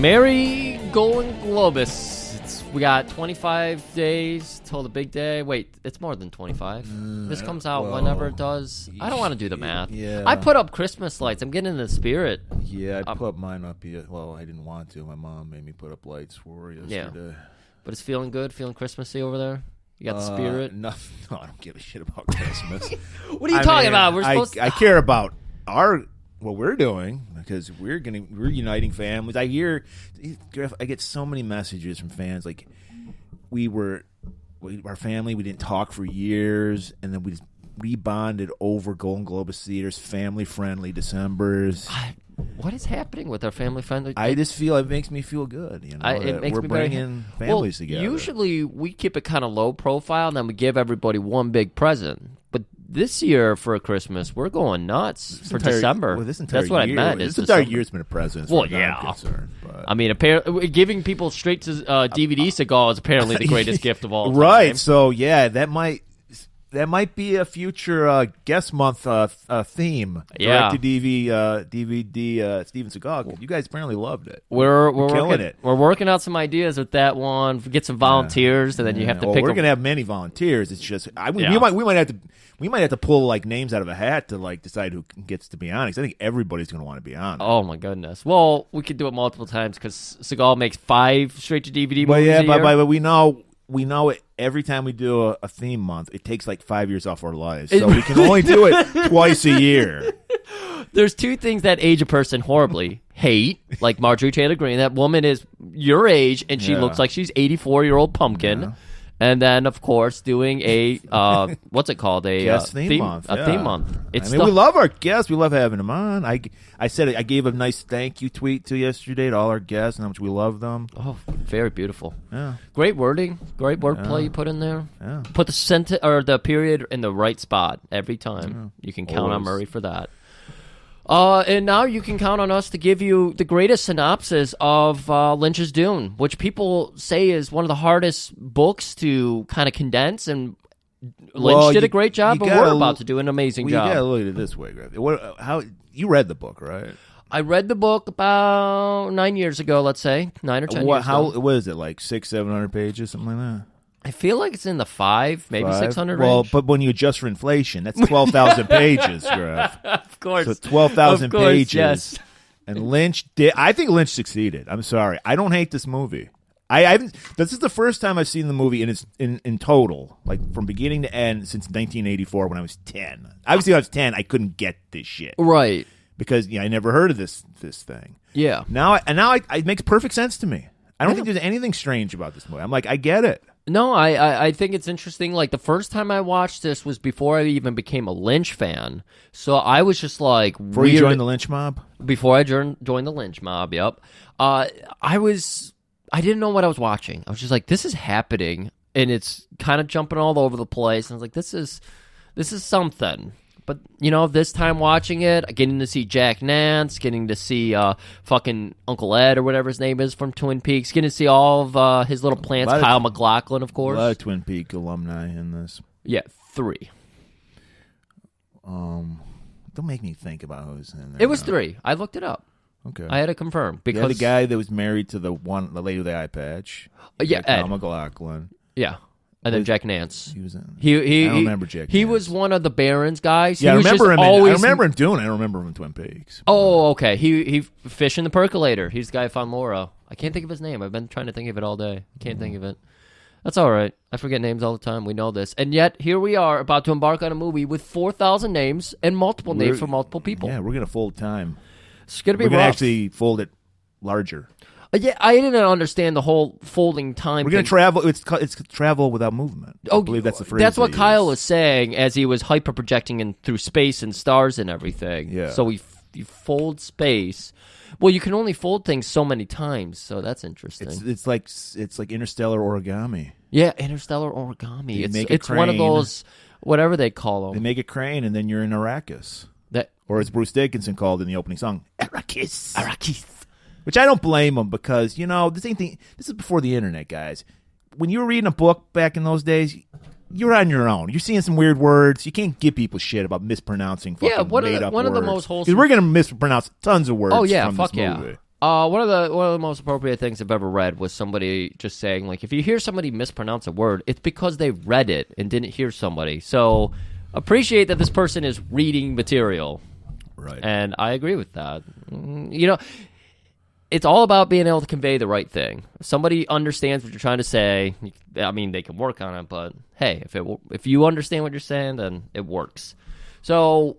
Merry golan-globus. We got 25 days till the big day. Wait, it's more than 25. This comes out whenever it does. I don't want to do the math. Yeah. I put up Christmas lights. I'm getting in the spirit. Yeah, I put mine up here. Well, I didn't want to. My mom made me put up lights for her yesterday. Yeah. But it's feeling good, feeling Christmassy over there? You got the spirit? No, I don't give a shit about Christmas. What are you talking about? We're supposed I care about what we're doing because we're uniting families. I get so many messages from fans like our family, we didn't talk for years, and then we just rebonded over Golan-globus Theater's family-friendly Decembers. What is happening with our family-friendly? I just feel it makes me feel good. You know, it makes we're me bringing families together. Usually we keep it kind of low profile, and then we give everybody one big present. But this year for Christmas, we're going nuts for December. Well, that's what year, I meant. This entire year's been a present. Well, yeah. I mean, giving people straight to DVD Seagal is apparently the greatest gift of all time. Right. So yeah, that might be a future guest month theme. Yeah. Direct to DVD Steven Seagal. You guys apparently loved it. We're killing it. We're working out some ideas with that one. Get some volunteers, and then you have to pick. We're gonna have many volunteers. It's just we might have to pull like names out of a hat to like decide who gets to be on. Because I think everybody's gonna want to be on. Oh my goodness! Well, we could do it multiple times because Seagal makes 5 straight to DVD movies. But we know it. Every time we do a theme month, it takes like 5 years off our lives. So we can only do it twice a year. There's 2 things that age a person horribly. Hate, like Marjorie Taylor Greene. That woman is your age, and she looks like she's 84-year-old pumpkin. Yeah. And then, of course, doing a, what's it called? A theme month. Theme month. We love our guests. We love having them on. I said I gave a nice thank you tweet to yesterday to all our guests and how much we love them. Oh, very beautiful. Yeah. Great wording. Great wordplay you put in there. Yeah. Put the sentence or the period in the right spot every time. You can count on Murray for that. And now you can count on us to give you the greatest synopsis of Lynch's Dune, which people say is one of the hardest books to kind of condense, and Lynch did a great job, but we're about to do an amazing job. You got to look at it this way, Greg. How you read the book, right? I read the book about 9 years ago, let's say 9 or 10 years ago. What is it, like 600-700 pages, something like that? I feel like it's in the 600 Well, range. but when you adjust for inflation, that's 12,000 pages, Graf. Of course. So 12,000 pages. Yes. And Lynch did. I think Lynch succeeded. I'm sorry. I don't hate this movie. I haven't. This is the first time I've seen the movie in total, like from beginning to end, since 1984 when I was 10. Obviously, when I was 10, I couldn't get this shit, right? Because I never heard of this thing. Yeah. Now it makes perfect sense to me. I don't think there's anything strange about this movie. I'm like, I get it. No, I think it's interesting. Like, the first time I watched this was before I even became a Lynch fan. So I was just like... Before you joined the Lynch mob? Before I joined the Lynch mob, yep. I didn't know what I was watching. I was just like, this is happening, and it's kind of jumping all over the place. And I was like, this is something. But, this time watching it, getting to see Jack Nance, getting to see fucking Uncle Ed or whatever his name is from Twin Peaks, getting to see all of his little plants, Kyle MacLachlan, of course. A lot of Twin Peaks alumni in this. Yeah, 3. Don't make me think about who's in there. It was 3. I looked it up. Okay. I had to confirm. Because the guy that was married to the lady with the eye patch. Yeah, Kyle MacLachlan. Yeah. And then Jack Nance. He was in. I don't remember Jack. He Nance. was one of the Barons guys. Yeah, I remember him. I remember him doing it. I don't remember him in Twin Peaks. Oh, okay. He fished in the percolator. He's the guy who found Laura. I can't think of his name. I've been trying to think of it all day. Can't think of it. That's all right. I forget names all the time. We know this. And yet, here we are about to embark on a movie with 4,000 names and multiple names for multiple people. Yeah, we're going to fold time. It's going to be rough. We're going to actually fold it larger. Yeah, I didn't understand the whole folding time. We're going to travel. It's travel without movement. I believe that's the phrase. That's what Kyle was saying as he was hyper projecting through space and stars and everything. Yeah. So you fold space. Well, you can only fold things so many times, so that's interesting. It's like interstellar origami. Yeah, interstellar origami. It's one of those, whatever they call them. They make a crane, and then you're in Arrakis. Or as Bruce Dickinson called in the opening song, Arrakis. Arrakis. Which I don't blame them because, this is before the internet, guys. When you were reading a book back in those days, you're on your own. You're seeing some weird words. You can't give people shit about mispronouncing fucking made-up words. One of the most wholesome... We're going to mispronounce tons of words from this movie. One of the most appropriate things I've ever read was somebody just saying, like, if you hear somebody mispronounce a word, it's because they read it and didn't hear somebody. So appreciate that this person is reading material. Right. And I agree with that. You know, it's all about being able to convey the right thing. If somebody understands what you're trying to say, I mean, they can work on it, but hey, if you understand what you're saying, then it works. So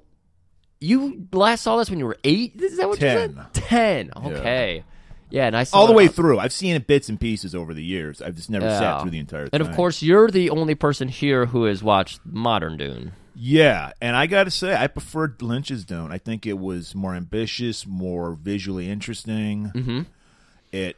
you last saw this when you were 8? Is that what 10. you said? 10. Okay. Yeah, and I saw all the it way through. I've seen it bits and pieces over the years. I've just never sat through the entire thing. And of course, you're the only person here who has watched modern Dune. Yeah, and I got to say, I preferred Lynch's Dune. I think it was more ambitious, more visually interesting. Mm-hmm. It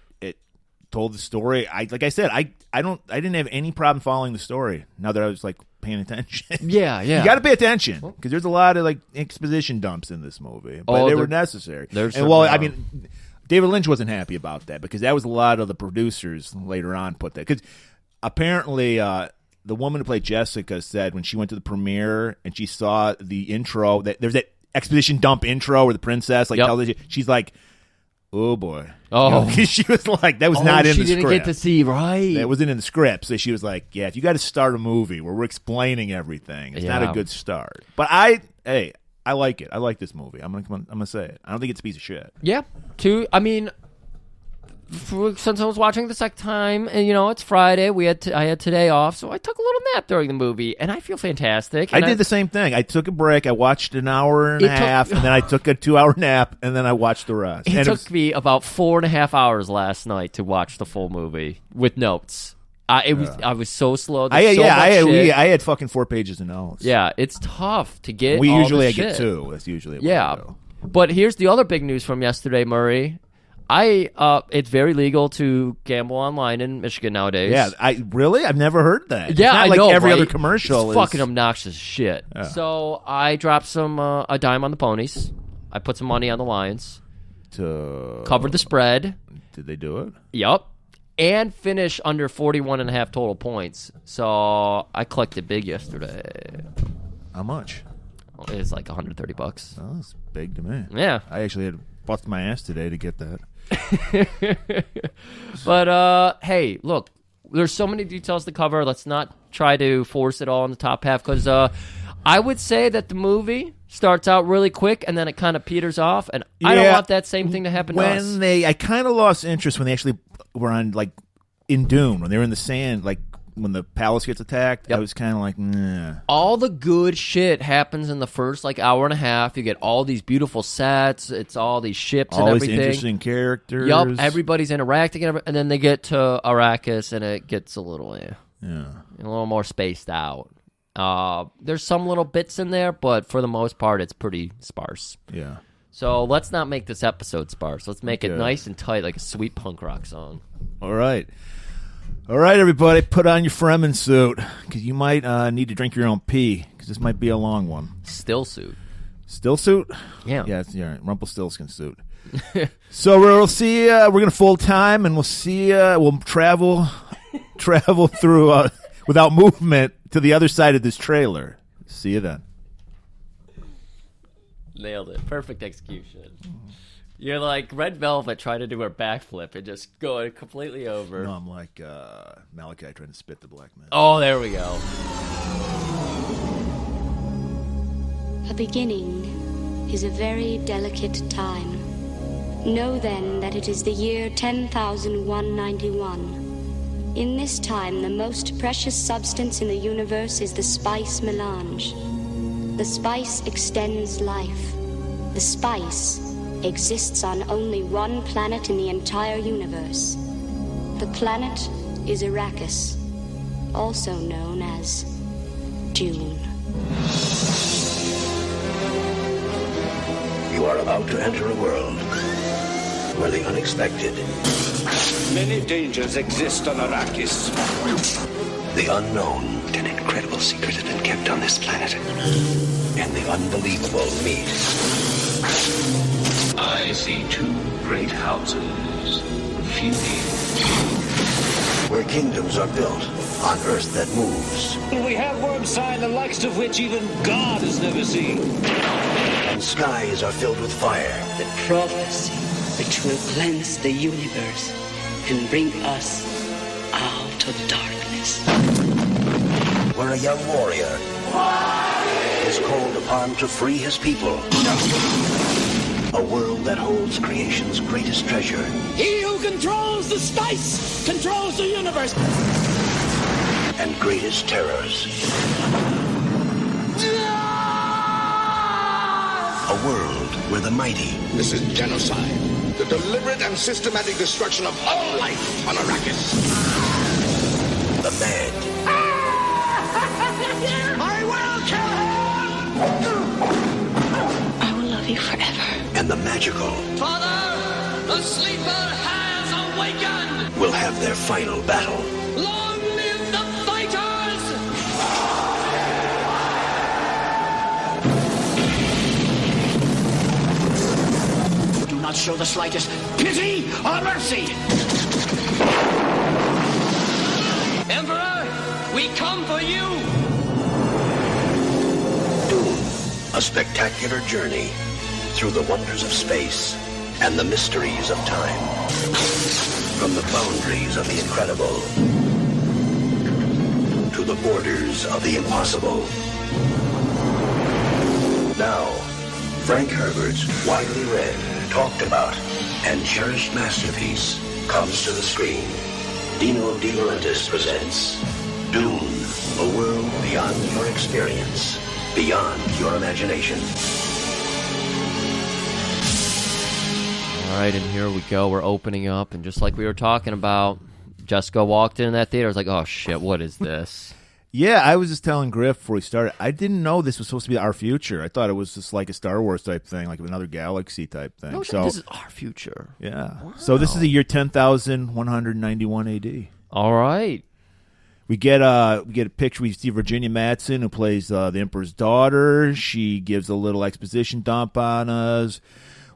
told the story. I didn't have any problem following the story. Now that I was like paying attention. Yeah. You got to pay attention because there's a lot of like exposition dumps in this movie, but they were necessary. I mean, David Lynch wasn't happy about that because that was a lot of the producers later on put that because apparently. The woman who played Jessica said when she went to the premiere and she saw the intro that there's that exposition dump intro where the princess tells you, she's like, oh boy. Oh, she was like, that was not in the script. She didn't get to see, right? That wasn't in the script. So she was like, yeah, if you got to start a movie where we're explaining everything, it's not a good start. But I like it. I like this movie. I'm gonna say it. I don't think it's a piece of shit. Yeah. Since I was watching the second time, and it's Friday, I had today off, so I took a little nap during the movie, and I feel fantastic. I did the same thing. I took a break. I watched an hour and a half, and then I took a 2-hour nap, and then I watched the rest. It took me about 4.5 hours last night to watch the full movie with notes. I was so slow. I had fucking 4 pages of notes. Yeah, it's tough to get. I get 2. That's usually what I do. But here's the other big news from yesterday, Murray. It's very legal to gamble online in Michigan nowadays. Yeah, I've never heard that. Yeah, it's not I like know, every right? other commercial it's fucking obnoxious shit. Yeah. So I dropped a dime on the ponies. I put some money on the Lions. Covered the spread. Did they do it? Yep. And finish under 41.5 total points. So I collected big yesterday. How much? It's like $130. Oh, that's big to me. Yeah. I actually had bust my ass today to get that. But hey, look, there's so many details to cover. Let's not try to force it all in the top half because I would say that the movie starts out really quick and then it kind of peters off, and I don't want that same thing to happen to us. I kind of lost interest when they actually were on, like, in Dune, when they were in the sand, like, when the palace gets attacked. I was kind of like, nah. All the good shit happens in the first, like, hour and a half. You get all these beautiful sets. It's all these ships and everything. All these interesting characters. Yup, everybody's interacting, and then they get to Arrakis, and it gets a little, a little more spaced out. There's some little bits in there, but for the most part, it's pretty sparse. Yeah. So let's not make this episode sparse. Let's make it nice and tight, like a sweet punk rock song. All right, everybody, put on your Fremen suit because you might need to drink your own pee because this might be a long one. Still suit. Yeah. Yeah, it's Rumpelstiltskin suit. So we'll see. We're gonna full time, and we'll see. We'll travel through without movement to the other side of this trailer. See you then. Nailed it. Perfect execution. You're like Red Velvet trying to do her backflip and just going completely over. No, I'm like Malachi trying to spit the black man. Oh, there we go. A beginning is a very delicate time. Know then that it is the year 10,191. In this time, the most precious substance in the universe is the spice melange. The spice extends life. The spice exists on only one planet in the entire universe. The planet is Arrakis, also known as Dune. You are about to enter a world where the unexpected, many dangers exist on Arrakis. the unknown, an incredible secret has been kept on this planet, and the unbelievable meet. I see 2 great houses feuding, Where kingdoms are built on earth that moves, we have Wormside, the likes of which even God has never seen. and skies are filled with fire. The prophecy which will cleanse the universe and bring us out of darkness. Where a young warrior is called upon to free his people. A world that holds creation's greatest treasure. He who controls the spice controls the universe. And greatest terrors. A world where the mighty... This is genocide. The deliberate and systematic destruction of all life on Arrakis. The mad. I will kill him! I will love you forever. And the magical. Father, the sleeper has awakened! Will have their final battle. Long live the fighters! Do not show the slightest pity or mercy! Emperor, we come for you! Dune, a spectacular journey through the wonders of space and the mysteries of time. From the boundaries of the incredible to the borders of the impossible. Now, Frank Herbert's widely read, talked about, and cherished masterpiece comes to the screen. Dino De Laurentiis presents Dune, a world beyond your experience, beyond your imagination. All right, and here we go. We're opening up, and just like we were talking about, Jessica walked in that theater. I was like, oh, shit, what is this? Yeah, I was just telling Griff before we started, I didn't know this was supposed to be our future. I thought it was just like a Star Wars type thing, like another galaxy type thing. No, this is our future. Yeah. Wow. So this is the year 10,191 AD. All right. We get a picture. We see Virginia Madsen, who plays the Emperor's daughter. She gives a little exposition dump on us.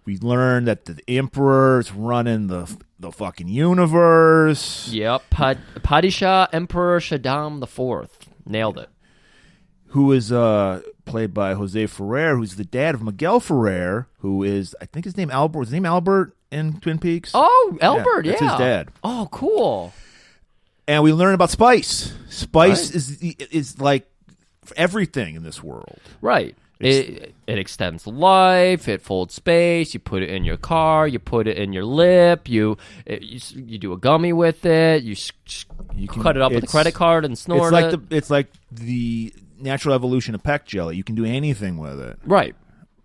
We learn that the Emperor is running the fucking universe. Yep. Padishah Emperor Shaddam IV. Nailed it. Who is played by Jose Ferrer, who's the dad of Miguel Ferrer, who is, I think his name Albert. His name Albert in Twin Peaks? Oh, Albert, yeah. That's his dad. Oh, cool. And we learn about spice. Spice Right. is like everything in this world. Right. It extends life. It folds space. You put it in your car. You put it in your lip. You do a gummy with it. You cut it up with a credit card and snort it. It's like the natural evolution of peck jelly. You can do anything with it. Right.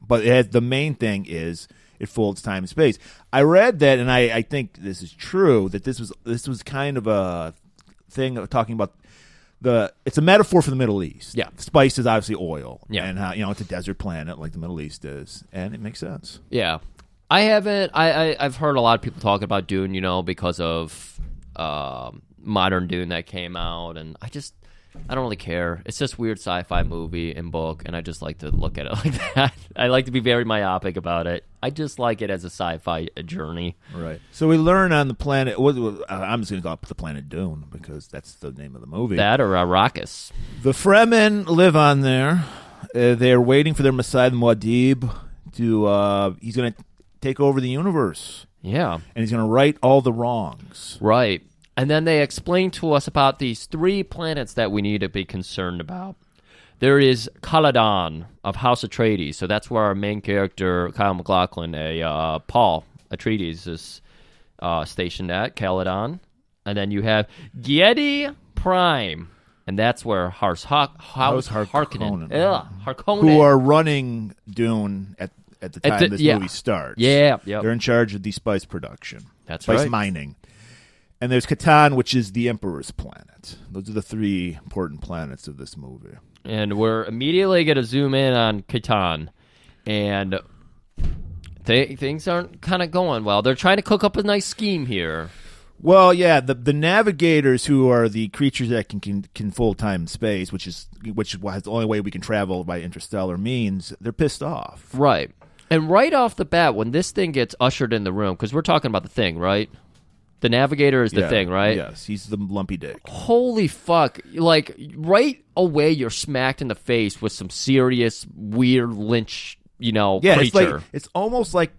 But the main thing is it folds time and space. I read that, and I think this is true, that this was kind of a thing of talking about it's a metaphor for the Middle East. Yeah. Spice is obviously oil. Yeah. And how, it's a desert planet like the Middle East is. And it makes sense. Yeah. I haven't. I've heard a lot of people talking about Dune, because of modern Dune that came out, and I don't really care. It's just weird sci-fi movie and book, and I just like to look at it like that. I like to be very myopic about it. I just like it as a sci-fi journey. Right. So we learn on the planet. I'm just going to call it the planet Dune because that's the name of the movie. That or Arrakis. The Fremen live on there. They're waiting for their Messiah, the Muad'Dib, to. He's going to take over the universe. Yeah. And he's going to right all the wrongs. Right. And then they explain to us about these 3 planets that we need to be concerned about. There is Caladan of House Atreides, so that's where our main character, Kyle MacLachlan, Paul Atreides, is stationed at, Caladan. And then you have Giedi Prime, and that's where House Harkonnen, who are running Dune at the time this movie starts. Yeah, yep. They're in charge of the spice production. That's spice right. mining. And there's Catan, which is the Emperor's planet. Those are the 3 important planets of this movie. And we're immediately going to zoom in on Catan. And things aren't kind of going well. They're trying to cook up a nice scheme here. Well, yeah, the navigators, who are the creatures that can full time and space, which is the only way we can travel by interstellar means, they're pissed off. Right. And right off the bat, when this thing gets ushered in the room, because we're talking about the thing, right? The navigator is the thing, right? Yes, he's the lumpy dick. Holy fuck. Like, right away, you're smacked in the face with some serious, weird Lynch, creature. It's almost like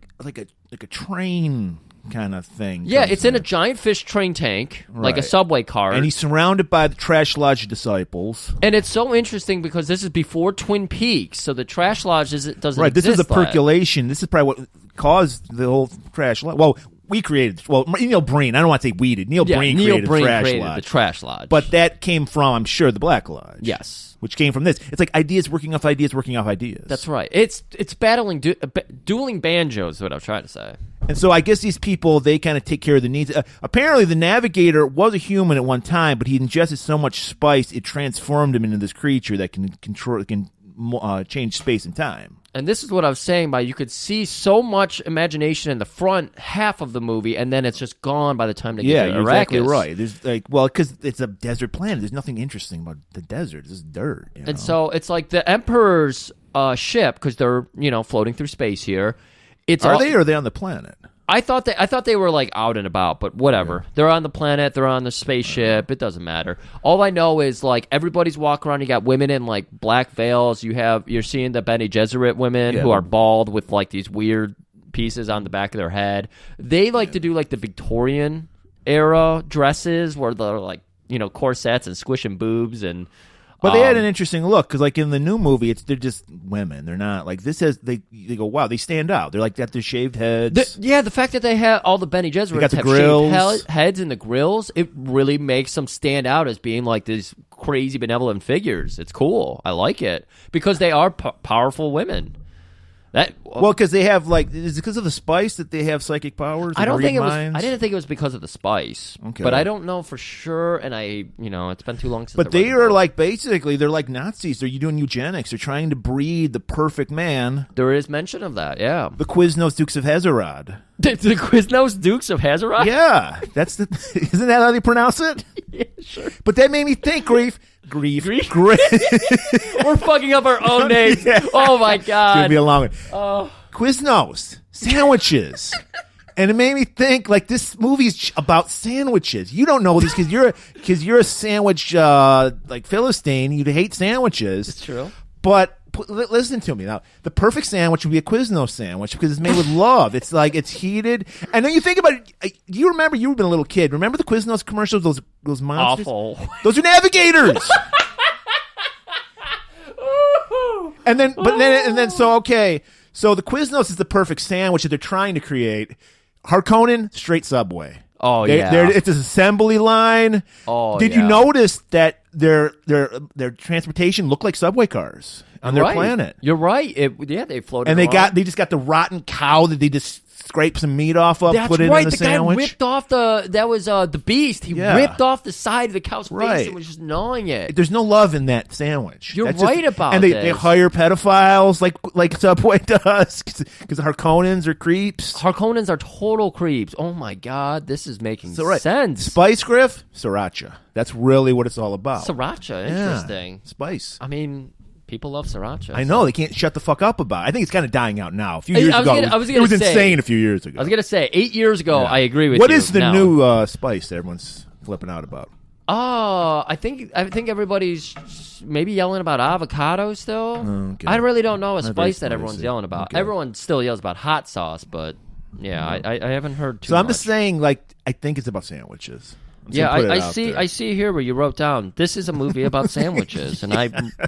a train kind of thing. Yeah, it's in a giant fish train tank, like a Right. subway cart. And he's surrounded by the Trash Lodge disciples. And it's so interesting because this is before Twin Peaks, so the Trash Lodge doesn't Right, this exist is a yet. percolation. This is probably what caused the whole Trash Lodge. Well, we created, Neil Breen, I don't want to say we did. Neil Breen created the Trash Lodge. But that came from, I'm sure, the Black Lodge. Yes. Which came from this. It's like ideas working off ideas working off ideas. That's right. It's battling, dueling banjos is what I'm trying to say. And so I guess these people, they kind of take care of the needs. Apparently, the Navigator was a human at one time, but he ingested so much spice, it transformed him into this creature that can change space and time. And this is what I was saying by you could see so much imagination in the front half of the movie, and then it's just gone by the time they get to you're Arrakis. exactly right. There's because it's a desert planet. There's nothing interesting about the desert. It's just dirt. You know? And so it's like the Emperor's ship, because they're floating through space here. Are they on the planet? I thought they were like out and about, but whatever. Yeah. They're on the planet. They're on the spaceship. It doesn't matter. All I know is like everybody's walking around. You got women in like black veils. You're seeing the Bene Gesserit women who are bald with like these weird pieces on the back of their head. They like to do like the Victorian era dresses where they're like corsets and squishing boobs and. But they had an interesting look because, like in the new movie, they're just women. They're not like this. They go, wow, they stand out. They're like got their shaved heads. The fact that they have all the Bene Gesserits have shaved heads and the grills, it really makes them stand out as being like these crazy benevolent figures. It's cool. I like it because they are powerful women. Because they have is it because of the spice that they have psychic powers? I don't think it was. I didn't think it was because of the spice. Okay, but I don't know for sure. And it's been too long since. But they are like basically they're like Nazis. They're doing eugenics. They're trying to breed the perfect man. There is mention of that. Yeah, the Quiznos Dukes of Hazzard. The Quiznos Dukes of Hazzard. Yeah, isn't that how they pronounce it? Yeah, sure. But that made me think, Grief. We're fucking up our own names. Yeah. Oh my god, it's gonna be a long one. Oh. Quiznos sandwiches, and it made me think like this movie's about sandwiches. You don't know this because you're a sandwich like Philistine. You hate sandwiches. It's true, but. Listen to me now. The perfect sandwich would be a Quiznos sandwich because it's made with love. It's like it's heated, and then you think about it. Do you remember? You've been a little kid. Remember the Quiznos commercials? Those monsters. Awful. Those are navigators. and then so the Quiznos is the perfect sandwich that they're trying to create. Harkonnen, straight Subway. Oh it's an assembly line. Oh, did you notice that their transportation looked like subway cars on their planet? You're right. They floated. And they just got the rotten cow that they just scrape some meat off of, That's put it right. in the sandwich. Guy ripped off the beast. He ripped off the side of the cow's face and was just gnawing it. There's no love in that sandwich. You're right about and this. they hire pedophiles like Subway does because Harkonnens are creeps. Harkonnens are total creeps. Oh my god, this is making sense. Spice, Griff, sriracha. That's really what it's all about. Sriracha, interesting. Spice. I mean, people love sriracha. I know. They can't shut the fuck up about it. I think it's kind of dying out now. A few years ago, it was insane a few years ago. I was going to say, 8 years ago, I agree with you. What is the new spice that everyone's flipping out about? I think everybody's maybe yelling about avocado still. Okay. I really don't know a spice that everyone's yelling about. Okay. Everyone still yells about hot sauce, but I haven't heard too much. So I'm just saying, I think it's about sandwiches. I see here where you wrote down this is a movie about sandwiches, and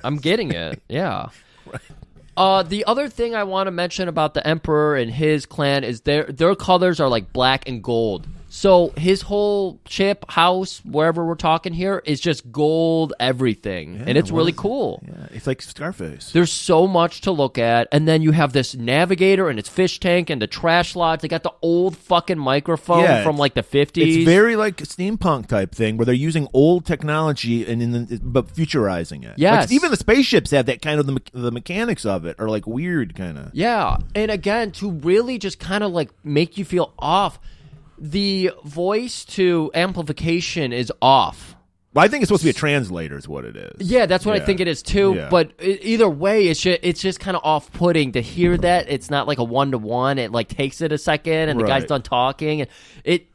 I'm getting it. Yeah. Right. The other thing I want to mention about the Emperor and his clan is their colors are like black and gold. So his whole ship, house, wherever we're talking here, is just gold everything. And it's really cool. Yeah, it's like Scarface. There's so much to look at. And then you have this navigator and its fish tank and the trash lodge. They got the old fucking microphone from like the 50s. It's very like a steampunk type thing where they're using old technology but futurizing it. Yes. Like, even the spaceships have that kind of the mechanics of it are like weird kind of. Yeah. And again, to really just kind of like make you feel off. The voice to amplification is off. Well, I think it's supposed to be a translator is what it is. Yeah, that's what I think it is too. Yeah. But either way, it's just kind of off-putting to hear that. It's not like a one-to-one. It like takes it a second, and the guy's done talking. And it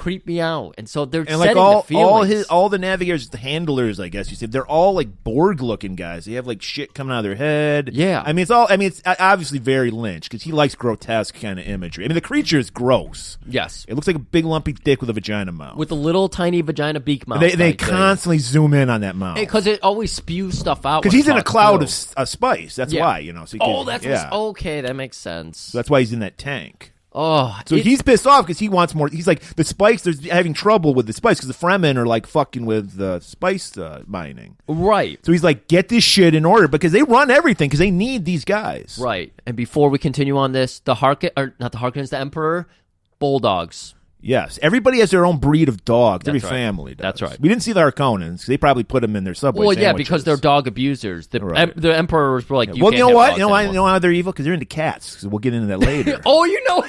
creep me out. And so they're And setting like the feelings. all the navigators, the handlers, I guess you say, they're all like Borg looking guys. They have like shit coming out of their head. Yeah. I mean, it's obviously very Lynch because he likes grotesque kind of imagery. I mean, the creature is gross. Yes. It looks like a big lumpy dick with a vagina mouth. With a little tiny vagina beak mouth. They constantly zoom in on that mouth because it always spews stuff out. because he's in a cloud of spice. That's Yeah. why, you know. So okay. That makes sense. So that's why he's in that tank. Oh, so he's pissed off because he wants more. He's like, the spice, they're having trouble with the spice because the Fremen are like fucking with the spice mining. Right. So he's like, get this shit in order because they run everything because they need these guys. Right. And before we continue on this, the Emperor, bulldogs. Yes. Everybody has their own breed of dog. Every right. family does. That's right. We didn't see the Harkonnens. They probably put them in their Subway Well, yeah, sandwiches. because they're dog abusers. The emperors were like, Yeah. you Well, can't you know have what? dogs You know why? anymore. You know why they're evil? Because they're into cats. So we'll get into that later. Oh, you know.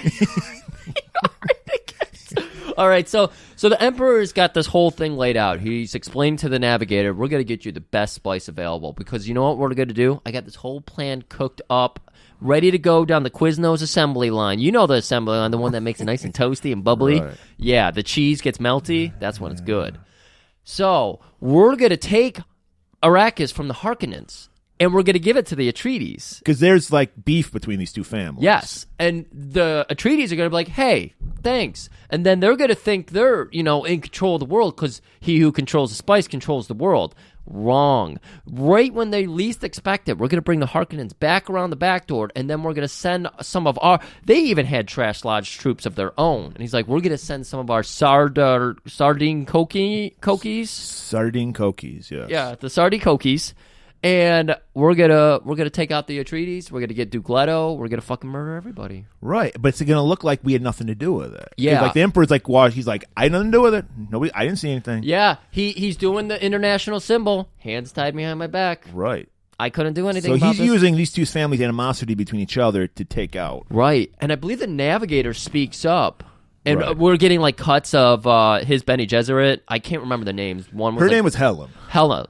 All right, so the Emperor's got this whole thing laid out. He's explained to the navigator, we're going to get you the best spice available because you know what we're going to do? I got this whole plan cooked up, ready to go down the Quiznos assembly line. You know the assembly line, the one that makes it nice and toasty and bubbly? Right. Yeah, the cheese gets melty. That's when it's good. So we're going to take Arrakis from the Harkonnens, and we're going to give it to the Atreides. Because there's like beef between these two families. Yes, and the Atreides are going to be like, hey, thanks. And then they're going to think they're, in control of the world because he who controls the spice controls the world. Wrong. Right when they least expect it, we're going to bring the Harkonnens back around the back door, and then we're going to send some of our... They even had Trash Lodge troops of their own. And he's like, we're going to send some of our sardine cokies. Sardine cokies, yes. Yeah, the sardine cokies. And we're gonna take out the Atreides. We're gonna get Duke Leto. We're gonna fucking murder everybody. Right, but it's gonna look like we had nothing to do with it. Yeah, like the Emperor's like, well, he's like, I had nothing to do with it. Nobody, I didn't see anything. Yeah, he's doing the international symbol, hands tied behind my back. Right. I couldn't do anything. So about he's this. using these two families' animosity between each other to take out. Right, and I believe the Navigator speaks up. And Right. we're getting like cuts of his Bene Gesserit. I can't remember the names. One was Her name was Helen. Helen.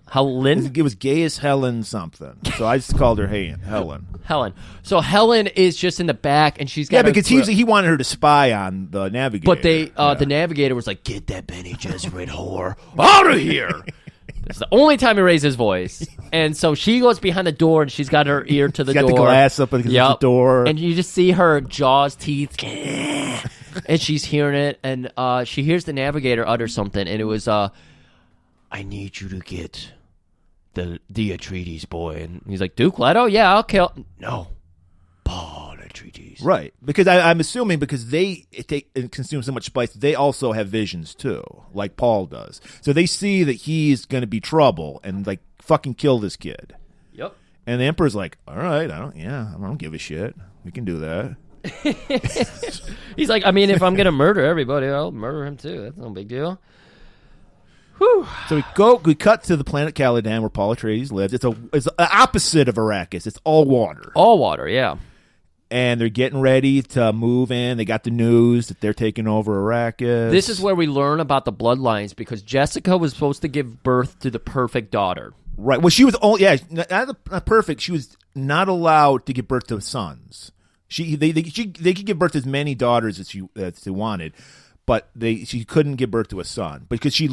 It was gay as Helen something. So I just called her Helen. Helen. So Helen is just in the back, and she's got because he wanted her to spy on the Navigator. But the Navigator was like, "Get that Bene Gesserit whore out of here." That's the only time he raised his voice. And so she goes behind the door, and she's got her ear to the door. Got the glass up against the door. And you just see her jaws, teeth, and she's hearing it. And she hears the Navigator utter something, and it was, I need you to get the Atreides boy. And he's like, Duke Leto? Yeah, I'll kill. No. Paul Atreides. Right. Because I'm assuming because they consume so much spice, they also have visions too, like Paul does. So they see that he's going to be trouble and like fucking kill this kid. Yep. And the Emperor's like, all right, I don't give a shit. We can do that. He's like, I mean, if I'm going to murder everybody, I'll murder him too. That's no big deal. Whew. So we cut to the planet Caladan where Paul Atreides lives. It's the opposite of Arrakis. It's all water. All water, yeah. And they're getting ready to move in. They got the news that they're taking over Arrakis. This is where we learn about the bloodlines because Jessica was supposed to give birth to the perfect daughter. Right. Well, she was not perfect. She was not allowed to give birth to sons. They could give birth to as many daughters as she wanted, but she couldn't give birth to a son because she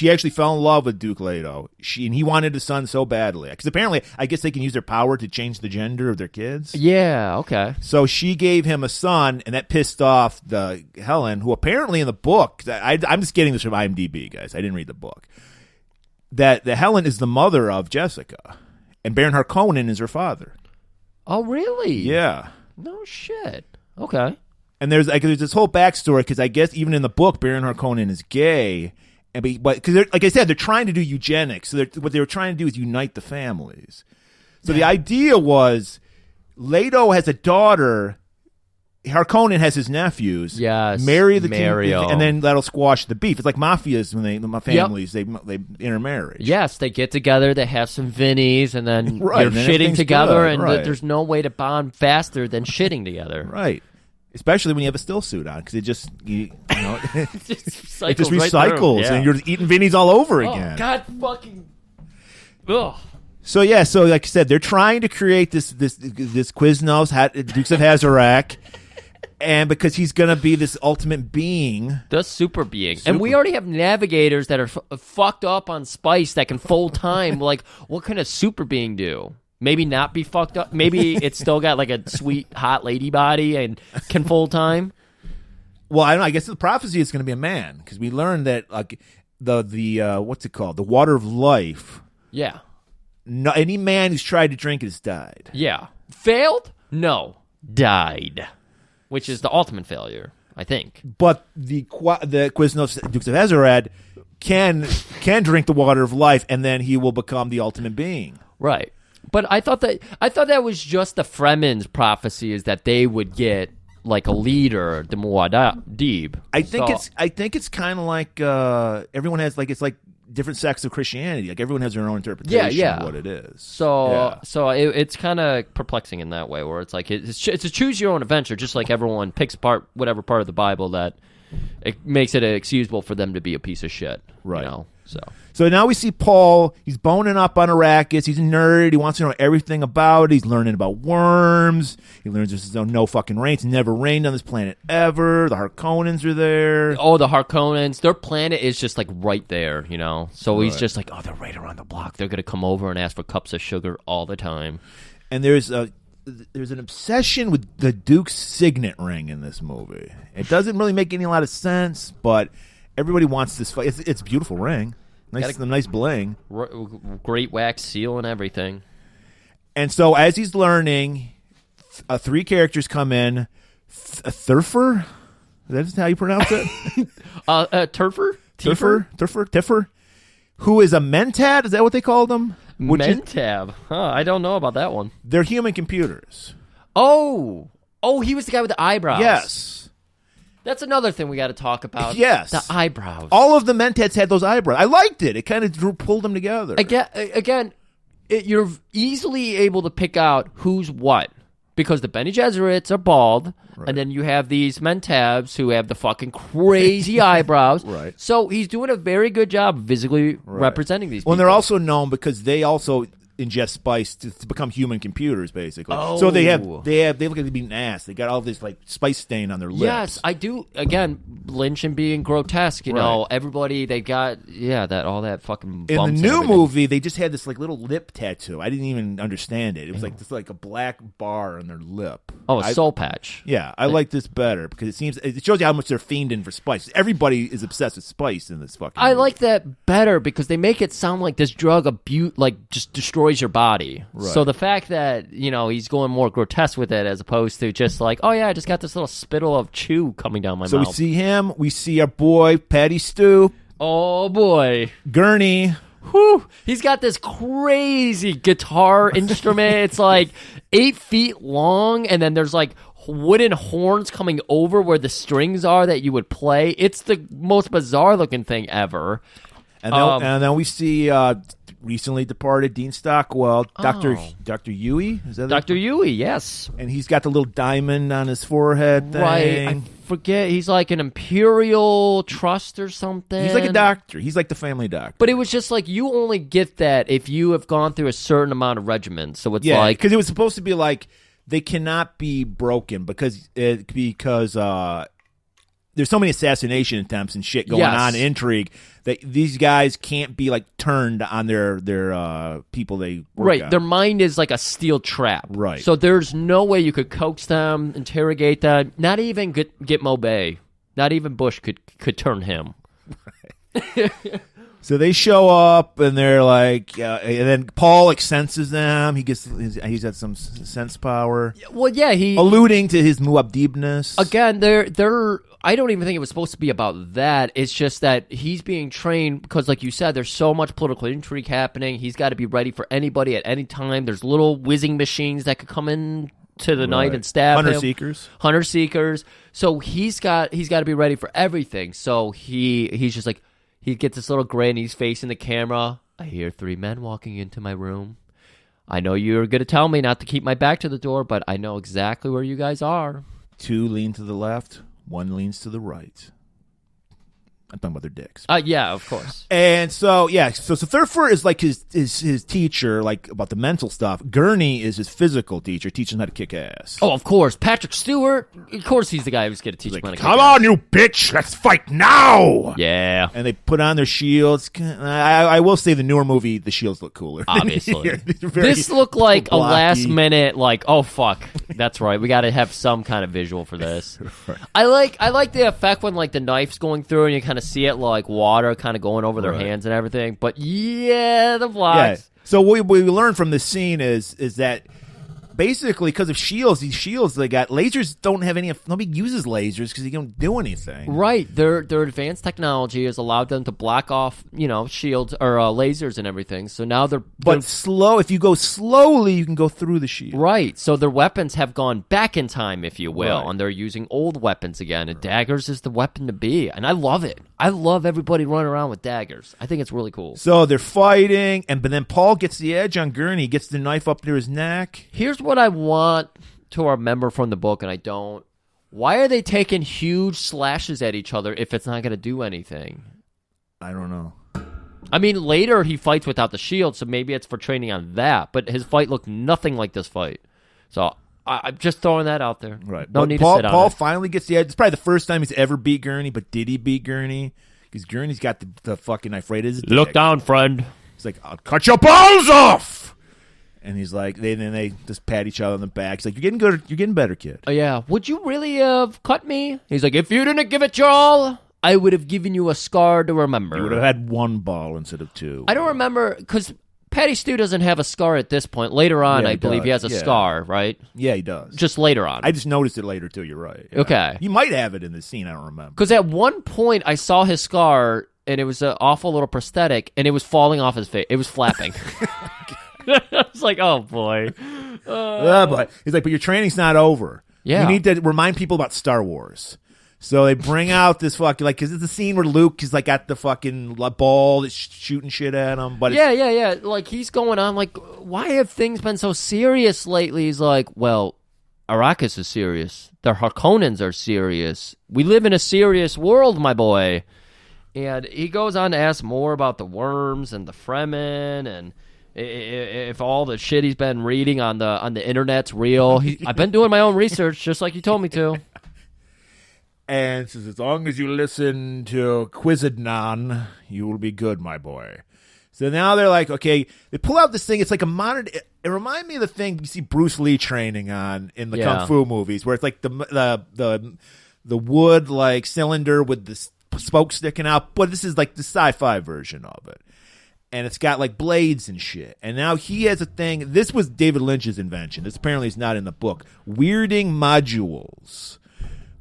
actually fell in love with Duke Leto. And he wanted a son so badly because apparently I guess they can use their power to change the gender of their kids. Yeah. Okay. So she gave him a son, and that pissed off the Helen, who apparently in the book, I'm just getting this from IMDb, guys. I didn't read the book. That the Helen is the mother of Jessica, and Baron Harkonnen is her father. Oh, really? Yeah. No shit. Okay. And there's this whole backstory because I guess even in the book, Baron Harkonnen is gay, but because like I said, they're trying to do eugenics. So what they were trying to do is unite the families. So the idea was, Leto has a daughter. Harkonnen has his nephews. Yes, marry the Mario. king, and then that'll squash the beef. It's like mafias when my families they intermarry. Yes, they get together, they have some vinnies, and then Right, you're and then shitting everything's together, good, and right. there's no way to bond faster than shitting together. Right. Especially when you have a still suit on, because it just it just It just recycles, and you're eating vinnies all over again. God fucking. Ugh. So like I said, they're trying to create this Quiznos, Dukes of Hazarak, And because he's going to be this ultimate being. The super being. And we already have navigators that are fucked up on spice that can fold time. Like, what can a super being do? Maybe not be fucked up. Maybe it's still got like a sweet, hot lady body and can fold time. Well, I don't know. I guess the prophecy is going to be a man because we learned that like the what's it called? The water of life. Yeah. No, any man who's tried to drink it has died. Yeah. Failed? No. Died. Which is the ultimate failure, I think. But the Quiznos Dukes of Hazzard can drink the water of life, and then he will become the ultimate being. Right. But I thought that was just the Fremen's prophecy, is that they would get like a leader, the Muad'Dib. I think it's kind of like everyone has like it's like different sects of Christianity. Like everyone has their own interpretation of what it is. So it's kind of perplexing in that way, where it's like it's a choose your own adventure, just like everyone picks apart whatever part of the Bible that it makes it excusable for them to be a piece of shit. Right. You know? So now we see Paul. He's boning up on Arrakis. He's a nerd. He wants to know everything about it. He's learning about worms. He learns there's no fucking rain. It's never rained on this planet ever. The Harkonnens are there. Oh, the Harkonnens. Their planet is just like right there, you know? So he's just like, oh, they're right around the block. They're going to come over and ask for cups of sugar all the time. And there's an obsession with the Duke's signet ring in this movie. It doesn't really make any lot of sense, but everybody wants this. It's a beautiful ring. Nice bling. Great wax seal and everything. And so as he's learning, three characters come in. Thurfer? Is that how you pronounce it? Turfer? Tiffer? Who is a Mentat? Is that what they call them? Mentab? I don't know about that one. They're human computers. Oh, he was the guy with the eyebrows. Yes. That's another thing we got to talk about. Yes. The eyebrows. All of the Mentats had those eyebrows. I liked it. It kind of pulled them together. Again, you're easily able to pick out who's what. Because the Bene Gesserits are bald, and then you have these Mentabs who have the fucking crazy eyebrows. Right. So he's doing a very good job of physically representing these people. Well, they're also known because they also ingest spice to become human computers, basically. Oh. So they look like they've been ass. They got all this like spice stain on their lips. Yes, I do. Again, Lynch and being grotesque, you know, everybody, they got, all that fucking bumps. In the new movie, they just had this like little lip tattoo. I didn't even understand it. It was like a black bar on their lip. Oh, a soul patch. Yeah, I like this better because it shows you how much they're fiending for spice. Everybody is obsessed with spice in this fucking movie. like that better because they make it sound like this drug just destroys your body. Right. So the fact that, you know, he's going more grotesque with it as opposed to just like, oh yeah, I just got this little spittle of chew coming down my mouth. So we see him. We see our boy, Patty Stew. Oh boy. Gurney. Whew. He's got this crazy guitar instrument. It's like 8 feet long, and then there's like wooden horns coming over where the strings are that you would play. It's the most bizarre looking thing ever. And then we see recently departed Dean Stockwell, Dr. Yui. Is that Dr. Yui, yes. And he's got the little diamond on his forehead thing. Right. I forget. He's like an Imperial Trust or something. He's like a doctor. He's like the family doctor. But it was just like you only get that if you have gone through a certain amount of regimens. So it's like, because it was supposed to be like they cannot be broken because there's so many assassination attempts and shit going on, intrigue, that these guys can't be like turned on their people they work on. Their mind is like a steel trap. Right. So there's no way you could coax them, interrogate them. Not even Gitmo Bay. Not even Bush could turn him. Right. So they show up and they're like, and then Paul senses them. He's got some sense power. Well, yeah, he alluding to his Muad'Dibness. Again, they're. I don't even think it was supposed to be about that. It's just that he's being trained because, like you said, there's so much political intrigue happening. He's got to be ready for anybody at any time. There's little whizzing machines that could come in to the night and stab him. Hunter seekers. So he's got to be ready for everything. So he's just like. He gets this little grin. He's facing the camera. I hear 3 men walking into my room. I know you're going to tell me not to keep my back to the door, but I know exactly where you guys are. 2 lean to the left. 1 leans to the right. I'm talking about their dicks. Yeah, of course. And so Thurfer is like his teacher, like about the mental stuff. Gurney is his physical teacher, teaching him how to kick ass. Oh, of course. Patrick Stewart, of course he's the guy who's going to teach him how to kick Come ass. on, you bitch, let's fight now. Yeah. And they put on their shields. I will say the newer movie, the shields look cooler. Obviously. This looked like a last minute, like, oh, fuck. That's right. We got to have some kind of visual for this. Right. I like the effect when, like, the knife's going through and you kind of see it like water kind of going over their hands and everything. But, yeah, the blocks. Yeah. So what we learn from this scene is that basically, because of shields, these shields they got, lasers don't have any. Nobody uses lasers because they don't do anything. Right, their advanced technology has allowed them to block off, shields or lasers and everything. So now they're slow. If you go slowly, you can go through the shield. Right. So their weapons have gone back in time, if you will, Right. and they're using old weapons again. And daggers is the weapon to be, and I love it. I love everybody running around with daggers. I think it's really cool. So they're fighting, but then Paul gets the edge on Gurney, gets the knife up to his neck. Here's what I want to remember from the book, and I don't. Why are they taking huge slashes at each other if it's not going to do anything? I don't know. I mean, later he fights without the shield, so maybe it's for training on that. But his fight looked nothing like this fight. So I'm just throwing that out there. Right. No but need Paul, to sit on Paul it. finally gets the edge. It's probably the first time he's ever beat Gurney, but did he beat Gurney? Because Gurney's got the fucking knife right at his Look dick. down, friend. He's like, I'll cut your balls off. And he's like, then they just pat each other on the back. He's like, you're getting good. You're getting better, kid. Oh, yeah. Would you really have cut me? He's like, if you didn't give it your all, I would have given you a scar to remember. You would have had one ball instead of two. I don't remember, because Patty Stew doesn't have a scar at this point. Later on, Yeah, I he believe does. he has a Yeah. scar, right? Yeah, he does. Just later on. I just noticed it later, too. You're right. Yeah. Okay. You might have it in the scene. I don't remember. Because at one point, I saw his scar, and it was an awful little prosthetic, and it was falling off his face. It was flapping. I was like, oh, boy. But he's like, but your training's not over. Yeah. You need to remind people about Star Wars. So they bring out this fucking, like, because it's the scene where Luke is, like, got the fucking ball that's shooting shit at him. But Yeah. Like, he's going on, like, why have things been so serious lately? He's like, well, Arrakis is serious. The Harkonnens are serious. We live in a serious world, my boy. And he goes on to ask more about the worms and the Fremen and if all the shit he's been reading on the internet's real. I've been doing my own research, just like you told me to. And says, as long as you listen to Quizidnon, you will be good, my boy. So now they're like, okay, they pull out this thing. It's like a modern. It reminds me of the thing you see Bruce Lee training on in the kung fu movies, where it's like the wood like cylinder with the spoke sticking out. But this is like the sci-fi version of it, and it's got like blades and shit. And now he has a thing. This was David Lynch's invention. This apparently is not in the book. Weirding modules,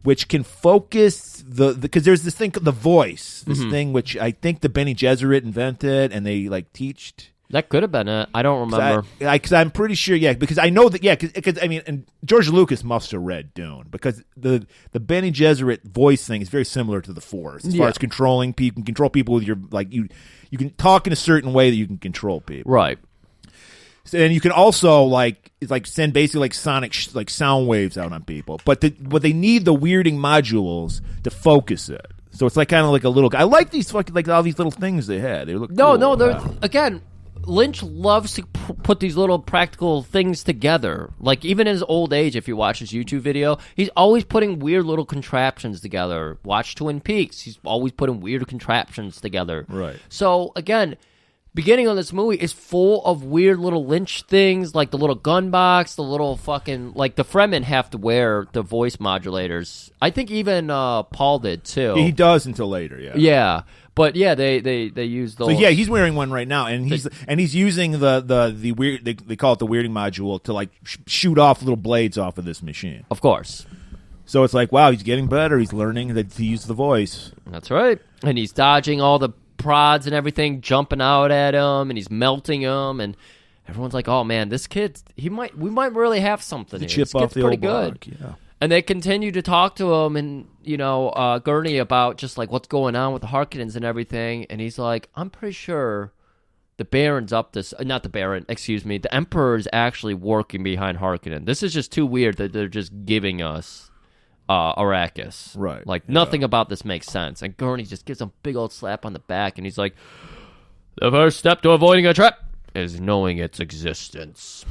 which can focus because there's this thing, the voice, this thing which I think the Bene Gesserit invented, and they like teached. That could have been it. I don't remember. Because I'm pretty sure, because I know that, because I mean, and George Lucas must have read Dune, because the Bene Gesserit voice thing is very similar to the Force as far as controlling people. You can control people with your, like, you can talk in a certain way that you can control people. Right. And you can also send basically like sonic sound waves out on people, but they need the weirding modules to focus it. So it's like kind of like a little. I like these fucking like all these little things they had. They look cool. No. They're again. Lynch loves to put these little practical things together. Like, even in his old age, if you watch his YouTube video, he's always putting weird little contraptions together. Watch Twin Peaks. He's always putting weird contraptions together. Right. So, again, beginning of this movie is full of weird little Lynch things, like the little gun box, the little fucking... Like, the Fremen have to wear the voice modulators. I think even Paul did, too. He does until later, yeah. Yeah. But yeah, they use those. So yeah, he's wearing one right now, and he's using the weird. They call it the weirding module to like shoot off little blades off of this machine. Of course. So it's like, wow, he's getting better. He's learning to use the voice. That's right, and he's dodging all the prods and everything, jumping out at him, and he's melting them, and everyone's like, "Oh man, this kid, we might really have something." The here. chip off the pretty old good. block. Yeah. And they continue to talk to him and, Gurney about just, like, what's going on with the Harkonnens and everything. And he's like, I'm pretty sure the Baron's up this... Not the Baron, excuse me. The Emperor is actually working behind Harkonnen. This is just too weird that they're just giving us Arrakis. Right. Like, nothing about this makes sense. And Gurney just gives him a big old slap on the back, and he's like, the first step to avoiding a trap is knowing its existence.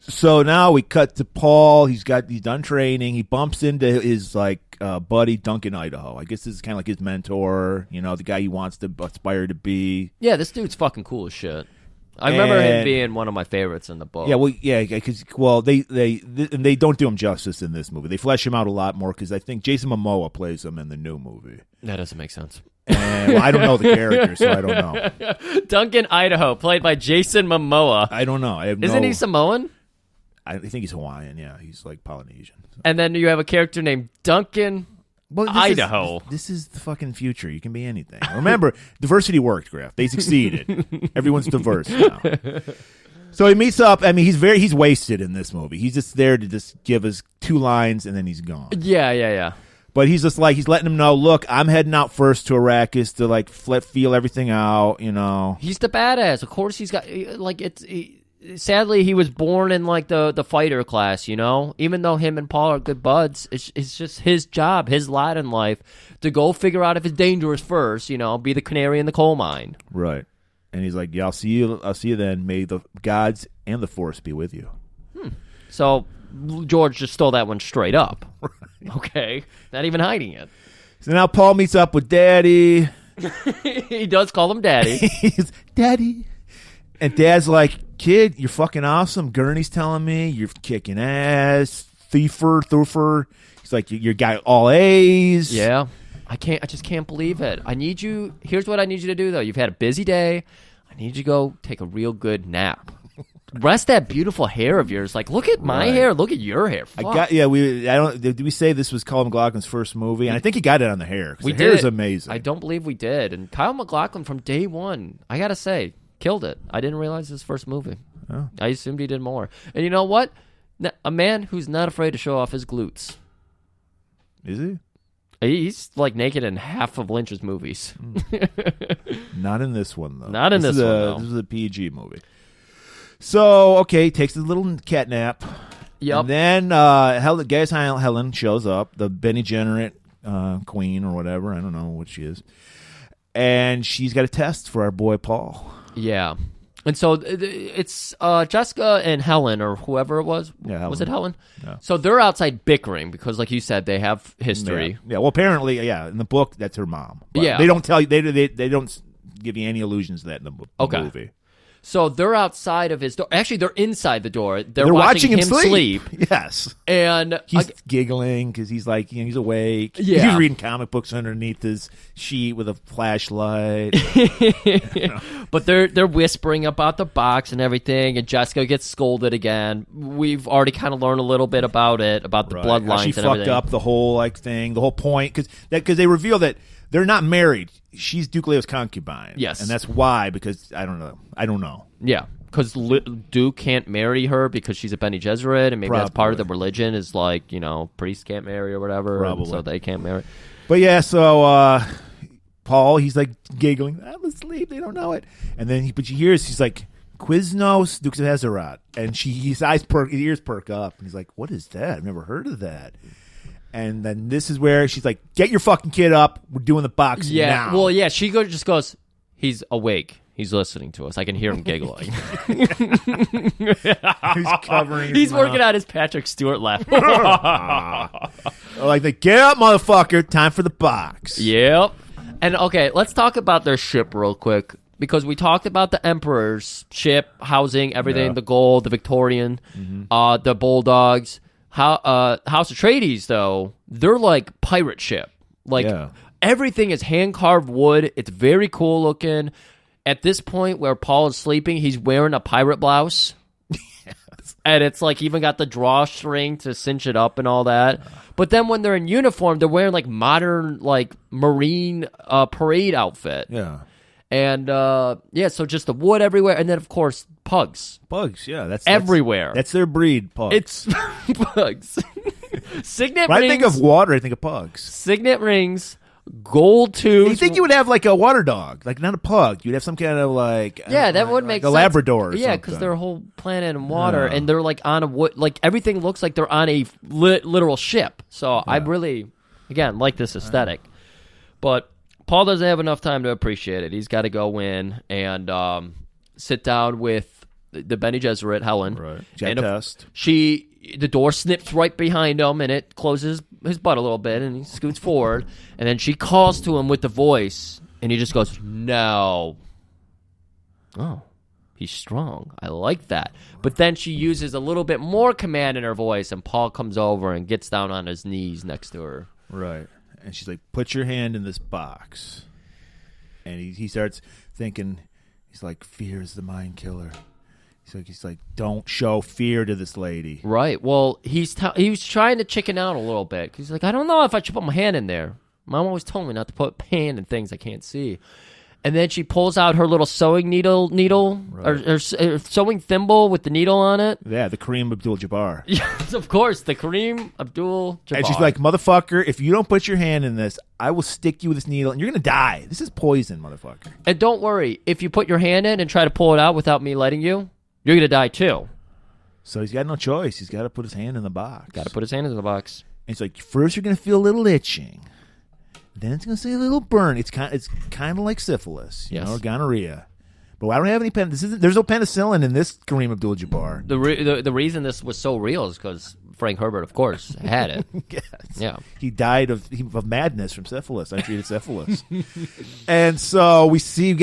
So now we cut to Paul. He's done training. He bumps into his buddy Duncan Idaho. I guess this is kind of like his mentor. The guy he wants to aspire to be. Yeah, this dude's fucking cool as shit. I remember him being one of my favorites in the book. Yeah, because they don't do him justice in this movie. They flesh him out a lot more because I think Jason Momoa plays him in the new movie. That doesn't make sense. And I don't know the character, so I don't know. Duncan Idaho, played by Jason Momoa. I don't know. Isn't he Samoan? I think he's Hawaiian. Yeah, he's like Polynesian. So. And then you have a character named Duncan Idaho. This is the fucking future. You can be anything. Remember, diversity worked, Griff. They succeeded. Everyone's diverse now. So he meets up. I mean, he's wasted in this movie. He's just there to just give us 2 lines and then he's gone. Yeah. But he's just he's letting him know, look, I'm heading out first to Arrakis to feel everything out, He's the badass. Of course he's got, sadly, he was born in the fighter class, Even though him and Paul are good buds, it's just his job, his lot in life, to go figure out if it's dangerous first, be the canary in the coal mine. Right. And he's like, yeah, I'll see you then. May the gods and the Force be with you. So George just stole that one straight up. Right. Okay. Not even hiding it. So now Paul meets up with Daddy. He does call him Daddy. He's Daddy. And Dad's like, kid, you're fucking awesome. Gurney's telling me you're kicking ass. Thoofer. He's like, you got all A's. Yeah. I just can't believe it. Here's what I need you to do, though. You've had a busy day. I need you to go take a real good nap. Rest that beautiful hair of yours. Look at my hair. Look at your hair. Fuck. Did we say this was Kyle MacLachlan's first movie? And I think he got it on the hair. The hair is amazing. I don't believe we did. And Kyle MacLachlan from day one, I got to say, killed it. I didn't realize his first movie. Oh. I assumed he did more. And you know what? A man who's not afraid to show off his glutes. Is he? He's naked in half of Lynch's movies. Not in this one, though. Not in this one, though. This is a PG movie. So, okay, takes a little cat nap. Yep. And then Helen shows up, the Benny Generet queen or whatever. I don't know what she is. And she's got a test for our boy Paul. Yeah. And so it's Jessica and Helen, or whoever it was. Yeah, Helen. Was it Helen? Yeah. So they're outside bickering because, like you said, they have history. Yeah. Well, apparently, in the book, that's her mom. But yeah. They don't tell you. They don't give you any allusions to that in the movie. So they're outside of his door. Actually, they're inside the door. They're watching him sleep. Yes. And he's giggling because he's he's awake. Yeah. He's reading comic books underneath his sheet with a flashlight. But they're whispering about the box and everything, and Jessica gets scolded again. We've already kind of learned a little bit about it, about the bloodlines She and fucked everything. up the whole thing, the whole point, because they reveal that they're not married. She's Duke Leo's concubine. Yes. And that's why, because I don't know. Yeah, because Duke can't marry her because she's a Bene Gesserit, and maybe that's part of the religion is priests can't marry or whatever. Probably. So they can't marry. But yeah, so Paul, he's giggling. I'm asleep. They don't know it. And then but she hears, he's like, Quiznos Dukes of Hazzard. And his ears perk up. And he's like, what is that? I've never heard of that. And then this is where she's like, get your fucking kid up. We're doing the box now. Well, yeah, she just goes, he's awake. He's listening to us. I can hear him giggling. He's covering his He's mouth. working out his Patrick Stewart laugh. Get up, motherfucker. Time for the box. Yep. And, okay, let's talk about their ship real quick. Because we talked about the Emperor's ship, housing, everything, the gold, the Victorian, the Bulldogs. House Atreides, though, they're like pirate ship. Everything is hand-carved wood. It's very cool looking. At this point where Paul is sleeping, he's wearing a pirate blouse. Yes. And it's even got the drawstring to cinch it up and all that. But then when they're in uniform, they're wearing modern marine parade outfit. Yeah. And so just the wood everywhere, and then of course pugs. Pugs, yeah, that's everywhere. That's their breed, pugs. It's pugs. Signet when rings. I think of water, I think of pugs. Signet rings gold tooth. You think you would have like a water dog, like not a pug. You'd have some kind of like that would make a sense. Labrador. Or yeah, because something. they're a whole planet in water, and they're like on a wood. Like everything looks like they're on a literal ship. So I really, again, like this aesthetic. But Paul doesn't have enough time to appreciate it. He's got to go in and sit down with the Bene Gesserit, Helen. Right. Jet test. The door snips right behind him, and it closes his butt a little bit, and he scoots forward, and then she calls to him with the voice, and he just goes, no. Oh, he's strong. I like that. But then she uses a little bit more command in her voice, and Paul comes over and gets down on his knees next to her. Right. And she's like, put your hand in this box. And he starts thinking, he's like, fear is the mind killer. He's like, don't show fear to this lady. Right. Well, he was trying to chicken out a little bit. He's like, I don't know if I should put my hand in there. Mom always told me not to put hand in things I can't see. And then she pulls out her little sewing needle, right. or sewing thimble with the needle on it. Yeah, the Kareem Abdul-Jabbar. Yes, of course, the Kareem Abdul-Jabbar. And she's like, motherfucker, if you don't put your hand in this, I will stick you with this needle, and you're going to die. This is poison, motherfucker. And don't worry, if you put your hand in and try to pull it out without me letting you, you're going to die too. So he's got no choice. He's got to put his hand in the box. Got to put his hand in the box. And it's like, first you're going to feel a little itching. Then it's going to say a little burn. It's kind of like syphilis, you know, or gonorrhea. But I don't have any there's no penicillin in this Kareem Abdul-Jabbar. The reason this was so real is because Frank Herbert, of course, had it. Yes. Yeah. He died of madness from syphilis. Untreated syphilis. And so we see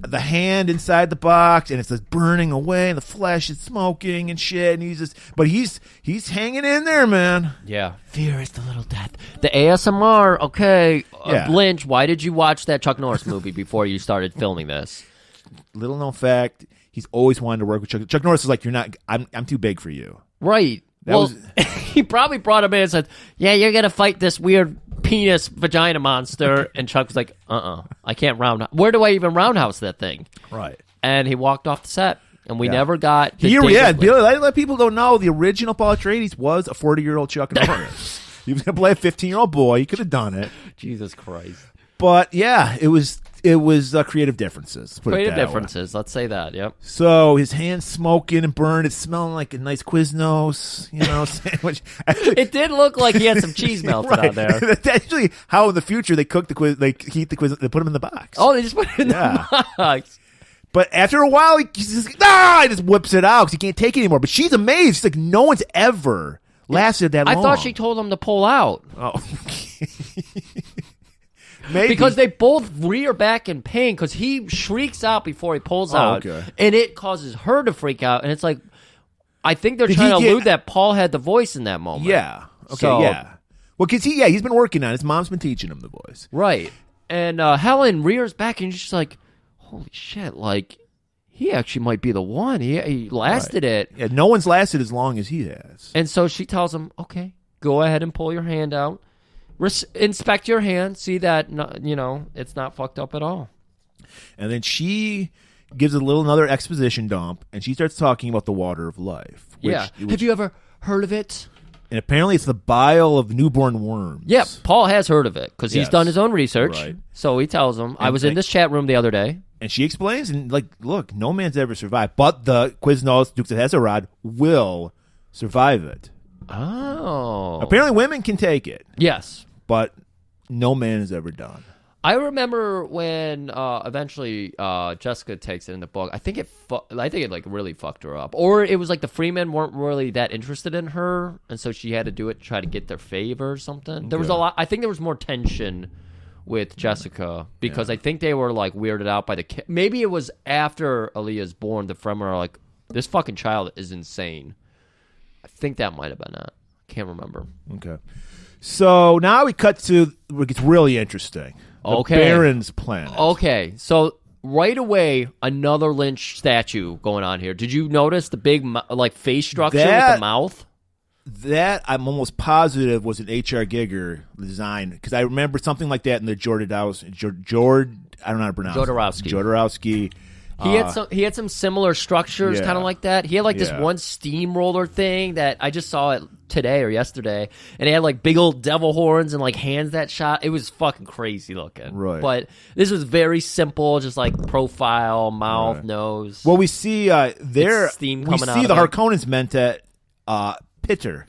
the hand inside the box, and it's just burning away, and the flesh is smoking and shit, and he's hanging in there, man. Yeah. Fear is the little death. The ASMR, okay. Lynch, why did you watch that Chuck Norris movie before you started filming this? Little known fact, he's always wanted to work with Chuck. Chuck Norris is like, I'm too big for you. Right. He probably brought him in and said, yeah, you're going to fight this weird penis vagina monster. And Chuck was like, I can't where do I even roundhouse that thing? Right. And he walked off the set, and we never got let people go, no, the original Paul Atreides was a 40-year-old Chuck Norris. He was going to play a 15-year-old boy. He could have done it. Jesus Christ. But yeah, it was creative differences. Creative differences. Let's say that. Yep. So his hands smoking and burned. It's smelling like a nice Quiznos, sandwich. It did look like he had some cheese melted on there. That's actually how in the future they cook the quiz. They heat the quiz. They put them in the box. Oh, they just put it in the box. But after a while, he just whips it out because he can't take it anymore. But she's amazed. She's like, no one's ever lasted that long. I thought she told him to pull out. Oh. Maybe. Because they both rear back in pain because he shrieks out before he pulls out. Okay. And it causes her to freak out. And it's like, I think they're trying to allude that Paul had the voice in that moment. Yeah. Okay, yeah. Well, because he's been working on it. His mom's been teaching him the voice. Right. And Helen rears back and she's just like, holy shit, like, he actually might be the one. He lasted it. Yeah, no one's lasted as long as he has. And so she tells him, okay, go ahead and pull your hand out. Inspect your hand, see that it's not fucked up at all. And then she gives another exposition dump, and she starts talking about the water of life. Have you ever heard of it? And apparently it's the bile of newborn worms. Yeah, Paul has heard of it because he's done his own research. Right. So he tells him, I was in this chat room the other day. And she explains, and look, no man's ever survived, but the Quiznos Dukes of Hazzard will survive it. Oh. Apparently women can take it. Yes. But no man has ever done. I remember when eventually Jessica takes it in the book. I think it really fucked her up. Or it was like the Freemen weren't really that interested in her, and so she had to do it to try to get their favor or something. Okay. There was a lot. I think there was more tension with Jessica because I think they were like weirded out by the kid. Maybe it was after Aaliyah's born. The Fremen are like, this fucking child is insane. I think that might have been it. Can't remember. Okay. So now we cut to where it gets really interesting. The Baron's planet. Okay. So right away, another Lynch statue going on here. Did you notice the big face structure with the mouth? That I'm almost positive was an H.R. Giger design because I remember something like that in the Jodorowsky He had some similar structures, Yeah. kind of like that. He had like this Yeah. one steamroller thing that I just saw it today or yesterday, and he had like big old devil horns and like hands that shot. It was fucking crazy looking. Right. But this was very simple, just like profile, mouth, nose. Well, we see there. steam We coming out see of the it. Harkonnens meant at Pitter.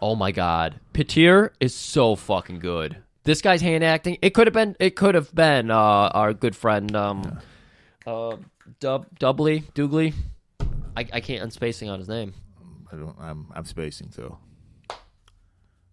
Oh my god, Petir is so fucking good. This guy's hand acting. It could have been our good friend Dougly. I can't. I'm spacing on his name. I'm spacing too.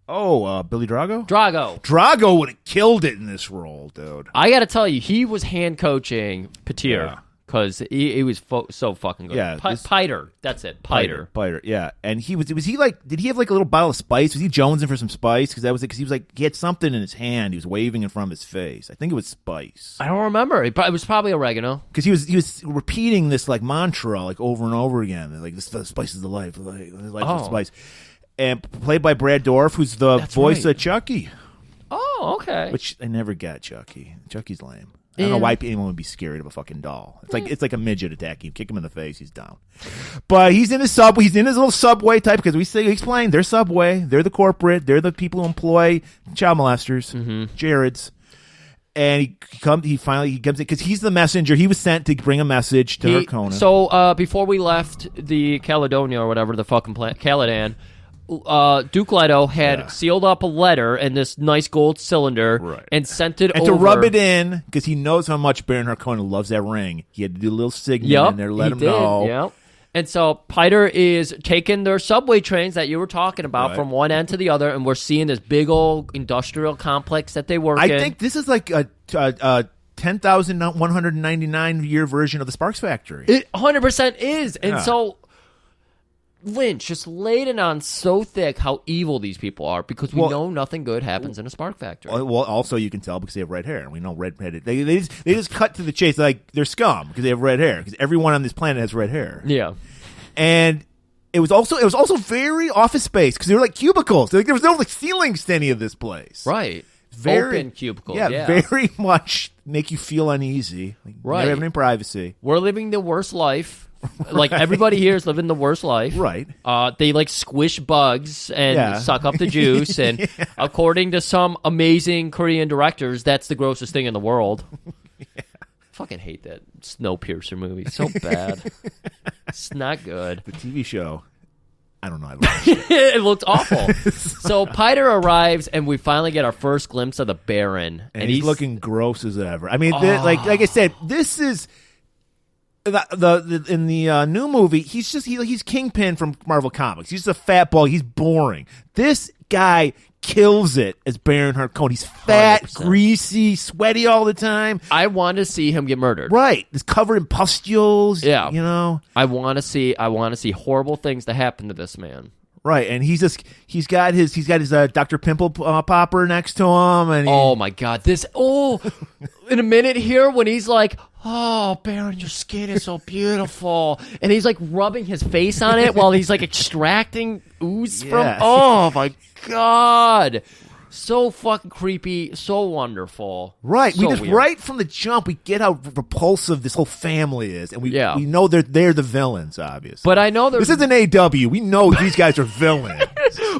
Oh, Billy Drago. Drago Would have killed it in this role, dude. I got to tell you, he was hand coaching Petir because he was so fucking good. Yeah, Piter. That's it. Piter. Yeah, and was he like? Did he have like a little bottle of spice? Was he jonesing for some spice? Because he was like he had something in his hand. He was waving in front of his face. I think it was spice. I don't remember. It was probably oregano. Because he was repeating this like mantra like over and over again. Like this spice is the life. Like life is spice. And played by Brad Dourif, who's the voice of Chucky. Oh, okay. Which I never got Chucky. Chucky's lame. I don't know why anyone would be scared of a fucking doll. It's like a midget attacking you. Kick him in the face, he's down. But he's in his subway. He's in his little subway type because we explained they're Subway. They're the corporate. They're the people who employ child molesters, Jared's. And he comes in because he's the messenger. He was sent to bring a message to Harkonnen. So before we left the Caledonia or whatever the fucking Caladan, Duke Leto had sealed up a letter in this nice gold cylinder and sent it over. And to rub it in, because he knows how much Baron Harkonnen loves that ring, he had to do a little signal in there to let him know. Yep. And so Piter is taking their subway trains that you were talking about from one end to the other, and we're seeing this big old industrial complex that they work in. I think this is like a 10,199 year version of the Sparks Factory. It 100% is. And so Lynch just laid it on so thick how evil these people are because we know nothing good happens in a spark factory. Well, also you can tell because they have red hair, and we know red-headed. They just cut to the chase like they're scum because they have red hair because everyone on this planet has red hair. Yeah, and it was also very Office Space because they were like cubicles. Like there was no like ceilings to any of this place. Right, very open cubicles. Yeah, very much make you feel uneasy. Like, right, never have any privacy. We're living the worst life. Like everybody here is living the worst life. Right. They like squish bugs and suck up the juice. And according to some amazing Korean directors, that's the grossest thing in the world. Fucking hate that Snowpiercer movie. It's so bad. It's not good. The TV show. I don't know. I watched it. It looked awful. So Piter arrives, and we finally get our first glimpse of the Baron. And he's looking gross as ever. I mean, like I said, this is... in the new movie, he's Kingpin from Marvel Comics. He's just a fat ball. He's boring. This guy kills it as Baron Harkonnen. He's fat, 100%. greasy, sweaty all the time. I want to see him get murdered. Right, he's covered in pustules. Yeah, you know. I want to see horrible things to happen to this man. Right, and he's got his Dr. Pimple Popper next to him, and oh my god, in a minute here when he's like, "Oh, Baron, your skin is so beautiful," and he's like rubbing his face on it while he's like extracting ooze from. Oh my god, so fucking creepy, so wonderful. Right, so weird. Right from the jump, we get how repulsive this whole family is, and we know they're the villains, obviously. But I know this is an AW. We know these guys are villains.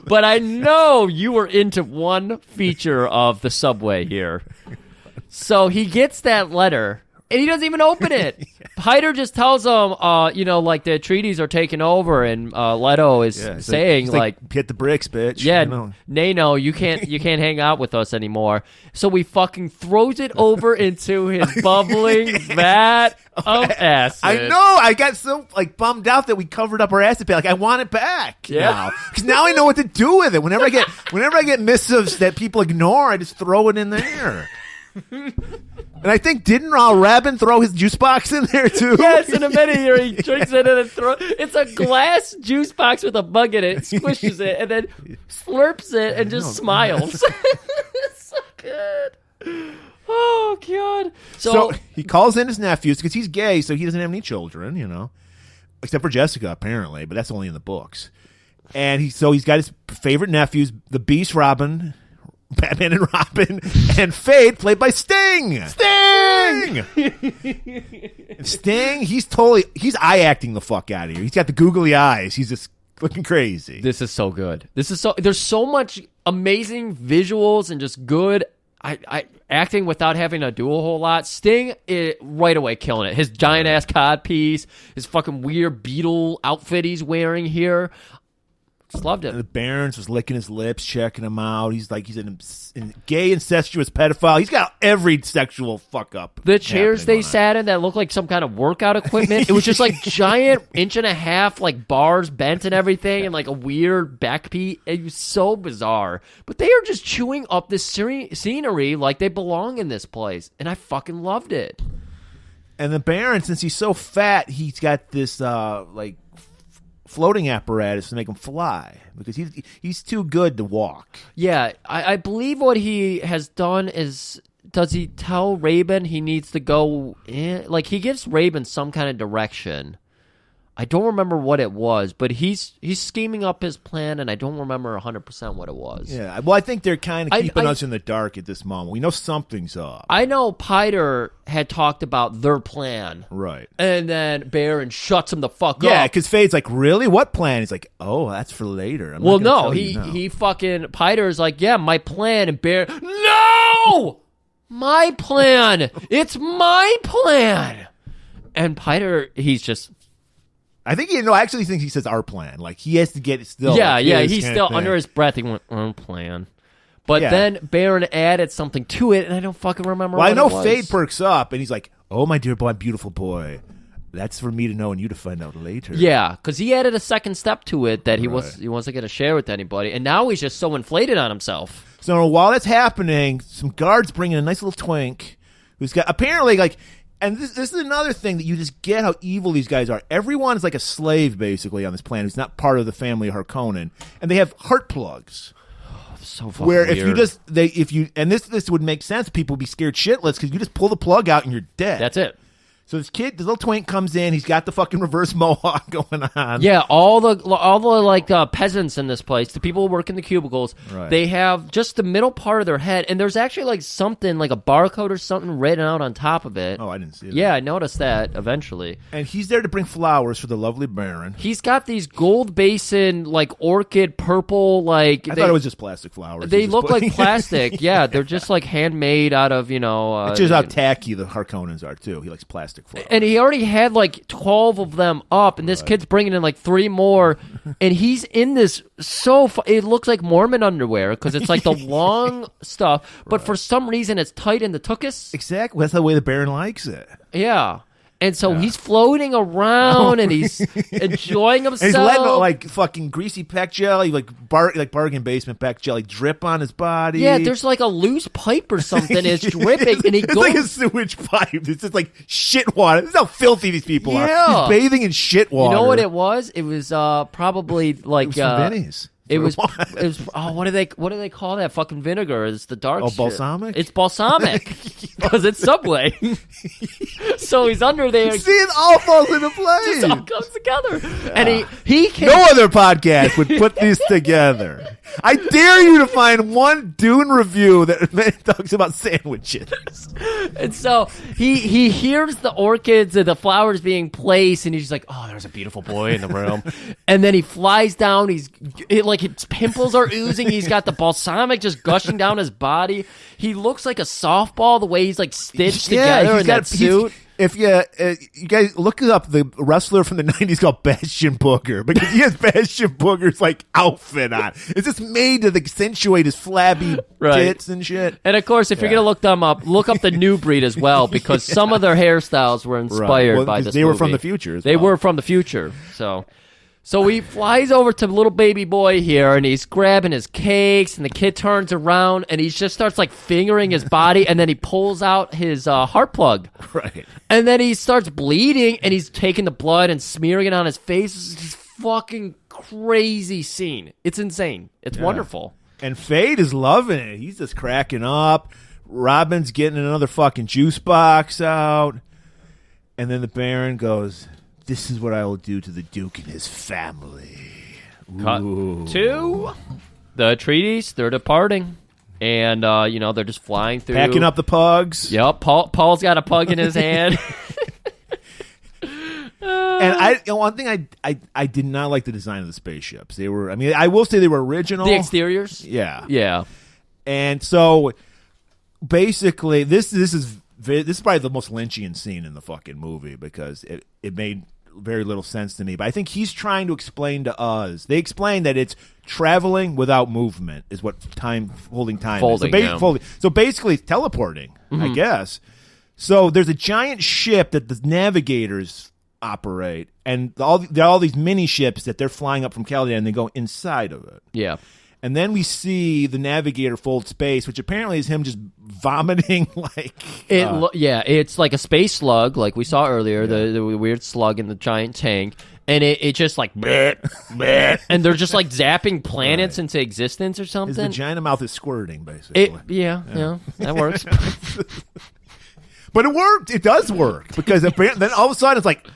But I know you were into one feature of the subway here. So he gets that letter, and he doesn't even open it. Piter just tells him, like the treaties are taking over, and Leto is saying, like, "Hit the bricks, bitch." Yeah, no, you can't hang out with us anymore. So he fucking throws it over into his bubbling vat of acid. I know. I got so bummed out that we covered up our acid pack. I want it back. Yeah, because now I know what to do with it. Whenever I get missives that people ignore, I just throw it in there. And I think didn't Rabin throw his juice box in there too? Yes, in a minute here he drinks it and then it's a glass juice box with a bug in it, squishes it, and then slurps it and just smiles. It's so good. Oh god. So he calls in his nephews because he's gay, so he doesn't have any children, except for Jessica apparently, but that's only in the books. And he's got his favorite nephews, the Beast Robin, Batman and Robin, and Fade, played by Sting. Sting, he's eye acting the fuck out of here. He's got the googly eyes. He's just looking crazy. This is so good. There's so much amazing visuals and just good acting without having to do a whole lot. Sting, right away killing it. His giant ass cod piece, his fucking weird beetle outfit he's wearing here. Just loved it. And the Barons was licking his lips, checking him out. He's an gay, incestuous pedophile. He's got every sexual fuck up. The chairs they sat in that looked like some kind of workout equipment. It was just like giant 1.5 inch like bars bent and everything, and like a weird back piece. It was so bizarre. But they are just chewing up this scenery like they belong in this place, and I fucking loved it. And the Baron, since he's so fat, he's got this floating apparatus to make him fly because he's too good to walk. Yeah, I believe what he has done is, does he tell Raven he needs to go in? Like, he gives Raven some kind of direction. I don't remember what it was, but he's scheming up his plan, and I don't remember 100% what it was. Yeah, well, I think they're kind of keeping us in the dark at this moment. We know something's up. I know Piter had talked about their plan. Right. And then Baron shuts him the fuck up. Yeah, because Fade's like, really? What plan? He's like, oh, that's for later. Well, no, he fucking, Piter's like, yeah, my plan, and Baron, no! My plan! It's my plan! And Piter, he's just... I think I actually think he says our plan. Like, he has to get it still. Yeah, he's still under his breath. He went, our plan. But then Baron added something to it, and I don't fucking remember what it was. Well, I know Fade perks up, and he's like, oh, my dear boy, beautiful boy. That's for me to know and you to find out later. Yeah, because he added a second step to it that he wasn't going to share with anybody, and now he's just so inflated on himself. So while that's happening, some guards bring in a nice little twink who's got, apparently, like... And this is another thing that you just get how evil these guys are. Everyone is like a slave, basically, on this planet who's not part of the family of Harkonnen. And they have heart plugs. So fucking where weird. This would make sense. People would be scared shitless because you just pull the plug out and you're dead. That's it. So this little twink comes in. He's got the fucking reverse mohawk going on. Yeah, all the like peasants in this place, the people who work in the cubicles, they have just the middle part of their head, and there's actually like something like a barcode or something written out on top of it. Oh, I didn't see that. Yeah, I noticed that eventually. And he's there to bring flowers for the lovely Baron. He's got these gold basin like orchid purple like. I thought it was just plastic flowers. They look like plastic. Yeah, they're just like handmade out of It's just how tacky the Harkonnens are too. He likes plastic. And he already had like 12 of them up, and this kid's bringing in like 3 more, and he's in this it looks like Mormon underwear because it's like the long stuff, but for some reason it's tight in the tuchus. Exactly, that's the way the Baron likes it. Yeah. And so he's floating around and he's enjoying himself. And he's letting like fucking greasy peck jelly, like bargain basement peck jelly drip on his body. Yeah, there's like a loose pipe or something. It's dripping, and it's like a sewage pipe. It's just like shit water. This is how filthy these people are. He's bathing in shit water. You know what it was? It was probably like it was from Vinny's. It was what do they call that fucking vinegar? It's the dark shit. Balsamic? It's balsamic because it's Subway. So he's under there. See, it all falls into place. It all comes together. Yeah. And he can no other podcast would put these together. I dare you to find one Dune review that talks about sandwiches. And so he hears the orchids and the flowers being placed, and he's like, "Oh, there's a beautiful boy in the room." And then he flies down. His pimples are oozing. He's got the balsamic just gushing down his body. He looks like a softball the way he's like stitched together in that suit. If you guys look it up, the wrestler from the 90s called Bastion Booger, because he has Bastion Booger's like outfit on. It's just made to accentuate his flabby tits and shit. And of course, if you're gonna look them up, look up the New Breed as well, because some of their hairstyles were inspired by this. They were from the future. They were from the future. So he flies over to little baby boy here, and he's grabbing his cakes, and the kid turns around, and he just starts like fingering his body, and then he pulls out his heart plug. Right. And then he starts bleeding, and he's taking the blood and smearing it on his face. It's this fucking crazy scene. It's insane. It's wonderful. And Fade is loving it. He's just cracking up. Robin's getting another fucking juice box out. And then the Baron goes... This is what I will do to the Duke and his family. Cut to the treaties. They're departing. And they're just flying through, packing up the pugs. Yep, Paul's got a pug in his hand. And one thing I did not like the design of the spaceships. They were, I will say they were original. The exteriors, yeah. And so basically, this is probably the most Lynchian scene in the fucking movie because it made very little sense to me. But I think he's trying to explain to us. They explain that it's traveling without movement is what holding time folding, is. Folding. So basically, it's teleporting, I guess. So there's a giant ship that the navigators operate, and there are all these mini ships that they're flying up from Caladan, and they go inside of it. Yeah. And then we see the navigator fold space, which apparently is him just vomiting like... it's like a space slug, like we saw earlier, the weird slug in the giant tank. And it just like... bleh, bleh, and they're just like zapping planets into existence or something. His vagina mouth is squirting, basically. Yeah, that works. But it worked. It does work. Because then all of a sudden it's like...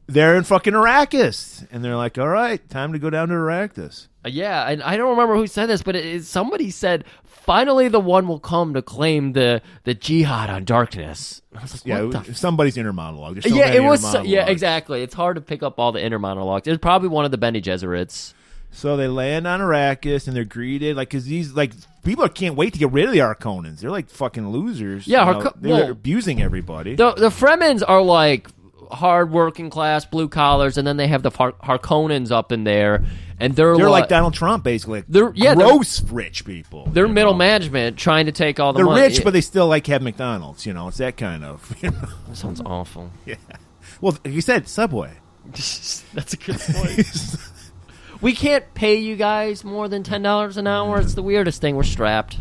They're in fucking Arrakis. And they're like, all right, time to go down to Arrakis. Yeah, and I don't remember who said this, but somebody said, finally the one will come to claim the jihad on darkness. I was like, what the somebody's inner monologue. There's so yeah, many it was. inner Yeah, monologues. exactly. It's hard to pick up all the inner monologues. It was probably one of the Bene Gesserits. So they land on Arrakis, and they're greeted, like, because these, like, people can't wait to get rid of the Harkonnens. They're like fucking losers. Yeah, they're abusing everybody. The Fremens are like hard working class, blue collars, and then they have the Harkonnens up in there, and they're like Donald Trump, basically. They're gross rich people. They're middle management trying to take all the money. They're rich, but they still like have McDonald's. It's that kind of. That sounds awful. Yeah. Well, you said Subway. That's a good point. We can't pay you guys more than $10 an hour. It's the weirdest thing. We're strapped.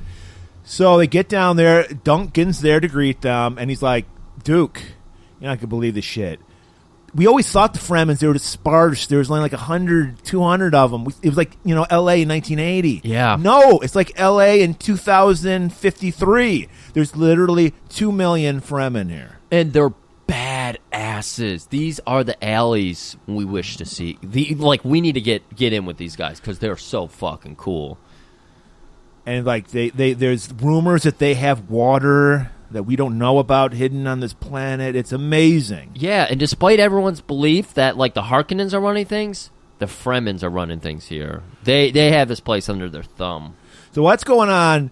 So they get down there. Duncan's there to greet them, and he's like, Duke, you're not going to believe this shit. We always thought the Fremens, they were sparse. There was only like 100, 200 of them. It was like, L.A. in 1980. Yeah. No, it's like L.A. in 2053. There's literally 2 million Fremen here. And they're bad asses. These are the alleys we wish to see. We need to get in with these guys because they're so fucking cool. And like there's rumors that they have water that we don't know about hidden on this planet. It's amazing. Yeah, and despite everyone's belief that like the Harkonnens are running things, the Fremens are running things here. They have this place under their thumb. So what's going on?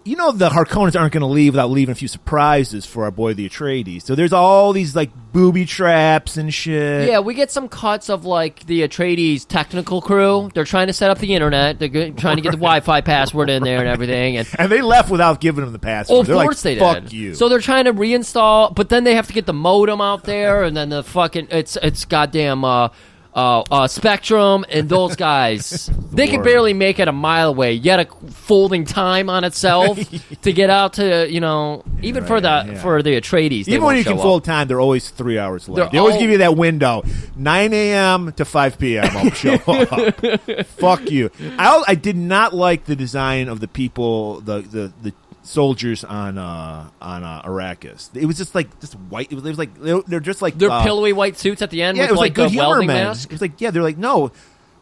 The Harkonnens aren't going to leave without leaving a few surprises for our boy the Atreides. So there's all these like booby traps and shit. Yeah, we get some cuts of like the Atreides technical crew. They're trying to set up the internet. They're trying to get the Wi-Fi password in there and everything. And they left without giving them the password. Of course they did. Fuck you. So they're trying to reinstall, but then they have to get the modem out there, and then the fucking it's goddamn. Spectrum and those guys, they can barely make it a mile away. Yet a folding time on itself to get out to even for the Atreides. Even when you can fold time, they're always 3 hours late. They always give you that window, 9 a.m. to 5 p.m. I'll show up. Fuck you. I did not like the design of the people, the soldiers on Arrakis. It was just white. It was like they're just like they're pillowy white suits at the end. Yeah, with it was like good humor men. Mask. It was like they're like no,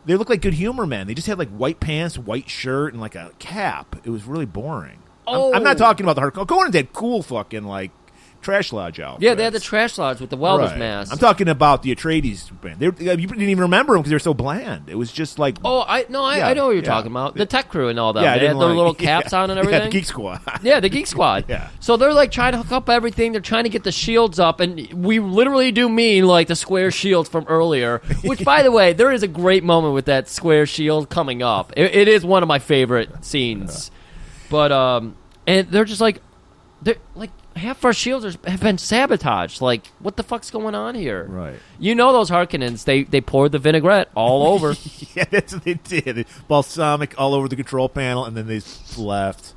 they look like good humor men. They just had like white pants, white shirt, and like a cap. It was really boring. I'm not talking about the hardcore. Conan had cool fucking like trash lodge outfits. Yeah, they had the trash lodge with the welder's mask. I'm talking about the Atreides band. You didn't even remember them because they were so bland. It was just like... I know what you're talking about. The tech crew and all that. Yeah, they had their little caps on and everything. Yeah, the Geek Squad. Yeah, the Geek Squad. Yeah. So they're like trying to hook up everything. They're trying to get the shields up, and we literally do mean like the square shields from earlier, which, by the way, there is a great moment with that square shield coming up. It is one of my favorite scenes. But, and they're just like... half our shields have been sabotaged. Like, what the fuck's going on here? Right. Those Harkonnens, they poured the vinaigrette all over. Yeah, that's what they did. Balsamic all over the control panel, and then they left.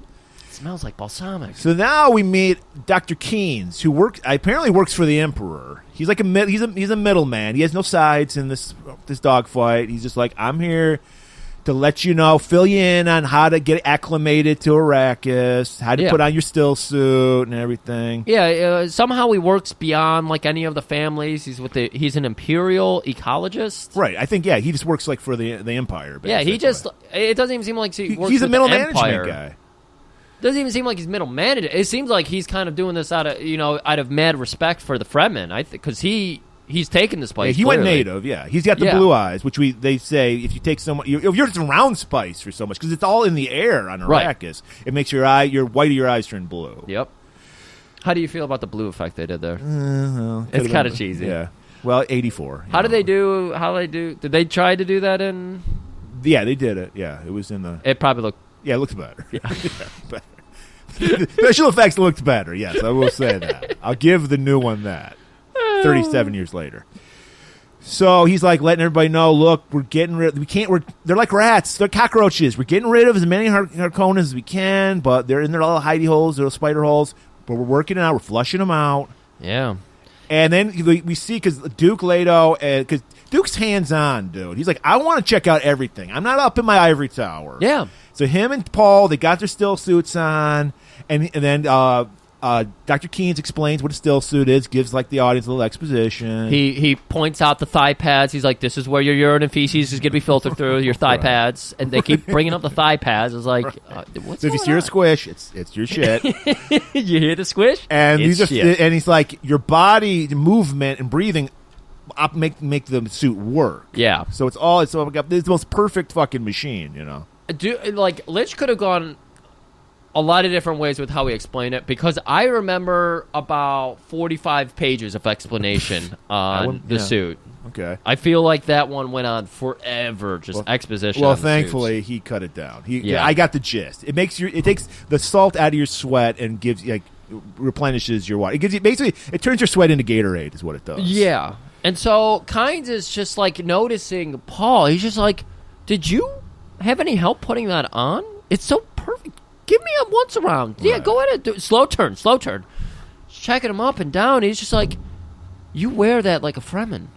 It smells like balsamic. So now we meet Dr. Keynes, who apparently works for the Emperor. He's like he's a middleman. He has no sides in this dogfight. He's just like, I'm here to let you know, fill you in on how to get acclimated to Arrakis, how to put on your still suit and everything. Yeah, somehow he works beyond like any of the families. He's an imperial ecologist. Right. I think he just works like for the Empire. Basically. Yeah, it doesn't even seem like he works he's with a middle the management Empire. guy. Doesn't even seem like he's middle managed. It seems like he's kind of doing this out of mad respect for the Fremen. Because he's taken this place. Yeah, he went clearly. native. Yeah, he's got the blue eyes, which they say if you take so much, if you're just around spice for so much, because it's all in the air on Arrakis, it makes your white of your eyes turn blue. Yep. How do you feel about the blue effect they did there? Well, it's kind of cheesy. Yeah. Well, 84. How did they do? Did they try to do that in? Yeah, they did it. Yeah, it was in the. It probably looked. Yeah, it looks better. Yeah, better. Special effects looked better. Yes, I will say that. I'll give the new one that. 37 years later. So he's like letting everybody know, look, we're getting rid. They're like rats. They're cockroaches. We're getting rid of as many Harkonnens as we can, but they're in their little hidey holes, little spider holes. But we're working it out. We're flushing them out. Yeah. And then we see because Duke Leto, because Duke's hands-on, dude. He's like, I want to check out everything. I'm not up in my ivory tower. Yeah. So him and Paul, they got their still suits on, and then Dr. Keynes explains what a still suit is, gives like the audience a little exposition. He points out the thigh pads. He's like, this is where your urine and feces is going to be filtered through your thigh pads. And they keep bringing up the thigh pads. It's like, what's so if you hear a squish, it's your shit. You hear the squish? And he's like, your body movement and breathing make the suit work. Yeah. So it's the most perfect fucking machine, you know. Lynch could have gone a lot of different ways with how he explained it, because I remember about 45 pages of explanation on the suit. Okay. I feel like that one went on forever, exposition. Well, on the thankfully, suits. he cut it down. I got the gist. It takes the salt out of your sweat and gives replenishes your water. It gives you it turns your sweat into Gatorade, is what it does. Yeah. And so Kynes is just like noticing Paul. He's just like, did you have any help putting that on? It's so perfect. Give me a once around. Yeah, go ahead. Slow turn. Checking him up and down. He's just like, you wear that like a Fremen.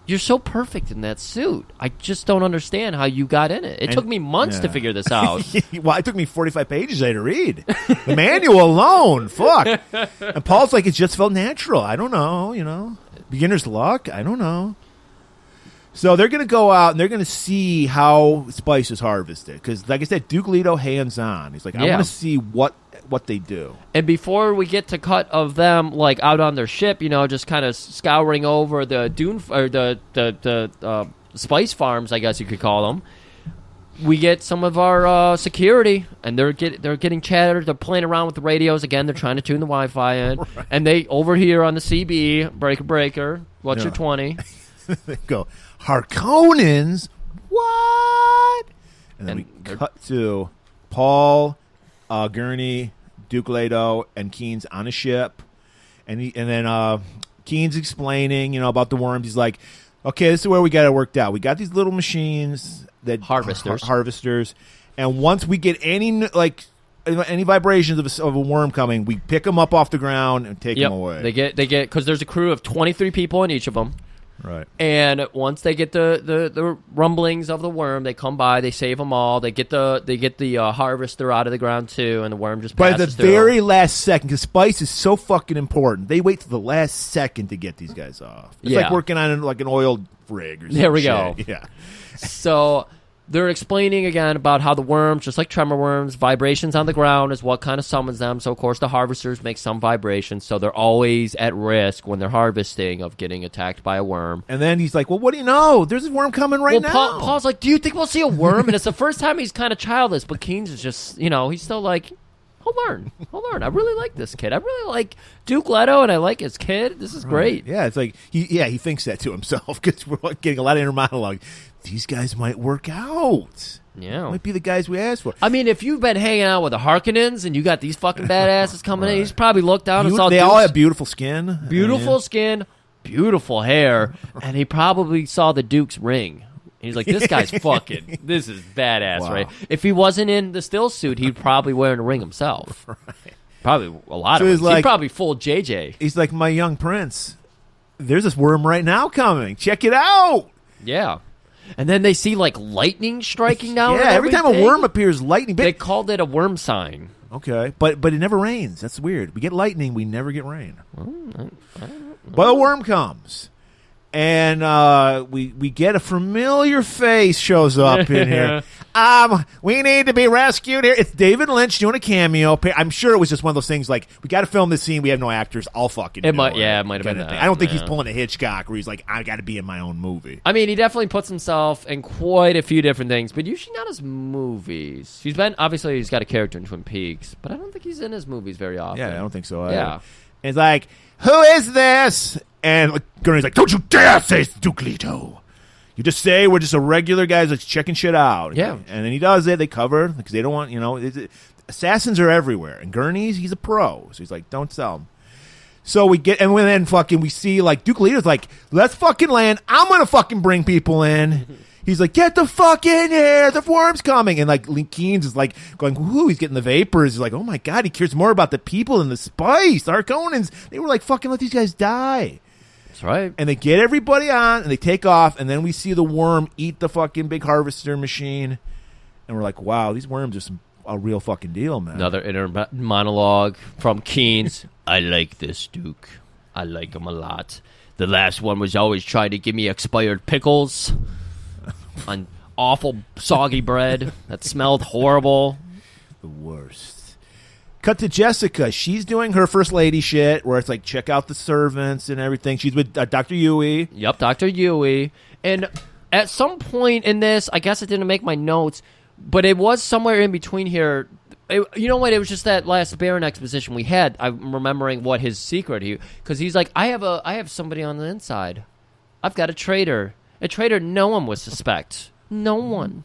You're so perfect in that suit. I just don't understand how you got in it. It took me months to figure this out. Well, it took me 45 pages to read. The manual alone. Fuck. And Paul's like, it just felt natural. I don't know, Beginner's luck. I don't know. So they're going to go out and they're going to see how spice is harvested. Because, like I said, Duke Leto hands-on. He's like, I want to see what they do. And before we get to cut of them, like, out on their ship, just kind of scouring over the Dune, or the spice farms, I guess you could call them, we get some of our security, and they're getting chattered. They're playing around with the radios. Again, they're trying to tune the Wi-Fi in. Right. And they overhear on the CB, breaker, what's your 20? They go, Harkonnens? What? And then we cut to Paul, Gurney, Duke Leto, and Keynes on a ship. And then Keynes explaining, about the worms. He's like, okay, this is where we got it worked out. We got these little machines that harvesters. And once we get any vibrations of a worm coming, we pick them up off the ground and take them away. They get because there's a crew of 23 people in each of them. Right. And once they get the rumblings of the worm, they come by, they save them all. They get the harvester out of the ground too, and the worm just passes through. But at the through. very last second, because spice is so fucking important, they wait till the last second to get these guys off. It's like working on an oil rig or something. There we go. Yeah. So they're explaining again about how the worms, just like tremor worms, vibrations on the ground is what kind of summons them. So, of course, the harvesters make some vibrations, so they're always at risk when they're harvesting of getting attacked by a worm. And then he's like, well, what do you know? There's a worm coming now. Paul's like, do you think we'll see a worm? And it's the first time he's kind of childless, but Keynes is just, he's still like, he'll learn. I really like this kid. I really like Duke Leto, and I like his kid. This is great. Yeah, it's like, he thinks that to himself, because we're getting a lot of inner monologue. These guys might work out. Yeah. Might be the guys we asked for. I mean, if you've been hanging out with the Harkonnens and you got these fucking badasses coming in, he's probably looked down and saw they all have beautiful skin. Beautiful skin, beautiful hair, and he probably saw the Duke's ring. He's like, this guy's fucking, this is badass, right? If he wasn't in the still suit, he'd probably wearing a ring himself. Right. Probably a lot of rings. He'd probably fooled JJ. He's like, my young prince, there's this worm right now coming. Check it out. Yeah. And then they see, like, lightning striking down. Yeah, every time a worm appears, lightning. They called it a worm sign. Okay, but it never rains. That's weird. We get lightning, we never get rain. But a worm comes. And we get a familiar face shows up in here. We need to be rescued here. It's David Lynch doing a cameo. I'm sure it was just one of those things like, we got to film this scene. We have no actors. I'll fucking do it might have been that. I don't think he's pulling a Hitchcock where he's like, I got to be in my own movie. I mean, he definitely puts himself in quite a few different things, but usually not his movies. Obviously he's got a character in Twin Peaks, but I don't think he's in his movies very often. Yeah, I don't think so either. Yeah. And it's like, who is this? And Gurney's like, don't you dare say it's Duke Leto. You just say we're just a regular guy that's checking shit out. Yeah. And then he does it. They cover because they don't want, assassins are everywhere. And Gurney's, he's a pro. So he's like, don't sell them. So we see like Duke Leto's like, let's fucking land. I'm going to fucking bring people in. He's like, get the fuck in here. The worm's coming. And like Lee Keynes is like going, whoo, he's getting the vapors. He's like, oh my God, he cares more about the people than the spice. The Harkonnens, they were like, fucking let these guys die. That's right. And they get everybody on, and they take off, and then we see the worm eat the fucking big harvester machine. And we're like, wow, these worms are a real fucking deal, man. Another inner monologue from Keynes. I like this, Duke. I like him a lot. The last one was always trying to give me expired pickles on awful soggy bread that smelled horrible. The worst. Cut to Jessica. She's doing her first lady shit where it's like, check out the servants and everything. She's with Dr. Yui. Yep, Dr. Yui. And at some point in this, I guess I didn't make my notes, but it was somewhere in between here. You know what? It was just that last Baron exposition we had. I'm remembering what his secret because he's like, I have somebody on the inside. I've got a traitor. A traitor no one would suspect. No one.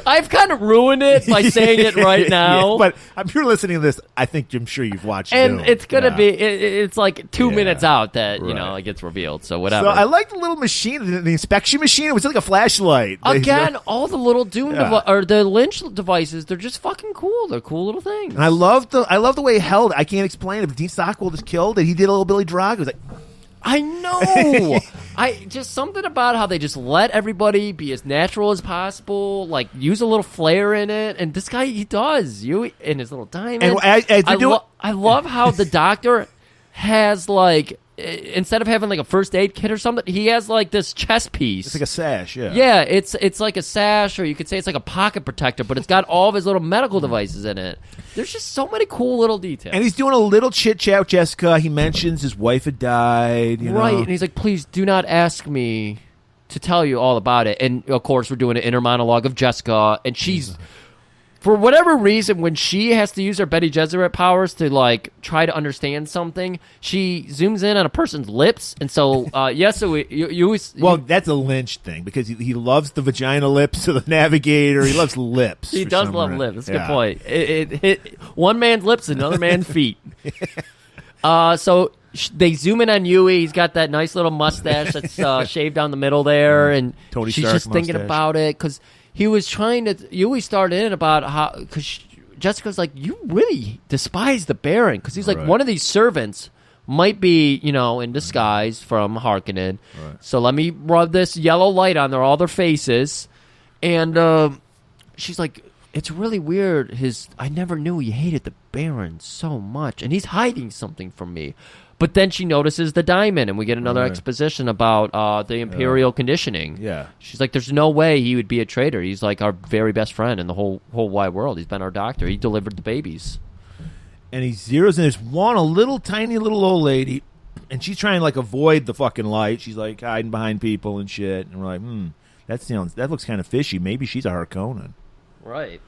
I've kind of ruined it by saying it right now. Yeah, but if you're listening to this, I'm sure you've watched and Dune. It's going to be, it's like 2 minutes out that, it gets revealed. So whatever. So I like the little machine, the inspection machine. It was like a flashlight. Again, all the little Dune or the Lynch devices, they're just fucking cool. They're cool little things. And I love the way he held it. I can't explain it, but Dean Stockwell just killed it. He did a little Billy Drago. It was like, I know. Just something about how they just let everybody be as natural as possible, like use a little flair in it. And this guy, he does. You in his little diamond. And I love how the doctor has like, instead of having like a first aid kit or something, he has like this chest piece. It's like a sash, yeah. Yeah, it's like a sash, or you could say it's like a pocket protector, but it's got all of his little medical devices in it. There's just so many cool little details. And he's doing a little chit chat with Jessica. He mentions his wife had died. Right, and he's like, please do not ask me to tell you all about it. And of course, we're doing an inner monologue of Jessica, and she's. For whatever reason, when she has to use her Bene Gesserit powers to like try to understand something, she zooms in on a person's lips, and so that's a Lynch thing because he loves the vagina lips of the navigator. He loves lips. He does love lips. That's a good point. It hit one man's lips, another man's feet. So they zoom in on Yui. He's got that nice little mustache that's shaved down the middle there, and Tony she's Stark just thinking mustache. about it because. He was trying to. Yui started in about how because Jessica's like, you really despise the Baron because he's like one of these servants might be in disguise from Harkonnen. Right. So let me rub this yellow light on all their faces, and she's like, it's really weird. I never knew he hated the Baron so much, and he's hiding something from me. But then she notices the diamond, and we get another exposition about the Imperial conditioning. Yeah. She's like, there's no way he would be a traitor. He's like our very best friend in the whole wide world. He's been our doctor. He delivered the babies. And he zeroes in. There's a little tiny little old lady, and she's trying to like avoid the fucking light. She's like hiding behind people and shit. And we're like, that looks kind of fishy. Maybe she's a Harkonnen. Right.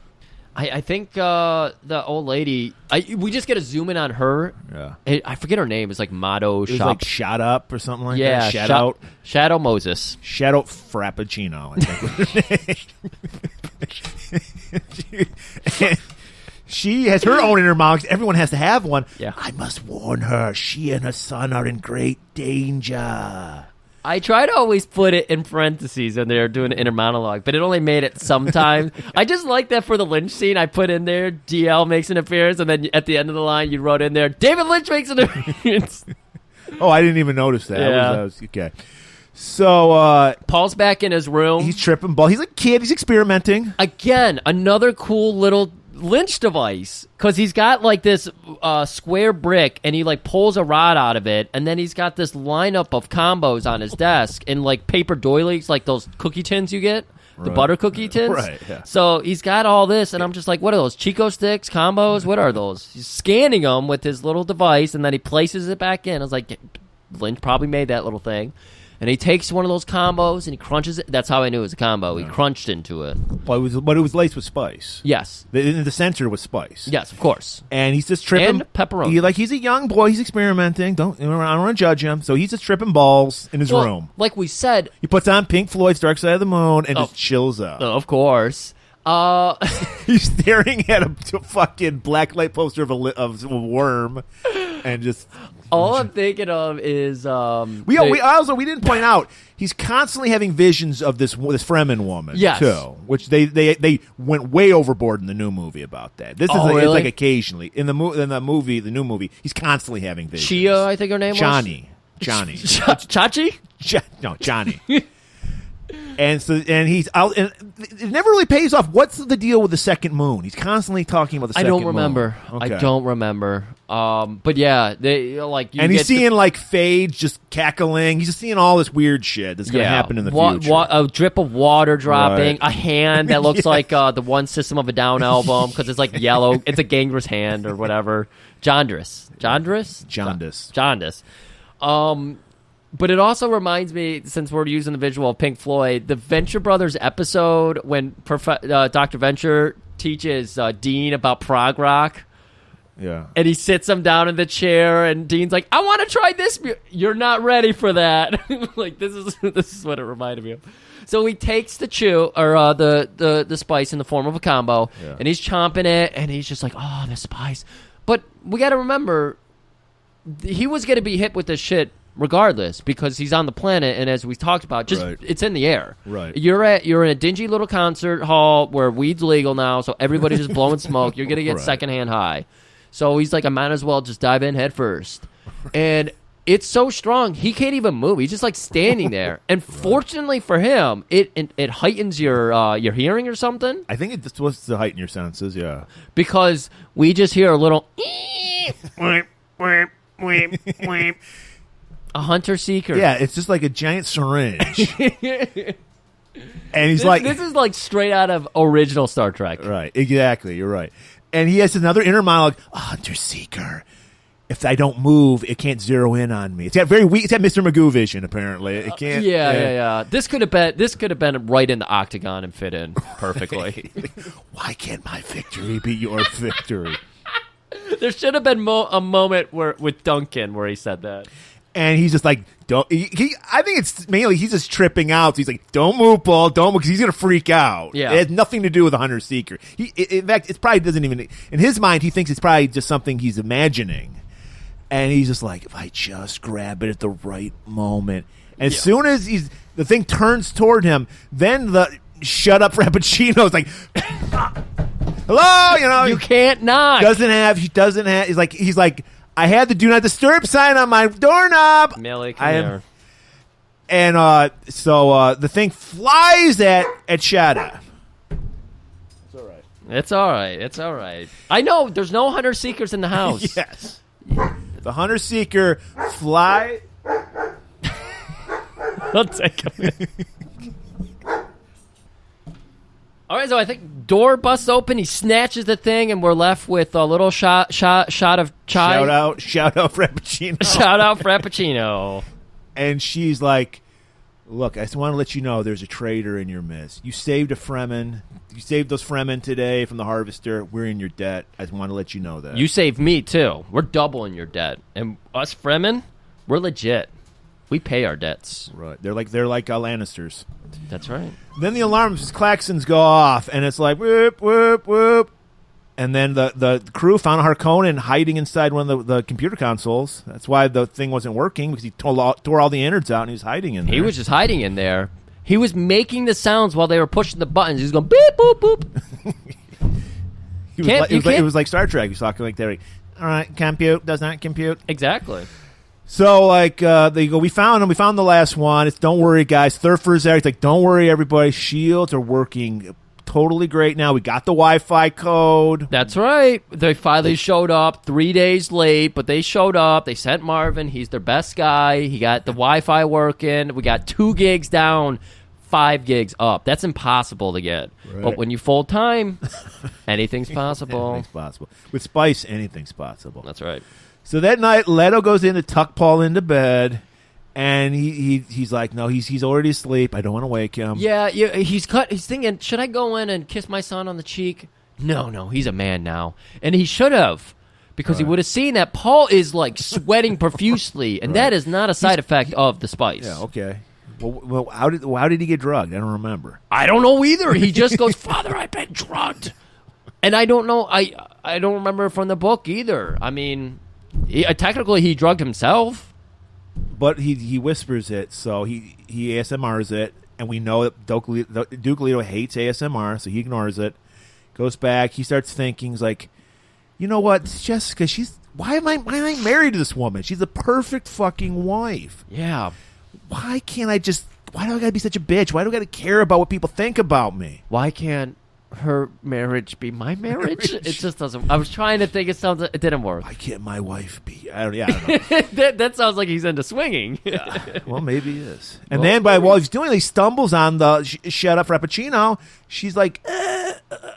I think the old lady. We just get a zoom in on her. Yeah, I forget her name. It's like Motto. It was like Shot Up or something like that. Yeah, Shadow Moses. Shadow Frappuccino. I think. She has her own inner monologue. Everyone has to have one. Yeah. I must warn her. She and her son are in great danger. I try to always put it in parentheses when they're doing an inner monologue, but it only made it sometimes. I just like that for the Lynch scene. I put in there, DL makes an appearance, and then at the end of the line, you wrote in there, David Lynch makes an appearance. Oh, I didn't even notice that. Yeah. Okay. So, Paul's back in his room. He's tripping ball. He's a kid. He's experimenting. Again, another cool little Lynch device, because he's got like this square brick, and he like pulls a rod out of it, and then he's got this lineup of combos on his desk and like paper doilies, like those cookie tins you get, the butter cookie tins. Right, yeah. So he's got all this, and I'm just like, what are those? Chico sticks, combos? What are those? He's scanning them with his little device, and then he places it back in. I was like, Lynch probably made that little thing. And he takes one of those combos and he crunches it. That's how I knew it was a combo. He crunched into it. But it was laced with spice. Yes. The center was spice. Yes, of course. And he's just tripping. And pepperoni. He's a young boy. He's experimenting. I don't want to judge him. So he's just tripping balls in his room. Like we said. He puts on Pink Floyd's Dark Side of the Moon and just chills out. Of course. He's staring at a fucking blacklight poster of a worm and just... All I'm thinking of is we didn't point out he's constantly having visions of this Fremen woman too, which they went way overboard in the new movie about that. This is really? It's like occasionally in the new movie, he's constantly having visions. Chia, I think her name was Johnny. Chachi? No, Johnny. And he's out, and it never really pays off. What's the deal with the second moon? He's constantly talking about the second moon. I don't remember. But yeah, they like. And he's seeing like fades just cackling. He's just seeing all this weird shit that's going to happen in the future. A drip of water dropping, a hand that looks like the one System of a Down album because it's like yellow. It's a gangrenous hand or whatever. Jaundice. But it also reminds me, since we're using the visual of Pink Floyd, the Venture Brothers episode when Dr. Venture teaches Dean about prog rock. Yeah. And he sits him down in the chair, and Dean's like, I want to try this. You're not ready for that. Like, this is what it reminded me of. So he takes the the spice in the form of a combo, and he's chomping it, and he's just like, oh, the spice. But we got to remember, he was going to be hit with this shit regardless, because he's on the planet, and as we talked about, it's in the air. Right. You're in a dingy little concert hall where weed's legal now, so everybody's just blowing smoke. You're gonna get secondhand high. So he's like, I might as well just dive in head first. And it's so strong, he can't even move. He's just like standing there. And fortunately for him, it heightens your hearing or something. I think it's supposed to heighten your senses, yeah. Because we just hear a little a hunter seeker. Yeah, it's just like a giant syringe. And he's this is like straight out of original Star Trek. Right, exactly, you're right. And he has another inner monologue, hunter seeker. If I don't move, it can't zero in on me. It's got very weak. It's got Mr. Magoo vision. Apparently, it can't. Yeah. This could have been right in the octagon and fit in perfectly. Why can't my victory be your victory? There should have been a moment with Duncan where he said that. And he's just like, don't. I think it's mainly he's just tripping out. So he's like, don't move, Paul, don't move, because he's gonna freak out. Yeah, it has nothing to do with the hunter seeker. In fact, it probably doesn't even. In his mind, he thinks it's probably just something he's imagining. And he's just like, if I just grab it at the right moment. And as soon as the thing turns toward him, then the shut up Frappuccino is like, hello, you can't knock. He doesn't have. He's like. I had the do not disturb sign on my doorknob. Millie, come here. And so the thing flies at Shadow. It's all right. I know there's no hunter seekers in the house. Yes. The hunter seeker fly. I'll take him. All right, so I think door busts open. He snatches the thing, and we're left with a little shot of chai. Shout out, Frappuccino. Shout out, Frappuccino. And she's like, "Look, I just want to let you know there's a traitor in your midst. You saved a Fremen. You saved those Fremen today from the Harvester. We're in your debt. I just want to let you know that. You saved me too. We're doubling your debt, and us Fremen, we're legit. We pay our debts. Right? They're like Lannisters. That's right." Then the alarms, klaxons go off, and it's like, whoop, whoop, whoop. And then the crew found Harkonnen hiding inside one of the computer consoles. That's why the thing wasn't working, because he tore all the innards out, and he was hiding in there. He was just hiding in there. He was making the sounds while they were pushing the buttons. He was going, beep, boop, boop. It was like Star Trek. He was talking like that. Like, all right, compute, does not compute. Exactly. So, like, they go, we found him. We found the last one. It's, don't worry, guys. Thurfer's there. He's like, don't worry, everybody. Shields are working totally great now. We got the Wi-Fi code. That's right. They finally showed up 3 days late, but they showed up. They sent Marvin. He's their best guy. He got the Wi-Fi working. We got 2 gigs down, 5 gigs up. That's impossible to get. Right. But when you full time, anything's possible. Anything's possible. With Spice, anything's possible. That's right. So that night, Leto goes in to tuck Paul into bed, and he's like, no, he's already asleep. I don't want to wake him. Yeah, he's thinking, should I go in and kiss my son on the cheek? No, he's a man now. And he should have, because he would have seen that Paul is like sweating profusely, and that is not a side effect of the spice. Yeah, okay. Well, how did he get drugged? I don't remember. I don't know either. He just goes, Father, I've been drugged. And I don't know. I don't remember from the book either. I mean, technically he drugged himself. But he whispers it, so he ASMRs it, and we know that Duke Leto hates ASMR, so he ignores it. Goes back, he starts thinking, he's like, you know what, Jessica, why am I married to this woman? She's a perfect fucking wife. Yeah. Why do I gotta be such a bitch? Why do I gotta care about what people think about me? Why can't her marriage be my marriage? It just doesn't. I was trying to think of something. It didn't work. Why can't my wife be? I don't know. that sounds like he's into swinging. Yeah. Well, maybe he is. And then while he's doing it, he stumbles on the shut up Frappuccino. She's like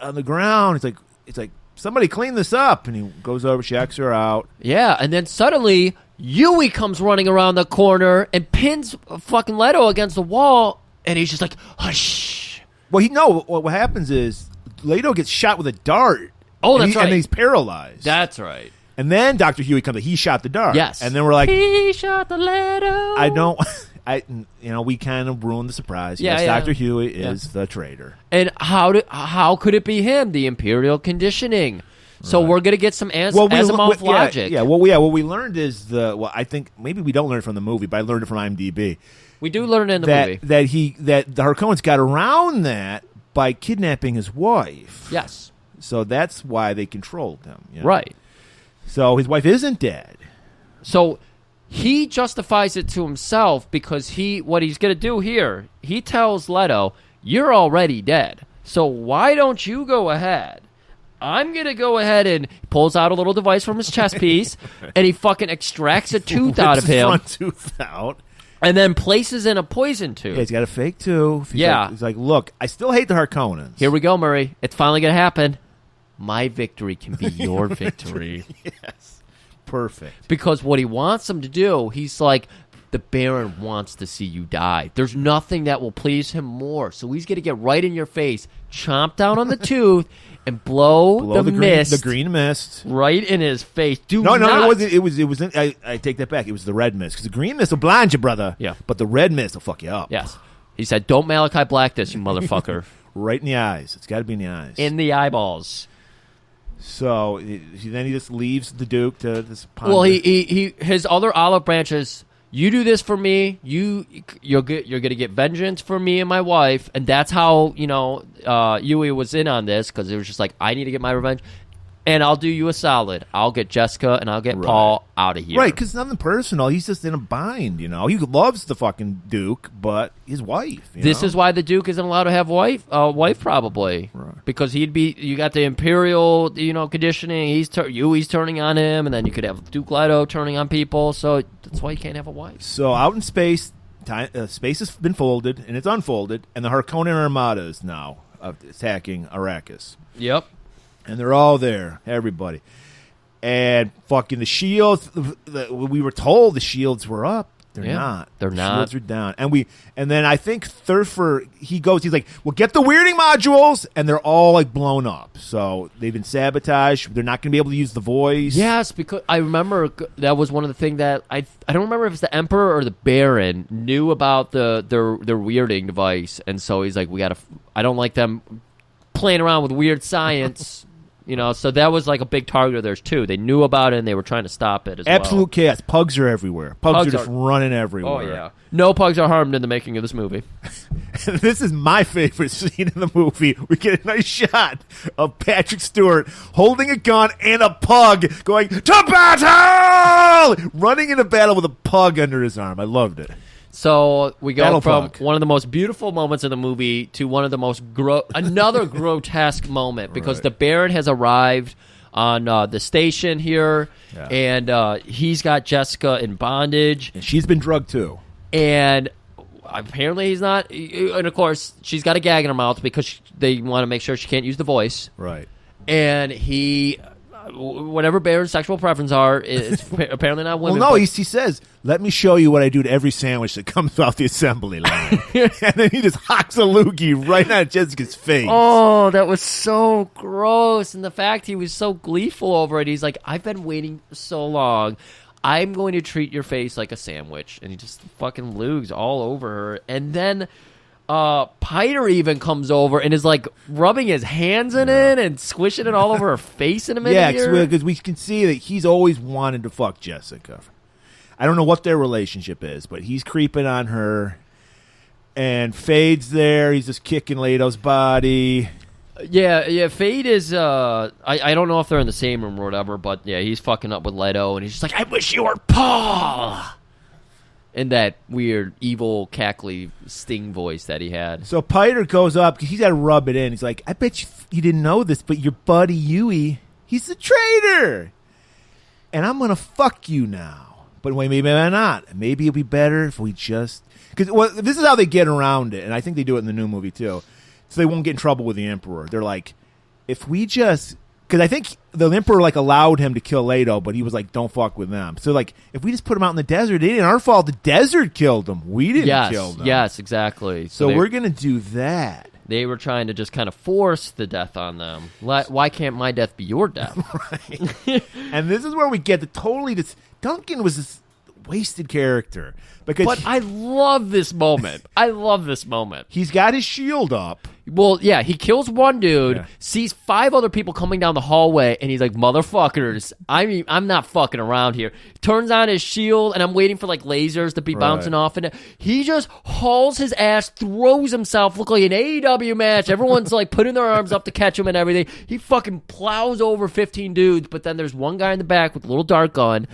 on the ground. It's like somebody clean this up. And he goes over, checks her out. Yeah, and then suddenly Yui comes running around the corner and pins fucking Leto against the wall, and he's just like, hush. Well, what happens is Leto gets shot with a dart. Oh, that's right. And he's paralyzed. That's right. And then Dr. Huey comes. He shot the dart. Yes. And then we're like, he shot the Leto. We kind of ruined the surprise. Yeah, yes, yeah. Dr. Huey is the traitor. And how could it be him? The Imperial conditioning. So we're gonna get some Asimov logic. Yeah. What we learned is I think maybe we don't learn it from the movie, but I learned it from IMDb. We do learn it in the movie that the Harkonnens got around that by kidnapping his wife. Yes. So that's why they controlled him. You know? Right. So his wife isn't dead. So he justifies it to himself because what he's going to do here, he tells Leto, you're already dead. So why don't you go ahead? I'm going to go ahead and pulls out a little device from his chest piece and he fucking extracts a tooth out of His him. front tooth out. And then places in a poison tooth. Yeah, he's got a fake tooth. Yeah. He's like, look, I still hate the Harkonnens. Here we go, Murray. It's finally going to happen. My victory can be your victory. Yes. Perfect. Because what he wants him to do, he's like, the Baron wants to see you die. There's nothing that will please him more. So he's going to get right in your face, chomp down on the tooth, and blow the mist. The green mist. Right in his face. No, it wasn't. I take that back. It was the red mist. Because the green mist will blind you, brother. Yeah. But the red mist will fuck you up. Yes. He said, don't Malachi Black this, you motherfucker. Right in the eyes. It's got to be in the eyes. In the eyeballs. So then he just leaves the Duke to this ponder. Well, his other olive branches. You do this for me. You're gonna get vengeance for me and my wife, and that's how Yui was in on this because it was just like I need to get my revenge, and I'll do you a solid. I'll get Jessica and I'll get Paul out of here. Right, because nothing personal. He's just in a bind. He loves the fucking Duke, but his wife. This is why the Duke isn't allowed to have wife probably, right. Because you got the Imperial conditioning. He's turning on him, and then you could have Duke Leto turning on people. So that's why you can't have a wife. So out in space, space has been folded and it's unfolded, and the Harkonnen Armada is now attacking Arrakis. Yep. And they're all there, everybody. And fucking the shields, we were told the shields were up. They're not. They're not. Shields are down. And then I think Thurfer, he's like, well, get the weirding modules, and they're all like blown up. So they've been sabotaged. They're not going to be able to use the voice. Yes, because I remember that was one of the things that I don't remember if it's the Emperor or the Baron knew about their weirding device, and so he's like, I don't like them playing around with weird science. So that was like a big target of theirs too. They knew about it and they were trying to stop it as Absolute chaos. Pugs are everywhere. Pugs are just running everywhere. Oh, yeah. No pugs are harmed in the making of this movie. This is my favorite scene in the movie. We get a nice shot of Patrick Stewart holding a gun and a pug going, to battle! Running into battle with a pug under his arm. I loved it. So we go That'll from fuck. one of the most beautiful moments in the movie to one of the most another grotesque moment because the Baron has arrived on the station here, and he's got Jessica in bondage, And she's been drugged too. and apparently he's not. And of course, she's got a gag in her mouth because they want to make sure she can't use the voice. Right. And he, whatever Baron's sexual preferences are, it's apparently not women. Well, no, but- he says, "Let me show you what I do to every sandwich that comes off the assembly line." And then he just hocks a loogie right at Jessica's face. Oh, that was so gross. And the fact he was so gleeful over it, he's like, I've been waiting so long. I'm going to treat your face like a sandwich. And he just fucking lugs all over her. And then Piter even comes over and is like rubbing his hands in it and squishing it all over her face in a minute. Yeah, because we can see that he's always wanted to fuck Jessica. I don't know what their relationship is, but he's creeping on her. And Fade's there. He's just kicking Leto's body. Yeah. Fade is. I don't know if they're in the same room or whatever, but yeah, he's fucking up with Leto, and he's just like, "I wish you were Paul." In that weird, evil, cackly Sting voice that he had. So Piter goes up because he's got to rub it in. He's like, "I bet you didn't know this, but your buddy Yui, he's the traitor, and I'm gonna fuck you now. But wait, maybe not. Maybe it'll be better if we just because this is how they get around it, and I think they do it in the new movie too, so they won't get in trouble with the Emperor. They're like, if we just because I think the Emperor like allowed him to kill Leto, but he was like, don't fuck with them. So like, if we just put him out in the desert, it ain't our fault. The desert killed him. We didn't kill them. Yes, exactly. So we're gonna do that. They were trying to just kind of force the death on them. Why can't my death be your death? Right. And this is where we get the totally. Duncan was this wasted character But I love this moment. He's got his shield up. Well, yeah, he kills one dude, sees 5 other people coming down the hallway, and he's like, "Motherfuckers, I'm not fucking around here." Turns on his shield, and I'm waiting for like lasers to be bouncing off, and he just hauls his ass, throws himself, look like an AEW match. Everyone's like putting their arms up to catch him and everything. He fucking plows over 15 dudes, but then there's one guy in the back with a little dart gun,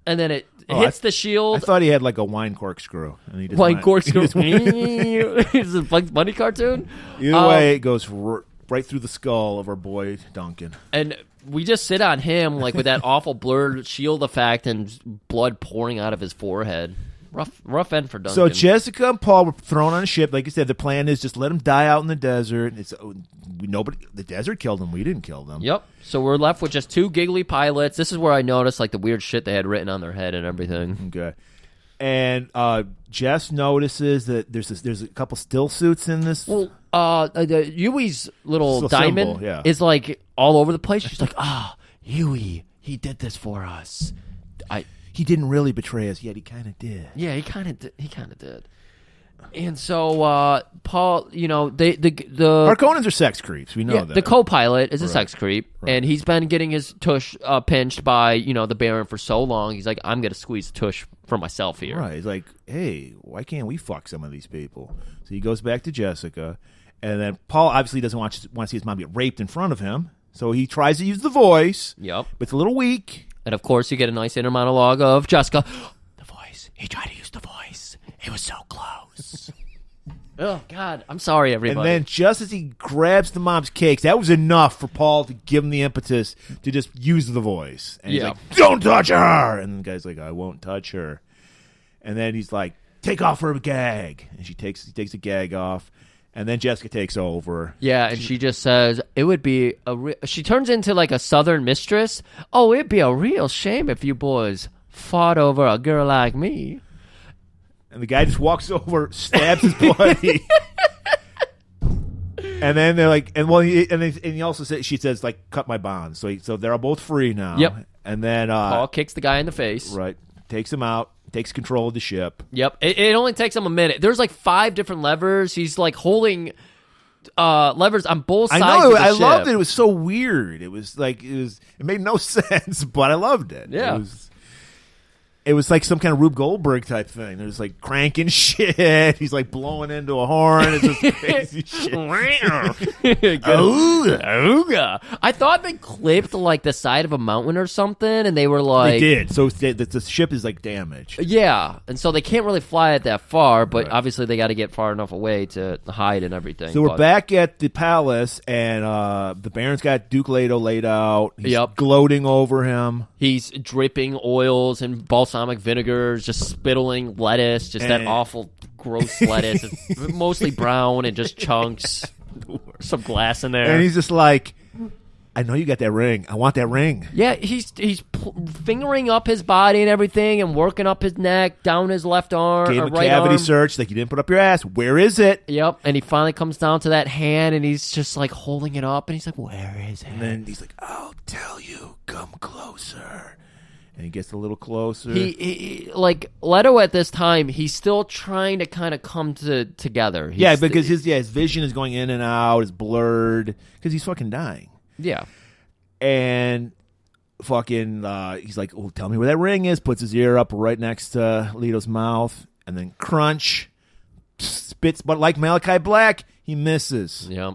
and then it hits the shield. I thought he had like a wine corkscrew. And he just wine corkscrew. It's a Bugs Bunny cartoon. Either way, it goes right through the skull of our boy Duncan. And we just sit on him like with that awful blurred shield effect and blood pouring out of his forehead. Rough end for Duncan. So Jessica and Paul were thrown on a ship. Like I said, the plan is just let him die out in the desert. The desert killed him. We didn't kill them. Yep. So we're left with just 2 giggly pilots. This is where I noticed like the weird shit they had written on their head and everything. Okay. And Jess notices that there's a couple still suits in this. Well, Yui's little Still diamond symbol, is like all over the place. She's like, Yui, he did this for us. He didn't really betray us, yet he kind of did. Yeah, he kind of did. And so Paul, the Harkonnens are sex creeps. We know that. The co-pilot is a sex creep, and he's been getting his tush pinched by the Baron for so long. He's like, I'm gonna squeeze tush for myself here. Right. He's like, hey, why can't we fuck some of these people? So he goes back to Jessica, and then Paul obviously doesn't want to see his mom get raped in front of him, so he tries to use the voice. Yep. But it's a little weak. And of course, you get a nice inner monologue of Jessica. The voice. He tried to use the voice. It was so close. Oh, God. I'm sorry, everybody. And then just as he grabs the mom's cakes, that was enough for Paul to give him the impetus to just use the voice. And he's like, don't touch her! And the guy's like, I won't touch her. And then he's like, take off her gag. And he takes the gag off. And then Jessica takes over. Yeah, and she just says, it would be she turns into like a southern mistress. Oh, it'd be a real shame if you boys fought over a girl like me. And the guy just walks over, stabs his buddy. And then they're like, he also says, she says, like, cut my bonds. So they're both free now. Yep. And then Paul kicks the guy in the face. Right. Takes him out. Takes control of the ship. Yep. It only takes him a minute. There's like 5 different levers. He's like holding levers on both sides of the ship. I loved it. It was so weird. It was like it made no sense, but I loved it. Yeah. It was like some kind of Rube Goldberg type thing. There's like cranking shit. He's like blowing into a horn. It's just crazy shit. Ooga. I thought they clipped like the side of a mountain or something, and they were like, They did. So the ship is like damaged. yeah, and so they can't really fly it that far, but obviously they got to get far enough away to hide and everything. So we're back at the palace, and the Baron's got Duke Leto laid out. He's gloating over him. He's dripping oils and balsamic vinegars, just spittling lettuce, just that awful, gross lettuce. It's mostly brown and just chunks. Some glass in there. And he's just like, I know you got that ring. I want that ring. Yeah, he's fingering up his body and everything and working up his neck, down his left arm, Gave or him a right cavity arm. search. Like, you didn't put up your ass. Where is it? Yep, and he finally comes down to that hand, and he's just like holding it up, and he's like, where is it? And then he's like, I'll tell you. Come closer. And he gets a little closer. He like Leto at this time, he's still trying to kind of come together. Yeah, because his vision is going in and out, is blurred, because he's fucking dying. Yeah. And fucking, he's like, oh, tell me where that ring is. Puts his ear up right next to Leto's mouth. And then crunch. Spits, but like Malachi Black, he misses. Yep.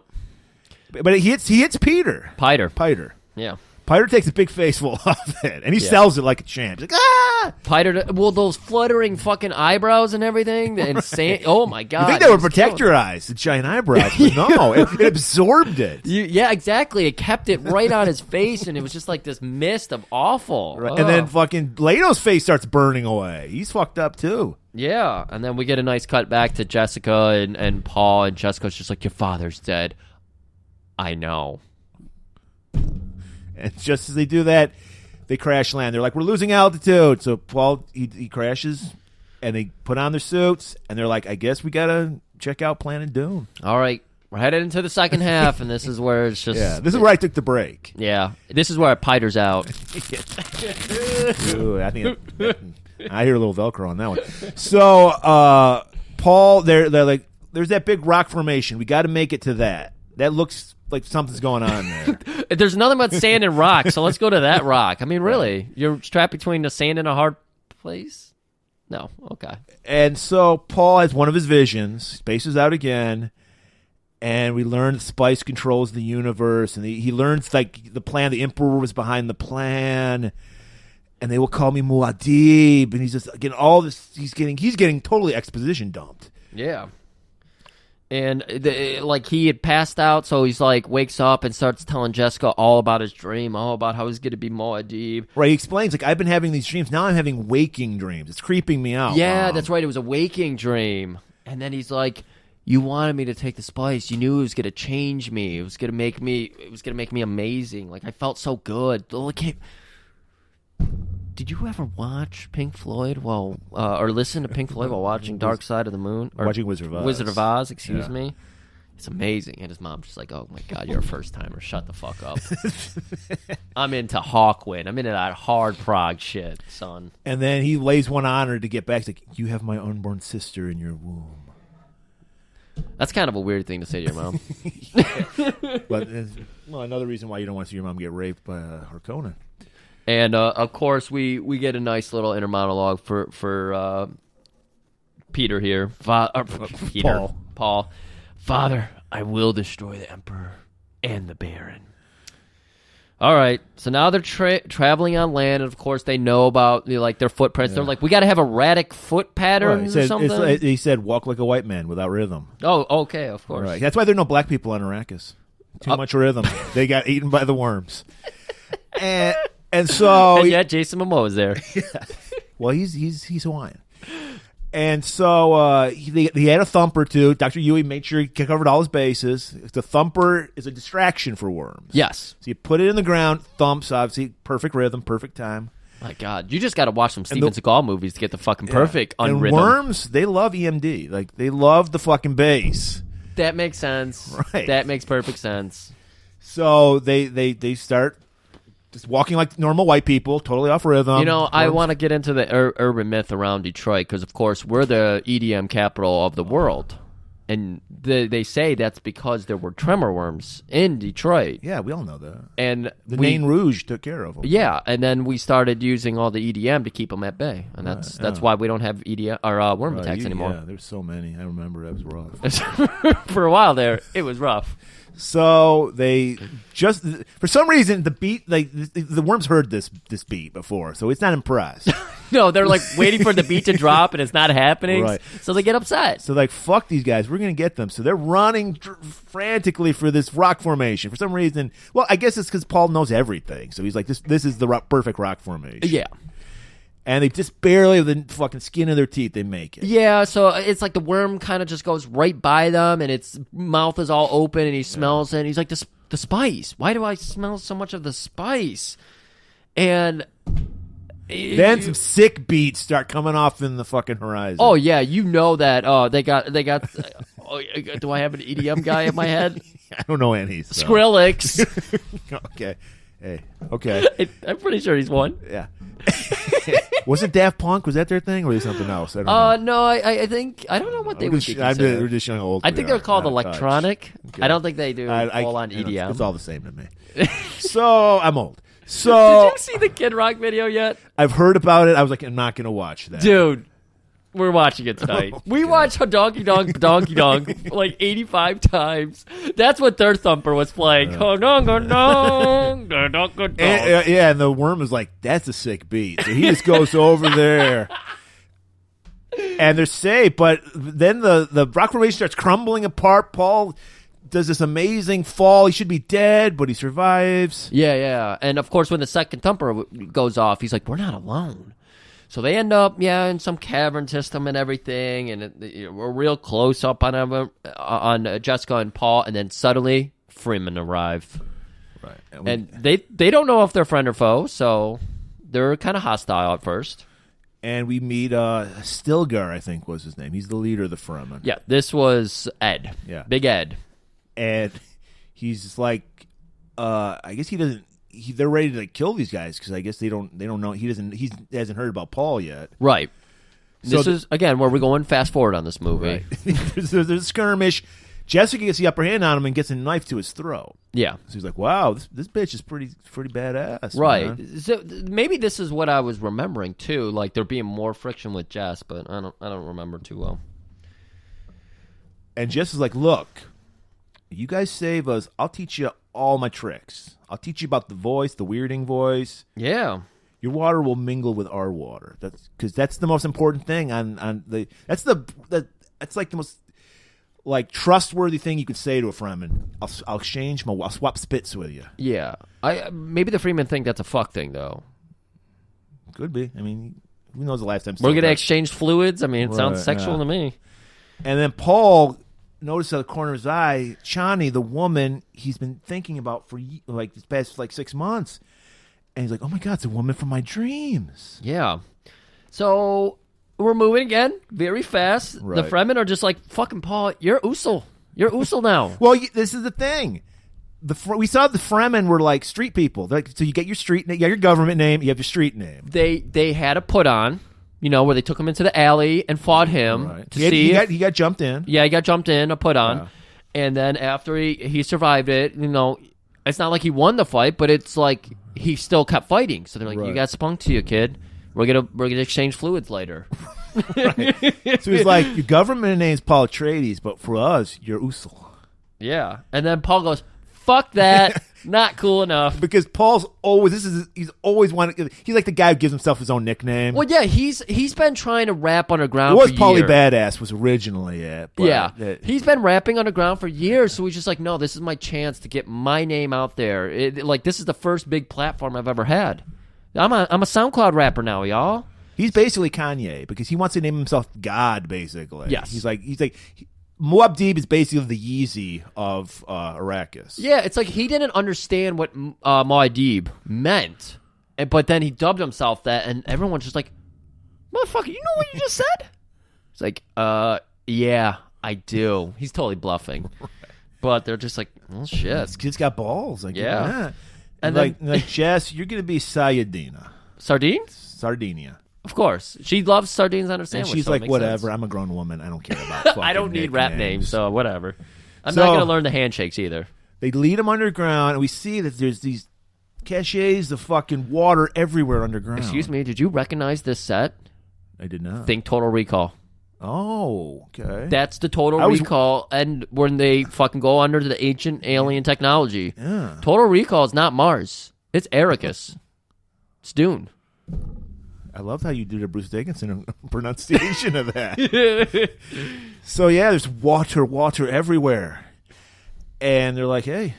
But he hits Peter. Piter. Yeah. Piter takes a big face full of it, and he sells it like a champ. He's like, ah! Piter, well, those fluttering fucking eyebrows and everything, the insane. Oh my god! You think they would protect your eyes, the giant eyebrows? But no, it absorbed it. Yeah, exactly. It kept it right on his face, and it was just like this mist of awful. Right. And then fucking Leto's face starts burning away. He's fucked up too. Yeah, and then we get a nice cut back to Jessica and Paul, and Jessica's just like, your father's dead. I know. And just as they do that, they crash land. They're like, we're losing altitude. So Paul, he crashes, and they put on their suits, and they're like, I guess we got to check out Planet Dune. All right. We're headed into the second half, and this is where it's just... Yeah, this is where I took the break. Yeah. This is where Piter's out. Ooh, I think I hear a little Velcro on that one. So, Paul, they're like, there's that big rock formation. We got to make it to that. That looks like something's going on there. There's nothing but sand and rock, so let's go to that rock. I mean, really? You're trapped between the sand and a hard place? No. Okay. And so Paul has one of his visions, spaces out again, and we learn that Spice controls the universe, and he learns like the plan, the Emperor was behind the plan, and they will call me Muad'Dib, and he's just getting all this, he's getting totally exposition dumped. Yeah. And like he had passed out, so he's like wakes up and starts telling Jessica all about his dream, all about how he's going to be Muad'Dib. Right, he explains like I've been having these dreams. Now I'm having waking dreams. It's creeping me out. Yeah, Mom. that's right. It was a waking dream. And then he's like, "You wanted me to take the spice. You knew it was going to change me. It was going to make me. It was going to make me amazing. Like I felt so good. Did you ever watch Pink Floyd or listen to Pink Floyd while watching Dark Side of the Moon? Or watching Wizard of Oz. Wizard of Oz, excuse me. It's amazing. And his mom's just like, oh my God, you're a first timer. Shut the fuck up. I'm into Hawkwind. I'm into that hard prog shit, son. And then he lays one on her to get back. He's like, you have my unborn sister in your womb. That's kind of a weird thing to say to your mom. But another reason why you don't want to see your mom get raped by Harkonnen. And of course, we get a nice little inner monologue for Peter here. Paul. Father, I will destroy the Emperor and the Baron. All right, so now they're traveling on land, and of course they know about their footprints. Yeah. They're like, we got to have erratic foot patterns or something. He said, walk like a white man without rhythm. Oh, okay, of course. Right. That's why there are no black people on Arrakis. Too much rhythm. They got eaten by the worms. And so, and yet Jason Momoa is there. Yeah. Well, he's Hawaiian, and so he had a thumper too. Dr. Yui made sure he covered all his bases. The thumper is a distraction for worms. Yes. So you put it in the ground, thumps, obviously perfect rhythm, perfect time. My God, you just got to watch some Steven Seagal movies to get the fucking perfect and rhythm. Worms, they love EMD. Like they love the fucking bass. That makes sense. Right. That makes perfect sense. So they start. Just walking like normal white people, totally off rhythm. You know, I want to get into the urban myth around Detroit because, of course, we're the EDM capital of the world. And they say that's because there were tremor worms in Detroit. Yeah, we all know that. And the Nain Rouge took care of them. Yeah, and then we started using all the EDM to keep them at bay, and that's why we don't have EDM or worm attacks anymore. Yeah, there's so many. I remember that was rough. For a while there, it was rough. So they just, for some reason, the beat, like the worms heard this beat before, so it's not impressed. No, they're like waiting for the beat to drop, and it's not happening. Right. So they get upset. So like, fuck these guys, we're gonna get them. So they're running frantically for this rock formation. For some reason, well, I guess it's because Paul knows everything. So he's like, this is the perfect rock formation. Yeah. And they just barely, with the fucking skin of their teeth, they make it. Yeah, so it's like the worm kind of just goes right by them, and its mouth is all open, and he smells it. And he's like, the spice. Why do I smell so much of the spice? And then some sick beats start coming off in the fucking horizon. Oh yeah, you know that. They got. Do I have an EDM guy in my head? I don't know any. So. Skrillex. Okay. Hey. Okay. I'm pretty sure he's one. Yeah. Was it Daft Punk? Was that their thing, or was it something else? I don't know. No, I think I don't know what they would be considered. We're just young old. I think they're called electronic. Okay. I don't think they do full on EDM. It's all the same to me. So I'm old. So did you see the Kid Rock video yet? I've heard about it. I was like, I'm not going to watch that, dude. We're watching it tonight. We watched Donkey Donk like 85 times. That's what their thumper was playing. And the worm is like, that's a sick beat. So he just goes over there. And they're safe, but then the rock formation starts crumbling apart. Paul does this amazing fall. He should be dead, but he survives. Yeah. And of course, when the second thumper goes off, he's like, we're not alone. So they end up, in some cavern system and everything, and we're real close up on Jessica and Paul, and then suddenly Freeman arrive. Right. And they don't know if they're friend or foe, so they're kind of hostile at first. And we meet Stilgar, I think was his name. He's the leader of the Fremen. Yeah, this was Ed. Yeah. Big Ed. And he's like, I guess he doesn't. They're ready to kill these guys because I guess they don't know. He hasn't heard about Paul yet. Right. So this is again where we're going fast forward on this movie. Right. there's a skirmish. Jessica gets the upper hand on him and gets a knife to his throat. Yeah. So he's like, "Wow, this bitch is pretty badass." Right. Man. So maybe this is what I was remembering too. Like there being more friction with Jess, but I don't remember too well. And Jess is like, "Look, you guys save us. I'll teach you all my tricks. I'll teach you about the voice, the weirding voice. Yeah, your water will mingle with our water. That's because that's the most important thing. That's like the most like trustworthy thing you could say to a Fremen. I'll swap spits with you. Yeah, maybe the Freeman think that's a fuck thing though. Could be. I mean, who knows the last time we're gonna exchange fluids? I mean, it sounds sexual to me. And then Paul noticed out of the corner of his eye, Chani, the woman he's been thinking about for like this past 6 months, and he's like, "Oh my God, it's a woman from my dreams." Yeah. So we're moving again, very fast. Right. The Fremen are just like, "Fucking Paul, you're Usul. You're Usul now." Well, this is the thing. We saw the Fremen were like street people. They're like, so you get your street name, you got your government name, you have your street name. They had a put on. Where they took him into the alley and fought him to see. He got jumped in. Yeah, he got jumped in, a put on. Yeah. And then after he survived it, it's not like he won the fight, but it's like he still kept fighting. So they're like, "You got spunk to you, kid. We're gonna exchange fluids later." Right. So he's like, "Your government name's Paul Atreides, but for us, you're Usul." Yeah. And then Paul goes, "Fuck that. Not cool enough." Because Paul's always he's always wanted. He's like the guy who gives himself his own nickname. Well, yeah, he's been trying to rap underground. It was for Paulie years. Badass was originally it. But he's been rapping underground for years. So he's just like, no, this is my chance to get my name out there. This is the first big platform I've ever had. I'm a SoundCloud rapper now, y'all. He's basically Kanye because he wants to name himself God. Basically, yes. He's like. Muad'Dib is basically the Yeezy of Arrakis. Yeah, it's like he didn't understand what Muad'Dib meant, but then he dubbed himself that, and everyone's just like, "Motherfucker, you know what you just said?" It's like, yeah, I do. He's totally bluffing, but they're just like, "Oh shit, this kid's got balls." Like, yeah. And like Jess, you're gonna be Sayadina. Sardines? Sardinia. Of course. She loves sardines on her And sandwich. she's so it like, makes whatever. sense. I'm a grown woman. I don't care about fucking I don't need rap nicknames. names, so whatever. I'm So- not going to learn the handshakes either. They lead him underground, and we see that there's these caches of fucking water everywhere underground. Excuse me, did you recognize this set? I did not. Think Total Recall. Oh, okay. That's the Total Recall, and when they fucking go under the ancient alien technology. Yeah. Total Recall is not Mars. It's Ericus. It's Dune. I love how you did a Bruce Dickinson pronunciation of that. So, yeah, there's water everywhere. And they're like, hey,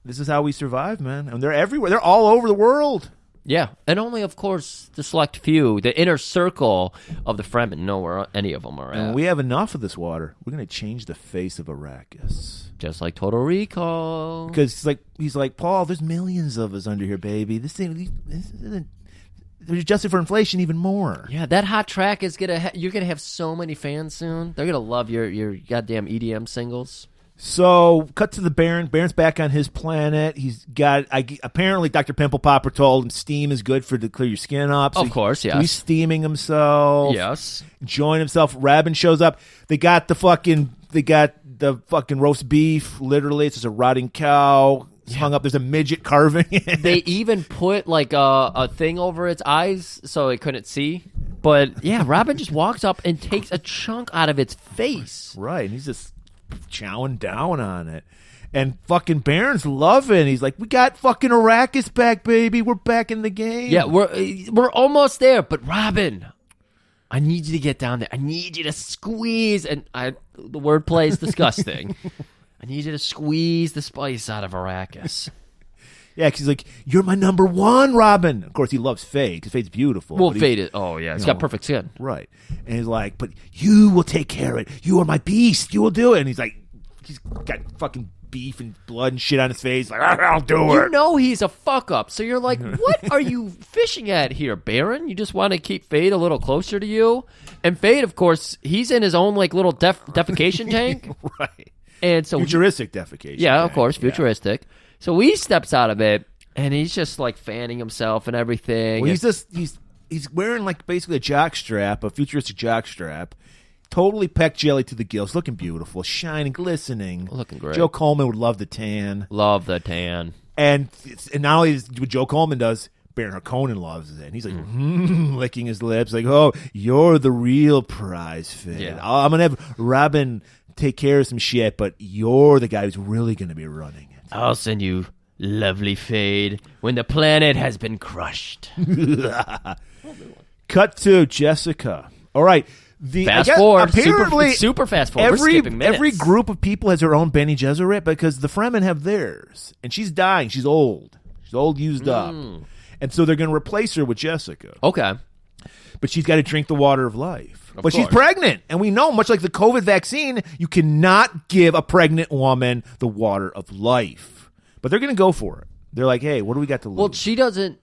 this is how we survive, man. And they're everywhere. They're all over the world. Yeah, and only, of course, the select few, the inner circle of the Fremen know where any of them are at. And we have enough of this water. We're going to change the face of Arrakis. Just like Total Recall. Because he's like, Paul, there's millions of us under here, baby. This isn't. They're adjusted for inflation even more. Yeah, that hot track is gonna. You're gonna have so many fans soon. They're gonna love your goddamn EDM singles. So, cut to the Baron. Baron's back on his planet. He's got apparently Dr. Pimple Popper told him steam is good to clear your skin up. So Of course, yes. So he's steaming himself. Yes. Enjoying himself. Rabin shows up. They got the fucking roast beef. Literally, it's just a rotting cow. It's hung up. There's a midget carving it. They even put like a thing over its eyes so it couldn't see. But yeah, Robin just walks up and takes a chunk out of its face. Right, and he's just chowing down on it. And fucking Baron's loving. He's like, we got fucking Arrakis back, baby. We're back in the game. Yeah, we're almost there. But Robin, I need you to get down there. I need you to squeeze. And the wordplay is disgusting. I need you to squeeze the spice out of Arrakis. Yeah, because he's like, you're my number one, Robin. Of course, he loves Faye because Faye's beautiful. Well, but Fade it. Oh, yeah. He's got perfect skin. Right. And he's like, but you will take care of it. You are my beast. You will do it. And he's like, he's got fucking beef and blood and shit on his face. Like, I'll do You it. know he's a fuck up. So you're like, what are you fishing at here, Baron? You just want to keep Fade a little closer to you? And Fade, of course, he's in his own like little defecation tank. Right. And so Futuristic defecation. Yeah, of tank. course, Yeah. futuristic. So he steps out of it, and he's just like fanning himself and everything. Well, and he's wearing like basically a jock strap, a futuristic jock strap, totally peck jelly to the gills, looking beautiful, shining, glistening, Looking great. Joe Coleman would love the tan, Love the tan. and not only is what Joe Coleman does, Baron Harkonnen loves it. And he's like licking his lips, like, "Oh, you're the real prize, Finn. Yeah. I'm gonna have Robin take care of some shit, but you're the guy who's really gonna be running it." I'll send you lovely Fade when the planet has been crushed. Cut to Jessica. All right. Fast forward. Apparently, Super fast forward. We're skipping minutes. every group of people has their own Bene Gesserit because the Fremen have theirs. And she's dying. She's old. She's old, used up. And so they're going to replace her with Jessica. Okay. But she's got to drink the water of life. But she's course. pregnant. And we know, much like the COVID vaccine, you cannot give a pregnant woman the water of life. But they're going to go for it. They're like, hey, what do we got to lose? Well, she doesn't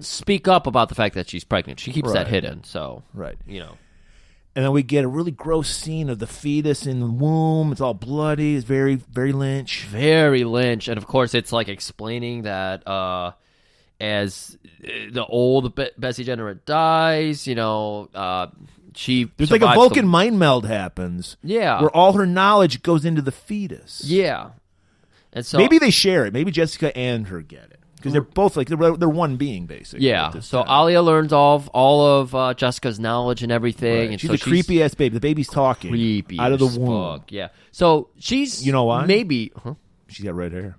speak up about the fact that she's pregnant. She keeps that Right. hidden. So, Right. you know. And then we get a really gross scene of the fetus in the womb. It's all bloody. It's very, very Lynch. Very Lynch. And of course, it's like explaining that as the old Bessie Generate dies, you know, she There's like a survives Vulcan mind meld happens. Yeah. Where all her knowledge goes into the fetus. Yeah. And so Maybe they share it. Maybe Jessica and her get it. Because they're both like, they're one being, basically. yeah. at this So time. Alia learns all of Jessica's knowledge and everything. Right. And She's so a creepy ass baby. The baby's talking. creepy out of the as womb. fuck. Yeah. So she's You know why? Maybe. Huh? She's got red hair.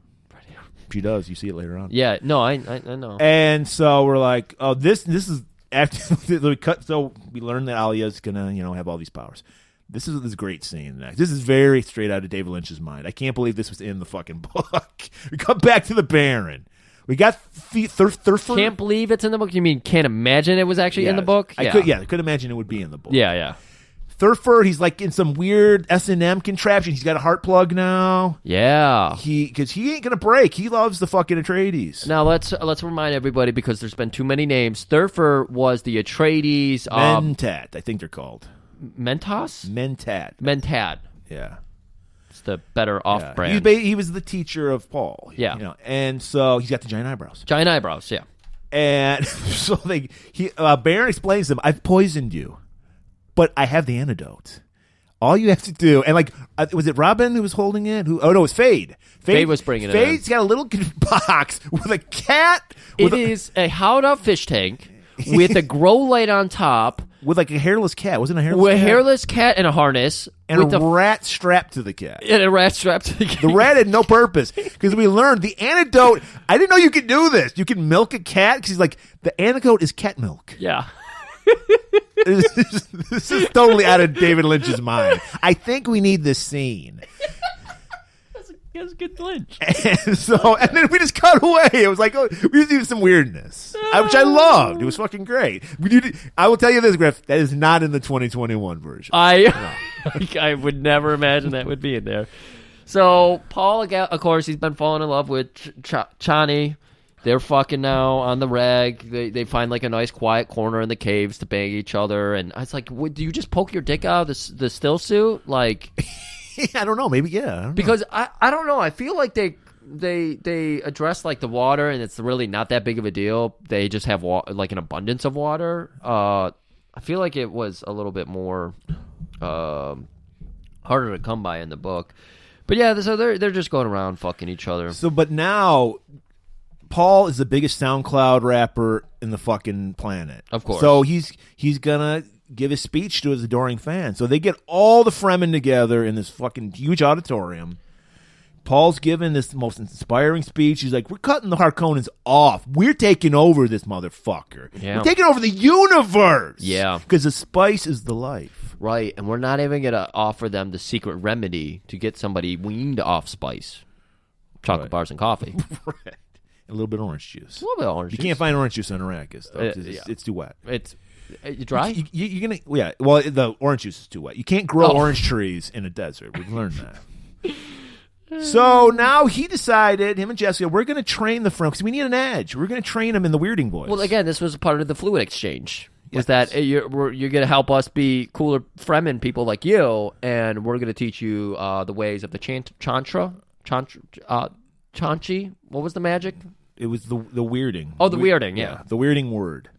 She does. You see it later on. Yeah. No, I know. And so we're like, oh, this is after we cut. So we learn that Alia's gonna, have all these powers. This is this great scene. Next, this is very straight out of David Lynch's mind. I can't believe this was in the fucking book. We come back to the Baron. We got Thurfer. Can't believe it's in the book. You mean can't imagine it was actually in the book? I could imagine it would be in the book. Yeah. Thurfer, he's like in some weird S&M contraption. He's got a heart plug now. Yeah. Because he ain't gonna break. He loves the fucking Atreides. Now let's remind everybody, because there's been too many names. Thurfer was the Atreides. Mentat, I think they're called. Mentos? Mentad. Yeah. It's the better off-brand. He was the teacher of Paul. Yeah. And so he's got the giant eyebrows. Giant eyebrows, yeah. And so Baron explains to them, I've poisoned you, but I have the antidote. All you have to do, and like, was it Robin who was holding it? Oh no, it was Fade. Fade was bringing it in. Fade's got a little box with a cat. It is a hollowed-out fish tank with a grow light on top. With like a hairless cat. Wasn't it a hairless with cat? A hairless cat and a harness. And with a rat strapped to the cat. And a rat strapped to the cat. The rat had no purpose. Because we learned the antidote. I didn't know you could do this. You can milk a cat. Because he's like, the antidote is cat milk. Yeah. This is totally out of David Lynch's mind. I think we need this scene. That's a good Lynch. And then we just cut away. It was like, we just needed some weirdness, which I loved. It was fucking great. I will tell you this, Griff, that is not in the 2021 version. I would never imagine that would be in there. So Paul, of course, he's been falling in love with Chani. They're fucking now on the rag. They find like a nice quiet corner in the caves to bang each other. And I was like, do you just poke your dick out of the still suit? Like, I don't know. Maybe, yeah. Because I don't know. I feel like they address like the water, and it's really not that big of a deal. They just have like an abundance of water. I feel like it was a little bit more harder to come by in the book. But yeah, so they're just going around fucking each other. So, but now Paul is the biggest SoundCloud rapper in the fucking planet. Of course. So he's gonna give a speech to his adoring fans. So they get all the Fremen together in this fucking huge auditorium. Paul's giving this most inspiring speech. He's like, we're cutting the Harkonnens off. We're taking over this motherfucker. Yeah. We're taking over the universe. Yeah. Because the spice is the life. Right, and we're not even going to offer them the secret remedy to get somebody weaned off spice. Chocolate bars and coffee. Right. A little bit of orange juice. A little bit of orange juice. You can't find orange juice on Arrakis, though. It's too wet. It's dry? You're gonna, yeah. Well, the orange juice is too wet. You can't grow orange trees in a desert. We've learned that. So now he decided, him and Jessica, we're going to train the Fremen because we need an edge. We're going to train them in the weirding voice. Well, again, this was part of the fluid exchange. Was that you're going to help us be cooler Fremen people like you, and we're going to teach you the ways of the Chanchi. What was the magic? It was the weirding. Oh, the weirding, yeah. The weirding word.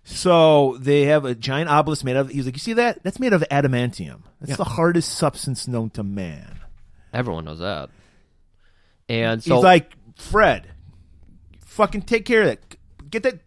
So they have a giant obelisk made of, he's like, you see that? That's made of adamantium. That's the hardest substance known to man. Everyone knows that. And so he's like, Fred, fucking take care of that. Get that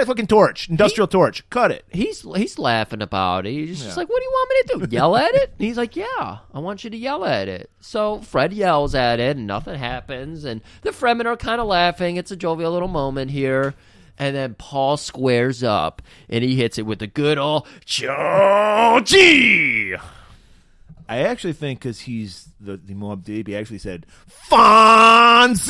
fucking torch, industrial torch. Cut it. He's laughing about it. He's just like, what do you want me to do? Yell at it? And he's like, yeah, I want you to yell at it. So Fred yells at it, and nothing happens. And the Fremen are kind of laughing. It's a jovial little moment here. And then Paul squares up, and he hits it with a good old Chachi. I actually think because he's the Muad'Dib, he actually said Fonzie,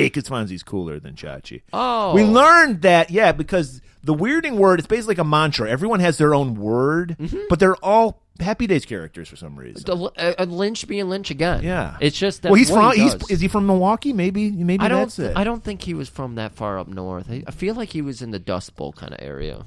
because Fonzie's cooler than Chachi. Oh. We learned that, yeah, because the weirding word, it's basically like a mantra. Everyone has their own word, but they're all Happy Days characters for some reason. Lynch being Lynch again. Yeah. It's just that. Well, is he from Milwaukee? Maybe that's it. I don't think he was from that far up north. I feel like he was in the Dust Bowl kind of area.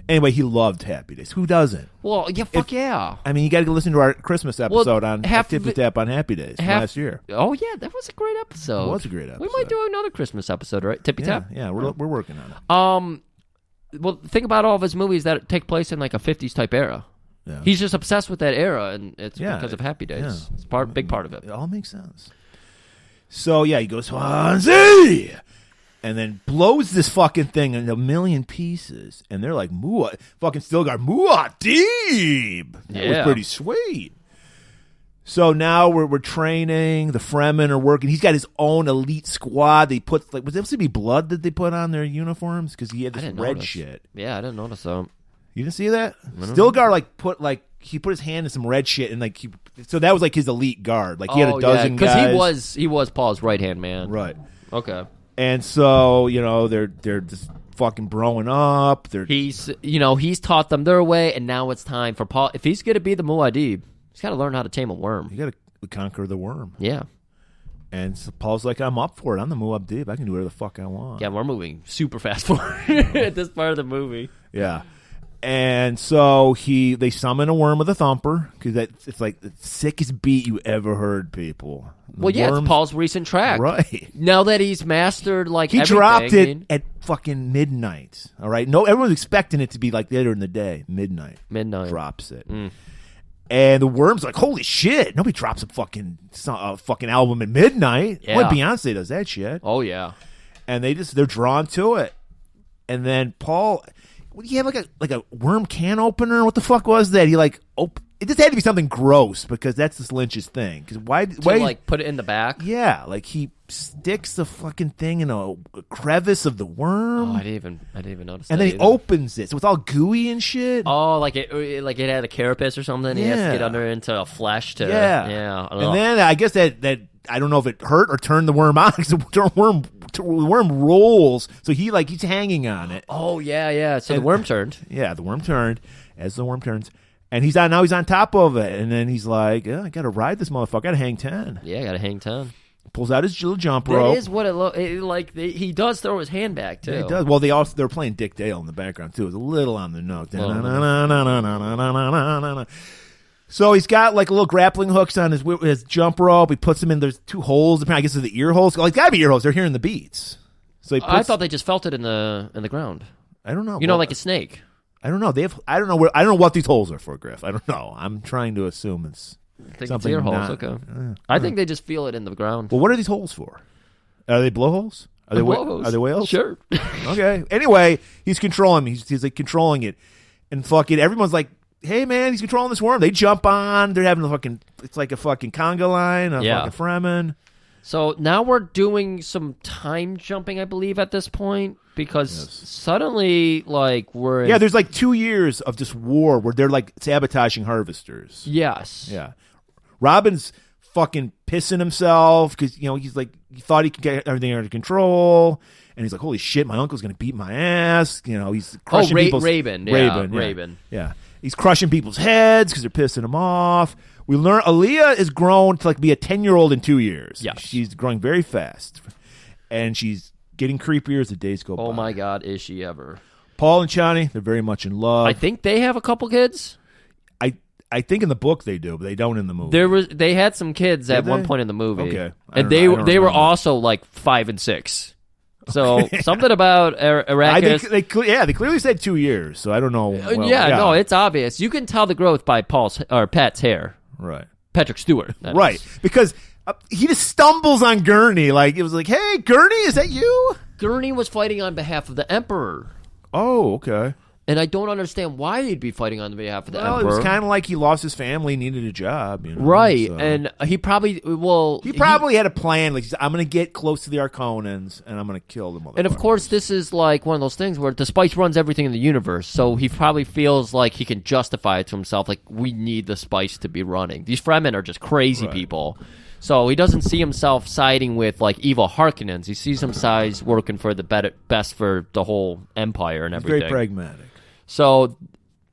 Anyway, he loved Happy Days. Who doesn't? Well, yeah, yeah. I mean, you got to listen to our Christmas episode on Tippy Tap on Happy Days last year. Oh, yeah, that was a great episode. It was a great episode. We might do another Christmas episode, right? Tippy Tap? Yeah, we're working on it. Well, think about all of his movies that take place in like a 50s type era. Yeah. He's just obsessed with that era, and it's because of Happy Days. Yeah. It's big part of it. It all makes sense. So, yeah, he goes, Fonzie! And then blows this fucking thing into a million pieces. And they're like, fucking Stilgar, Muad'Dib! That was pretty sweet. So now we're training. The Fremen are working. He's got his own elite squad. They put, was it supposed to be blood that they put on their uniforms? Because he had this red shit. Yeah, I didn't notice that. You didn't see that? Stilgar, he put his hand in some red shit, and so that was like his elite guard. Like he had a dozen guys. Because he was Paul's right-hand man. Right. Okay. And so, they're just fucking broing up. He's taught them their way, and now it's time for Paul. If he's going to be the Muad'Dib, he's got to learn how to tame a worm. You got to conquer the worm. Yeah. And so Paul's like, I'm up for it. I'm the Muad'Dib. I can do whatever the fuck I want. Yeah, we're moving super fast forward at this part of the movie. Yeah. And so they summon a worm with a thumper because it's like the sickest beat you ever heard, people. Well, yeah, it's Paul's recent track. Right. Now that he's mastered he dropped it at fucking midnight. All right. No, everyone's expecting it to be like later in the day. Midnight. Drops it. And the worm's like, holy shit! Nobody drops a fucking album at midnight. Yeah. Well, Beyonce does that shit. Oh yeah. And they're drawn to it. And then Paul. What do you have like a worm can opener? What the fuck was that? He it just had to be something gross because that's just Lynch's thing. Because why put it in the back? Yeah, like he sticks the fucking thing in a crevice of the worm. Oh, I didn't even notice. And then he opens it, so it's all gooey and shit. Oh, like it had a carapace or something. He has to get under into a flesh to yeah. And then I guess that I don't know if it hurt or turned the worm on because the worm rolls, so he's hanging on it. Oh yeah. So the worm turned. Yeah, the worm turned. As the worm turns, and he's on top of it, and then he's like, I got to ride this motherfucker. I got to hang 10. Yeah, I got to hang 10. Pulls out his little jump rope. That is what it looks like. He does throw his hand back too. Yeah, he does. Well, they're playing Dick Dale in the background too. It's a little on the note. So he's got like little grappling hooks on his jump rope. He puts them in. There's 2 holes. I guess they're the ear holes. It's got to be ear holes. They're hearing the beats. So I thought they just felt it in the ground. I don't know. You know, like a snake. I don't know. I don't know what these holes are for, Griff. I don't know. I'm trying to assume it's something. Ear holes. Okay. I think they just feel it in the ground. Well, what are these holes for? Are they blowholes? Are they whales? Sure. Okay. Anyway, he's controlling me. He's like controlling it, and fucking everyone's like, "Hey man, he's controlling this worm." They jump on. They're having it's like a fucking conga line, fucking Fremen. So now we're doing some time jumping, I believe, at this point. Because suddenly, like, we're... Yeah, there's like 2 years of this war where they're like sabotaging harvesters. Yes. Yeah. Robin's fucking pissing himself because, he's like, he thought he could get everything under control. And he's like, holy shit, my uncle's going to beat my ass. He's crushing people's... Raven. Yeah. He's crushing people's heads because they're pissing him off. We learn Aaliyah is grown to like be a 10-year-old in 2 years. Yes. She's growing very fast. And she's getting creepier as the days go by. Oh my God, is she ever? Paul and Chani, they're very much in love. I think they have a couple kids. I think in the book they do, but they don't in the movie. They had some kids at one point in the movie. Okay. And they were also like 5 and 6. So something about Arrakis. They clearly said 2 years, so I don't know. No, it's obvious. You can tell the growth by Pat's hair. Right. Patrick Stewart. Right. Because he just stumbles on Gurney. Like, it was like, hey, Gurney, is that you? Gurney was fighting on behalf of the Emperor. Oh, okay. And I don't understand why he'd be fighting on behalf of the Emperor. It was kind of like he lost his family, needed a job. Right. So. And he probably, He probably had a plan. Like, I'm going to get close to the Arconans, and I'm going to kill them. And, of course, this is like one of those things where the Spice runs everything in the universe, so he probably feels like he can justify it to himself, like, we need the Spice to be running. These Fremen are just crazy people. So he doesn't see himself siding with, like, evil Harkonnens. He sees himself working for the best for the whole Empire and everything. Very pragmatic. So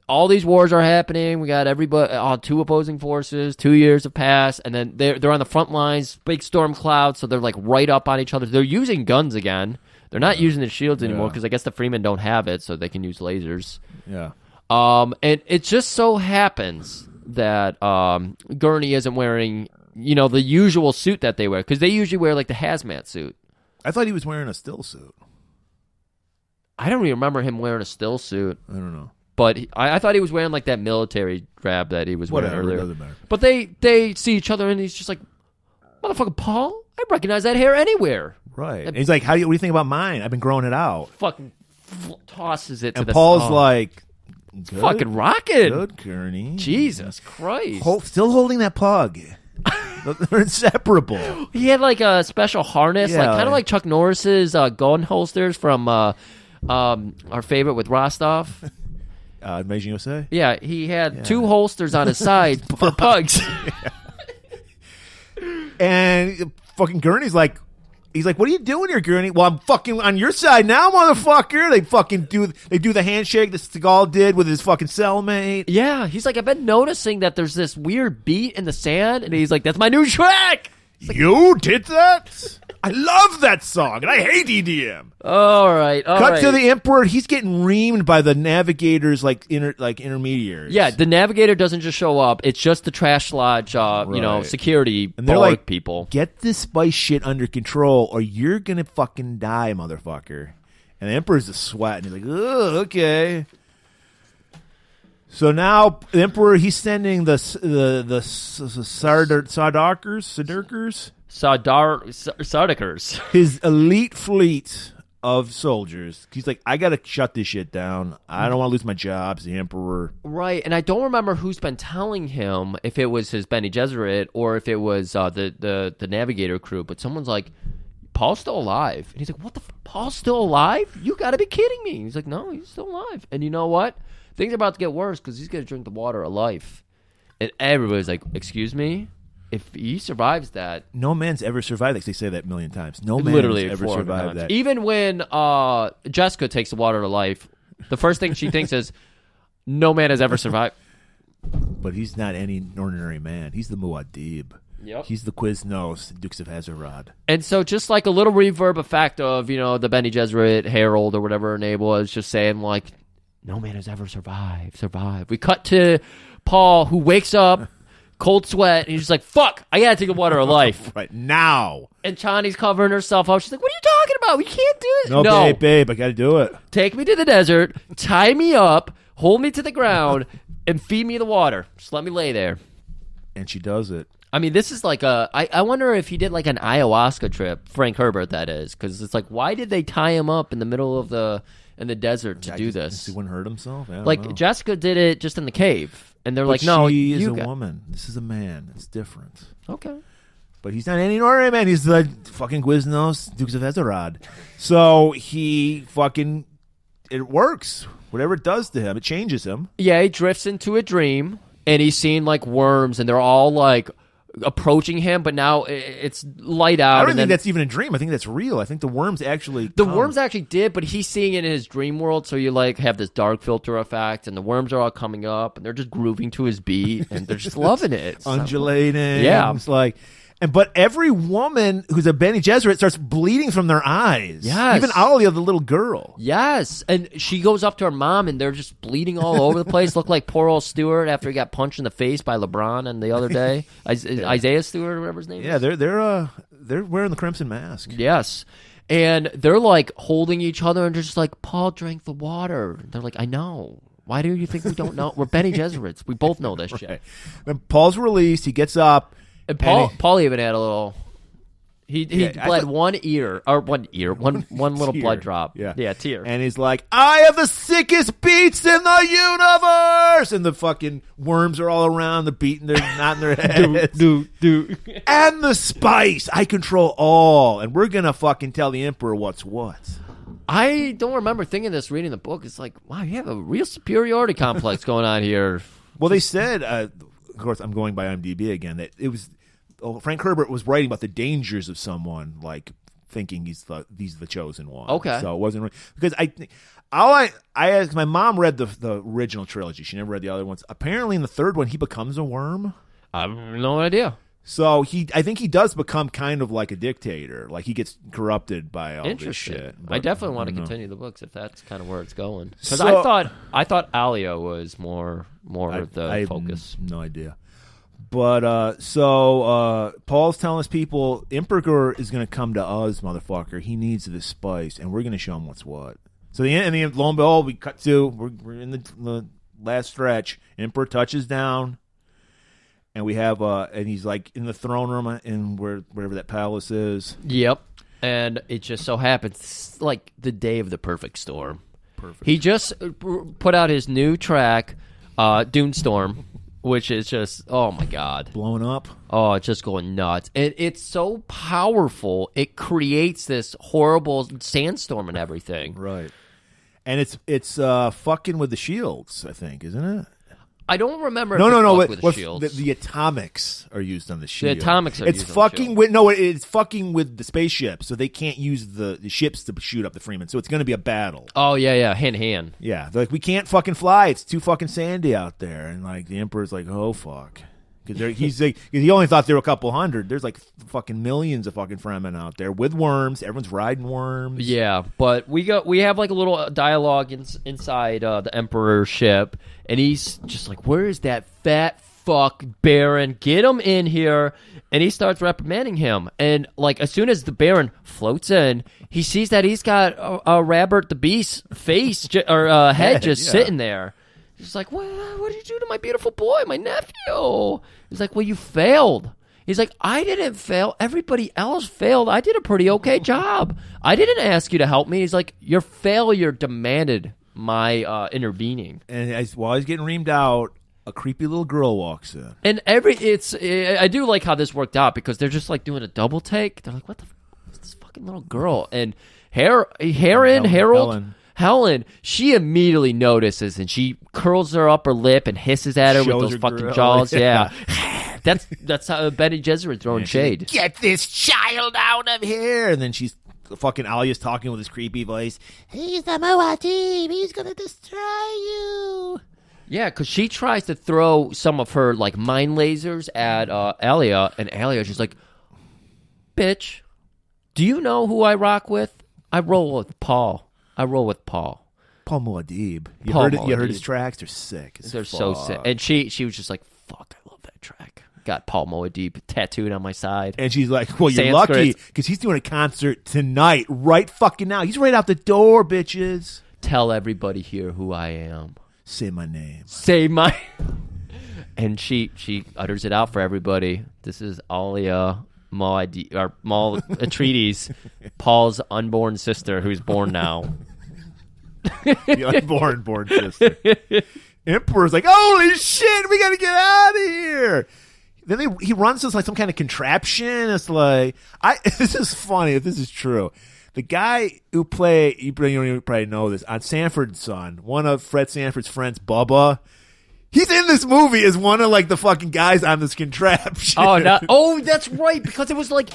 all these wars are happening. We got everybody, 2 opposing forces. 2 years have passed, and then they're on the front lines. Big storm clouds, so they're like right up on each other. They're using guns again. They're not using the shields anymore because I guess the Freemen don't have it, so they can use lasers. Yeah. And it just so happens that Gurney isn't wearing, the usual suit that they wear, because they usually wear like the hazmat suit. I thought he was wearing a still suit. I don't even remember him wearing a still suit. I don't know. But I thought he was wearing like that military grab that he was wearing earlier. Doesn't matter. But they see each other and he's just like, motherfucker, Paul, I recognize that hair anywhere. Right. And he's like, what do you think about mine? I've been growing it out. Fucking tosses it to and the Paul's like, good, fucking rocking. Good, Gurney. Jesus Christ. Still holding that pug. They're inseparable. He had like a special harness, like kind of like Chuck Norris's gun holsters from our favorite with Rostov. Amazing USA? Yeah, he had 2 holsters on his side for pugs. And fucking Gurney's like, he's like, what are you doing here, Gurney? Well, I'm fucking on your side now, motherfucker. They fucking do the handshake that Seagal did with his fucking cellmate. Yeah, he's like, I've been noticing that there's this weird beat in the sand, and he's like, that's my new track. You did that? I love that song, and I hate EDM. All right. Cut to the Emperor. He's getting reamed by the navigators, intermediaries. Yeah, the navigator doesn't just show up. It's just the trash lodge, security and they're like, people. Get this spice shit under control, or you're gonna fucking die, motherfucker. And the Emperor's a sweat, and he's like, oh, okay. So now the Emperor, he's sending the Sardaukers. His elite fleet of soldiers. He's like, I gotta shut this shit down. I don't want to lose my job as the Emperor. Right, and I don't remember who's been telling him, if it was his Bene Gesserit or if it was the Navigator crew, but someone's like, Paul's still alive. And he's like, what the Paul's still alive? You gotta be kidding me. He's like, no, he's still alive. And you know what? Things are about to get worse because he's gonna drink the water of life. And everybody's like, excuse me? If he survives that... No man's ever survived. Like they say that a million times. No man has ever survived that. Even when Jessica takes the water to life, the first thing she thinks is, no man has ever survived. But he's not any ordinary man. He's the Muad'Dib. Yep. He's the Quiznos, Dukes of Hazzard. And so just like a little reverb effect of, the Bene Gesserit Herald or whatever her name was, just saying like, no man has ever survived. We cut to Paul, who wakes up, cold sweat, and he's just like, fuck, I gotta take a water of life. Right, now. And Chani's covering herself up. She's like, what are you talking about? We can't do it. No, babe, I gotta do it. Take me to the desert, tie me up, hold me to the ground, and feed me the water. Just let me lay there. And she does it. I mean, this is like I wonder if he did like an ayahuasca trip, Frank Herbert, that is, because it's like, why did they tie him up in the middle of the desert to do this? He wouldn't hurt himself? Like, Jessica did it just in the cave, and they're like, no, she is a woman. This is a man. It's different. Okay. But he's not any ordinary man. He's the fucking Quiznos, Dukes of Hazzard. So he fucking, it works. Whatever it does to him, it changes him. Yeah, he drifts into a dream, and he's seeing like worms, and they're all like approaching him, but now it's light out. I don't think that's even a dream. I think that's real. I think the worms actually did, but he's seeing it in his dream world, so you like have this dark filter effect, and the worms are all coming up, and they're just grooving to his beat, and they're just loving it. It's undulating. Yeah. It's like... But every woman who's a Bene Gesserit starts bleeding from their eyes. Yes. Even Alia, the little girl. Yes. And she goes up to her mom, and they're just bleeding all over the place. Look like poor old Stewart after he got punched in the face by LeBron and the other day. Isaiah Stewart or whatever his name is. Yeah, they're wearing the crimson mask. Yes. And they're like holding each other, and they're just like, Paul drank the water. They're like, I know. Why do you think we don't know? We're Bene Gesserits. We both know this shit. Then Paul's released. He gets up. And Paul even had a little. He bled one little blood drop. Yeah, tear. And he's like, I have the sickest beats in the universe, and the fucking worms are all around. They're beating, they're nodding their heads. do. And the spice, I control all, and we're gonna fucking tell the Emperor what's what. I don't remember thinking this reading the book. It's like, wow, you have a real superiority complex going on here. Well, they said, of course, I'm going by IMDb again, that it was. Frank Herbert was writing about the dangers of someone like thinking he's the chosen one. Okay, so it wasn't because I my mom read the original trilogy. She never read the other ones. Apparently, in the third one, he becomes a worm. I have no idea. So I think he does become kind of like a dictator. Like he gets corrupted by all this shit. I definitely want to continue the books if that's kind of where it's going. Because I thought Alia was more of the focus. No idea. But so Paul's telling his people, Emperor is going to come to us, motherfucker. He needs this spice, and we're going to show him what's what. So lo and behold, we cut to we're in the last stretch. Emperor touches down, and we have and he's like in the throne room in wherever that palace is. Yep, and it just so happens it's like the day of the perfect storm. Perfect. He just put out his new track, Dune Storm. Which is just, oh my God. Blowing up. Oh, it's just going nuts. And it's so powerful, it creates this horrible sandstorm and everything. Right. And it's fucking with the shields, I think, isn't it? I don't remember. No. With the shields. The atomics are used on the shield. The atomics are it's used fucking on the with it's fucking with the spaceships, so they can't use the ships to shoot up the Freeman. So it's going to be a battle. Oh yeah, hand in hand. Yeah, they're like, we can't fucking fly. It's too fucking sandy out there, and like the Emperor's like, oh fuck, Because he only thought there were a couple hundred. There's like fucking millions of fucking Fremen out there with worms. Everyone's riding worms. Yeah, but we have like a little dialogue inside the Emperor's ship, and he's just like, "Where is that fat fuck Baron? Get him in here!" And he starts reprimanding him. And like as soon as the Baron floats in, he sees that he's got a Robert the Beast face head just sitting there. He's like, what did you do to my beautiful boy, my nephew? He's like, well, you failed. He's like, I didn't fail. Everybody else failed. I did a pretty okay job. I didn't ask you to help me. He's like, your failure demanded my intervening. And while he's getting reamed out, a creepy little girl walks in. And I do like how this worked out because they're just like doing a double take. They're like, what the what's this fucking little girl? And Helen, she immediately notices and she curls her upper lip and hisses at her with those fucking grill. jaws. Yeah. That's how Benny Gesserit throwing shade. Like, get this child out of here. And then fucking Alia's talking with his creepy voice. He's the Muad'Dib. He's going to destroy you. Yeah, because she tries to throw some of her like mind lasers at Alia, and Alia's just like, bitch, do you know who I rock with? I roll with Paul. Paul Muad'Dib. You Muad'Dib. heard his tracks? They're sick. They're so sick. And she was just like, fuck, I love that track. Got Paul Muad'Dib tattooed on my side. And she's like, well, you're Sanskrit. lucky because he's doing a concert tonight, right fucking now. He's right out the door, bitches. Tell everybody here who I am. Say my name. And she utters it out for everybody. This is Alia Atreides, Paul's unborn sister, who's born now. The unborn sister. Emperor's like, holy shit, we gotta get out of here. Then he runs to like some kind of contraption. It's like, this is funny if this is true. The guy who you probably know this, on Sanford's Son, one of Fred Sanford's friends, Bubba, he's in this movie as one of like the fucking guys on this contraption. Oh, that's right, because it was like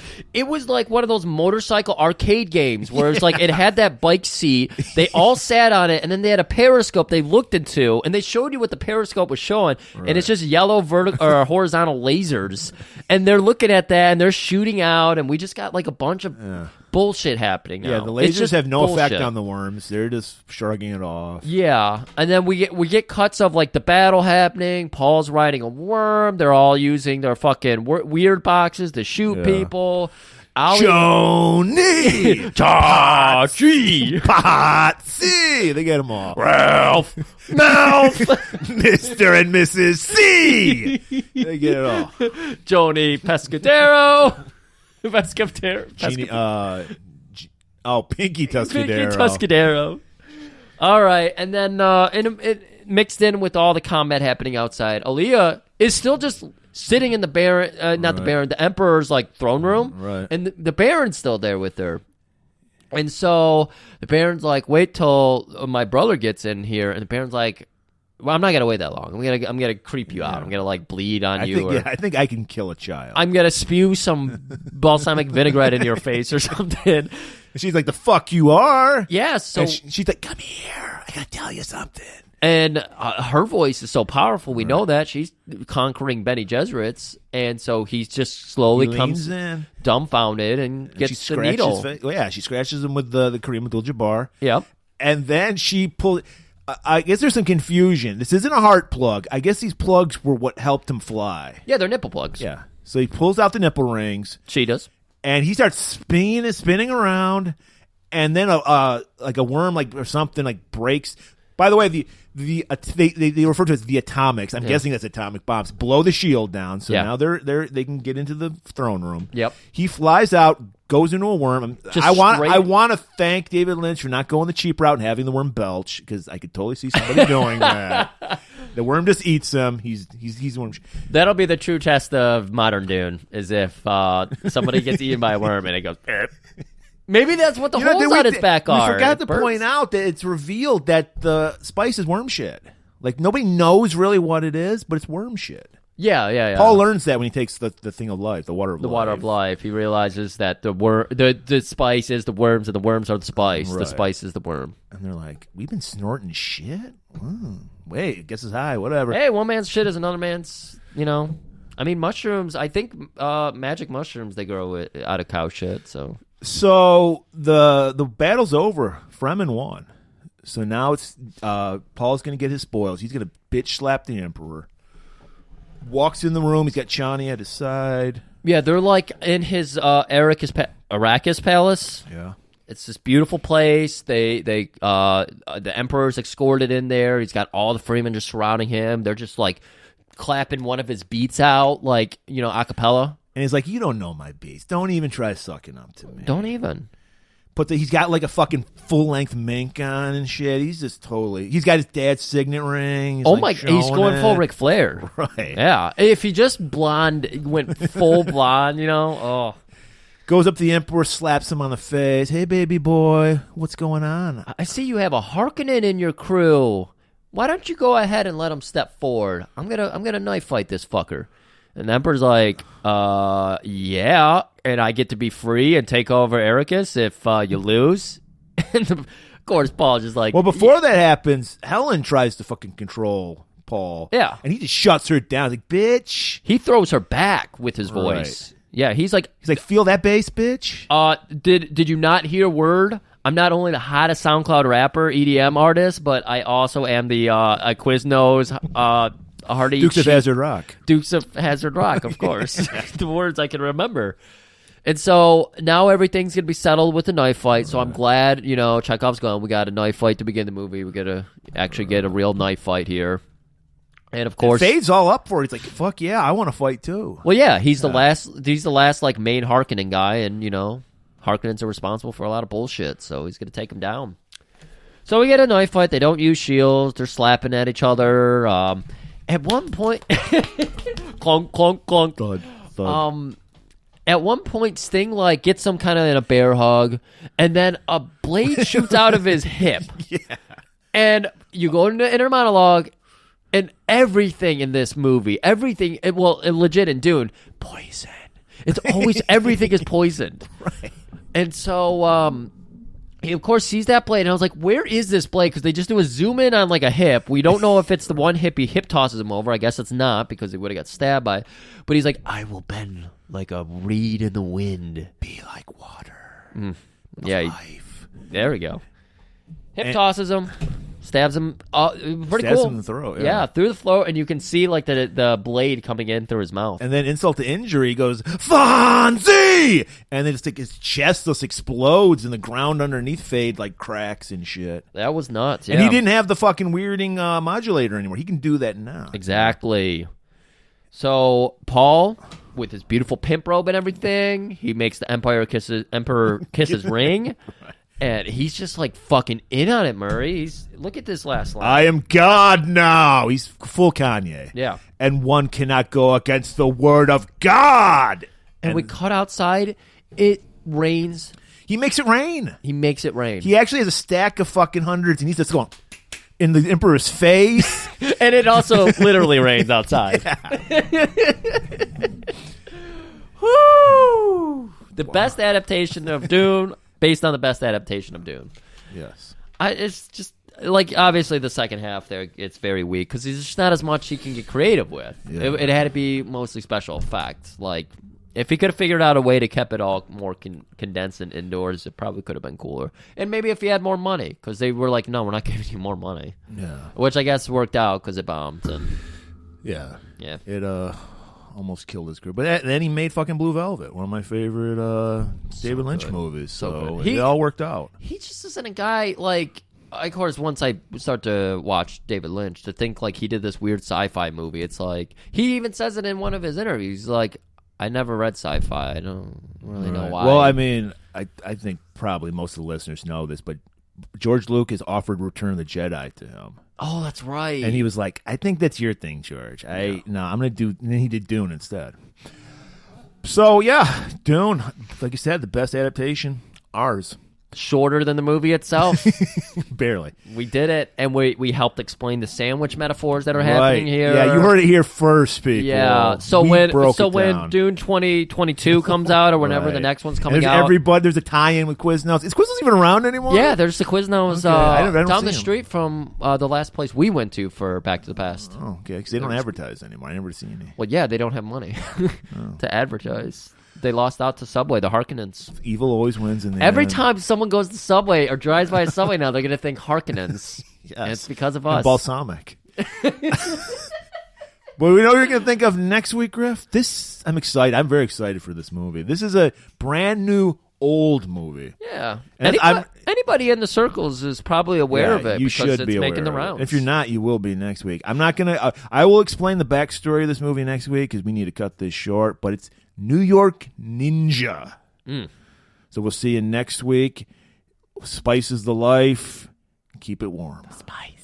one of those motorcycle arcade games where it's like it had that bike seat. They all sat on it, and then they had a periscope they looked into, and they showed you what the periscope was showing, right. And it's just yellow vertical or horizontal lasers, and they're looking at that and they're shooting out, and we just got like a bunch of bullshit happening now. Yeah, the lasers have no effect on the worms. They're just shrugging it off. Yeah, and then we get cuts of like the battle happening. Paul's riding a worm. They're all using their fucking weird boxes to shoot people. Joni! Tachi! Patsy! They get them all. Ralph! Mouth! Mr. and Mrs. C! They get it all. Joni Pescadero! Pinky Tuscadero. All right, and then it mixed in with all the combat happening outside. Aaliyah is still just sitting in the Baron, the Emperor's like throne room, right? And the Baron's still there with her. And so the Baron's like, wait till my brother gets in here, and the Baron's like, well, I'm not gonna wait that long. I'm gonna creep you out. I'm gonna like bleed on you. I think I can kill a child. I'm gonna spew some balsamic vinaigrette in your face or something. And she's like, the fuck you are? Yeah. So she's like, come here. I gotta tell you something. And her voice is so powerful. We know that she's conquering Benny Gesserit's, and so he's just slowly comes in, dumbfounded, and gets the needle. She scratches him with the Kareem Abdul-Jabbar. Yep. And then she pulls. I guess there's some confusion. This isn't a heart plug. I guess these plugs were what helped him fly. Yeah, they're nipple plugs. Yeah. So he pulls out the nipple rings. She does. And he starts spinning around, and then like a worm or something like breaks. By the way, they refer to it as the atomics. I'm guessing that's atomic bombs. Blow the shield down, so now they can get into the throne room. Yep. He flies out, goes into a worm. I want to thank David Lynch for not going the cheap route and having the worm belch, because I could totally see somebody doing that. The worm just eats him. He's worm. That'll be the true test of modern Dune, is if somebody gets eaten by a worm and it goes. Maybe that's what the holes on its back are. We forgot to point out that it's revealed that the spice is worm shit. Like, nobody knows really what it is, but it's worm shit. Yeah. Paul learns that when he takes the thing of life, the water of life. The water of life. He realizes that the spice is the worms, and the worms are the spice. Right. The spice is the worm. And they're like, we've been snorting shit? Wait, guess it's high, whatever. Hey, one man's shit is another man's, I mean, mushrooms. I think magic mushrooms they grow out of cow shit. So the battle's over. Fremen won. So now it's Paul's going to get his spoils. He's going to bitch slap the Emperor. Walks in the room. He's got Chani at his side. Yeah, they're like in his Arrakis palace. Yeah. It's this beautiful place. The Emperor's escorted in there. He's got all the Freemen just surrounding him. They're just like clapping one of his beats out, like, you know, a cappella. And he's like, you don't know my beats. Don't even try sucking up to me. Don't even. But he's got like a fucking full-length mink on and shit. He's just he's got his dad's signet ring. He's he's going full Ric Flair. Right. Yeah. If he just went full blonde, you know, Goes up to the Emperor, slaps him on the face. Hey, baby boy, what's going on? I see you have a Harkonnen in your crew. Why don't you go ahead and let him step forward? I'm gonna knife fight this fucker. And the Emperor's like, yeah, and I get to be free and take over Arrakis if you lose. And of course, Paul's just like... Well, before that happens, Helen tries to fucking control Paul. Yeah. And he just shuts her down. He's like, bitch. He throws her back with his voice. Right. Yeah, he's like, feel that bass, bitch? Did you not hear word? I'm not only the hottest SoundCloud rapper, EDM artist, but I also am the Quiznos... Dukes of Hazzard Rock. Dukes of Hazzard Rock, of course. The words I can remember. And so now everything's going to be settled with the knife fight. So I'm glad, you know, Chekhov's gone. We got a knife fight to begin the movie. We got to actually get a real knife fight here. And of course, Fade's all up for it. He's like, "Fuck yeah, I want to fight too." Well, yeah, he's the last like main Harkonnen guy, and you know, Harkonnens are responsible for a lot of bullshit, so he's going to take him down. So we get a knife fight. They don't use shields. They're slapping at each other. At one point, clunk, clunk, clunk. Thud, thud. At one point, Sting like gets some kind of in a bear hug, and then a blade shoots out of his hip. Yeah. And you go into inner monologue, and everything in this movie, legit in Dune, poison. It's always everything is poisoned. Right. And so, he of course sees that blade, and I was like, "Where is this blade?" Because they just do a zoom in on like a hip. We don't know if it's the one hip he hip tosses him over. I guess it's not because he would have got stabbed by. But he's like, "I will bend like a reed in the wind, be like water." Yeah, life. There we go. Hip tosses him, stabs him. Pretty Stabs cool. him in the throat. Yeah, through the throat, and you can see like the blade coming in through his mouth. And then insult to injury, he goes, Fonzie! And then it's like his chest just explodes, and the ground underneath Fade like cracks and shit. That was nuts. Yeah. And he didn't have the fucking weirding modulator anymore. He can do that now. Exactly. So Paul, with his beautiful pimp robe and everything, he makes the Emperor kiss his ring. Right. And he's just like fucking in on it, Murray. Look at this last line. I am God now. He's full Kanye. Yeah. And one cannot go against the word of God. And we cut outside. It rains. He makes it rain. He makes it rain. He actually has a stack of fucking hundreds, and he's just going in the Emperor's face. And it also literally rains outside. Woo! The best adaptation of Dune. Based on the best adaptation of Dune. Yes. It's just, like, obviously the second half there, it's very weak, because there's just not as much he can get creative with. Yeah. It had to be mostly special effects. Like, if he could have figured out a way to keep it all more condensed and indoors, it probably could have been cooler. And maybe if he had more money, because they were like, no, we're not giving you more money. Yeah. Which I guess worked out, because it bombed. And yeah. Yeah. It, almost killed his career. But then he made fucking Blue Velvet, one of my favorite David Lynch movies. So it all worked out. He just isn't a guy, like, of course, once I start to watch David Lynch, to think, like, he did this weird sci-fi movie. It's like, he even says it in one of his interviews, like, I never read sci-fi. I don't really know why. Well, I mean, I think probably most of the listeners know this, but George Lucas offered Return of the Jedi to him. Oh, that's right. And he was like, I think that's your thing, George. I'm going to do... And then he did Dune instead. So, yeah, Dune, like you said, the best adaptation, ours. shorter than the movie itself. Barely. We did it, and we helped explain the sandwich metaphors that are happening here. Yeah, you heard it here first, people. Yeah. So when Dune 2022 comes out, or whenever the next one's coming out, there's a tie-in with Quiznos. Is Quiznos even around anymore? Yeah, there's the Quiznos I don't down the see 'em. street from the last place we went to for Back to the Past. Oh, okay, because they don't advertise anymore. I never see any. Well, yeah, they don't have money to advertise. They lost out to Subway, the Harkonnens. Evil always wins in the Every end. time someone goes to Subway or drives by a Subway now, they're going to think Harkonnens. Yes. And it's because of And us. balsamic. Well, we know what you're going to think of next week, Griff. I'm excited. I'm very excited for this movie. This is a brand new old movie. Yeah. And Anybody in the circles is probably aware of it you because should it's be aware making the of it. rounds. If you're not, you will be next week. I'm not going to... I will explain the backstory of this movie next week because we need to cut this short, but it's New York Ninja. So we'll see you next week. Spice is the life. Keep it warm. Spice.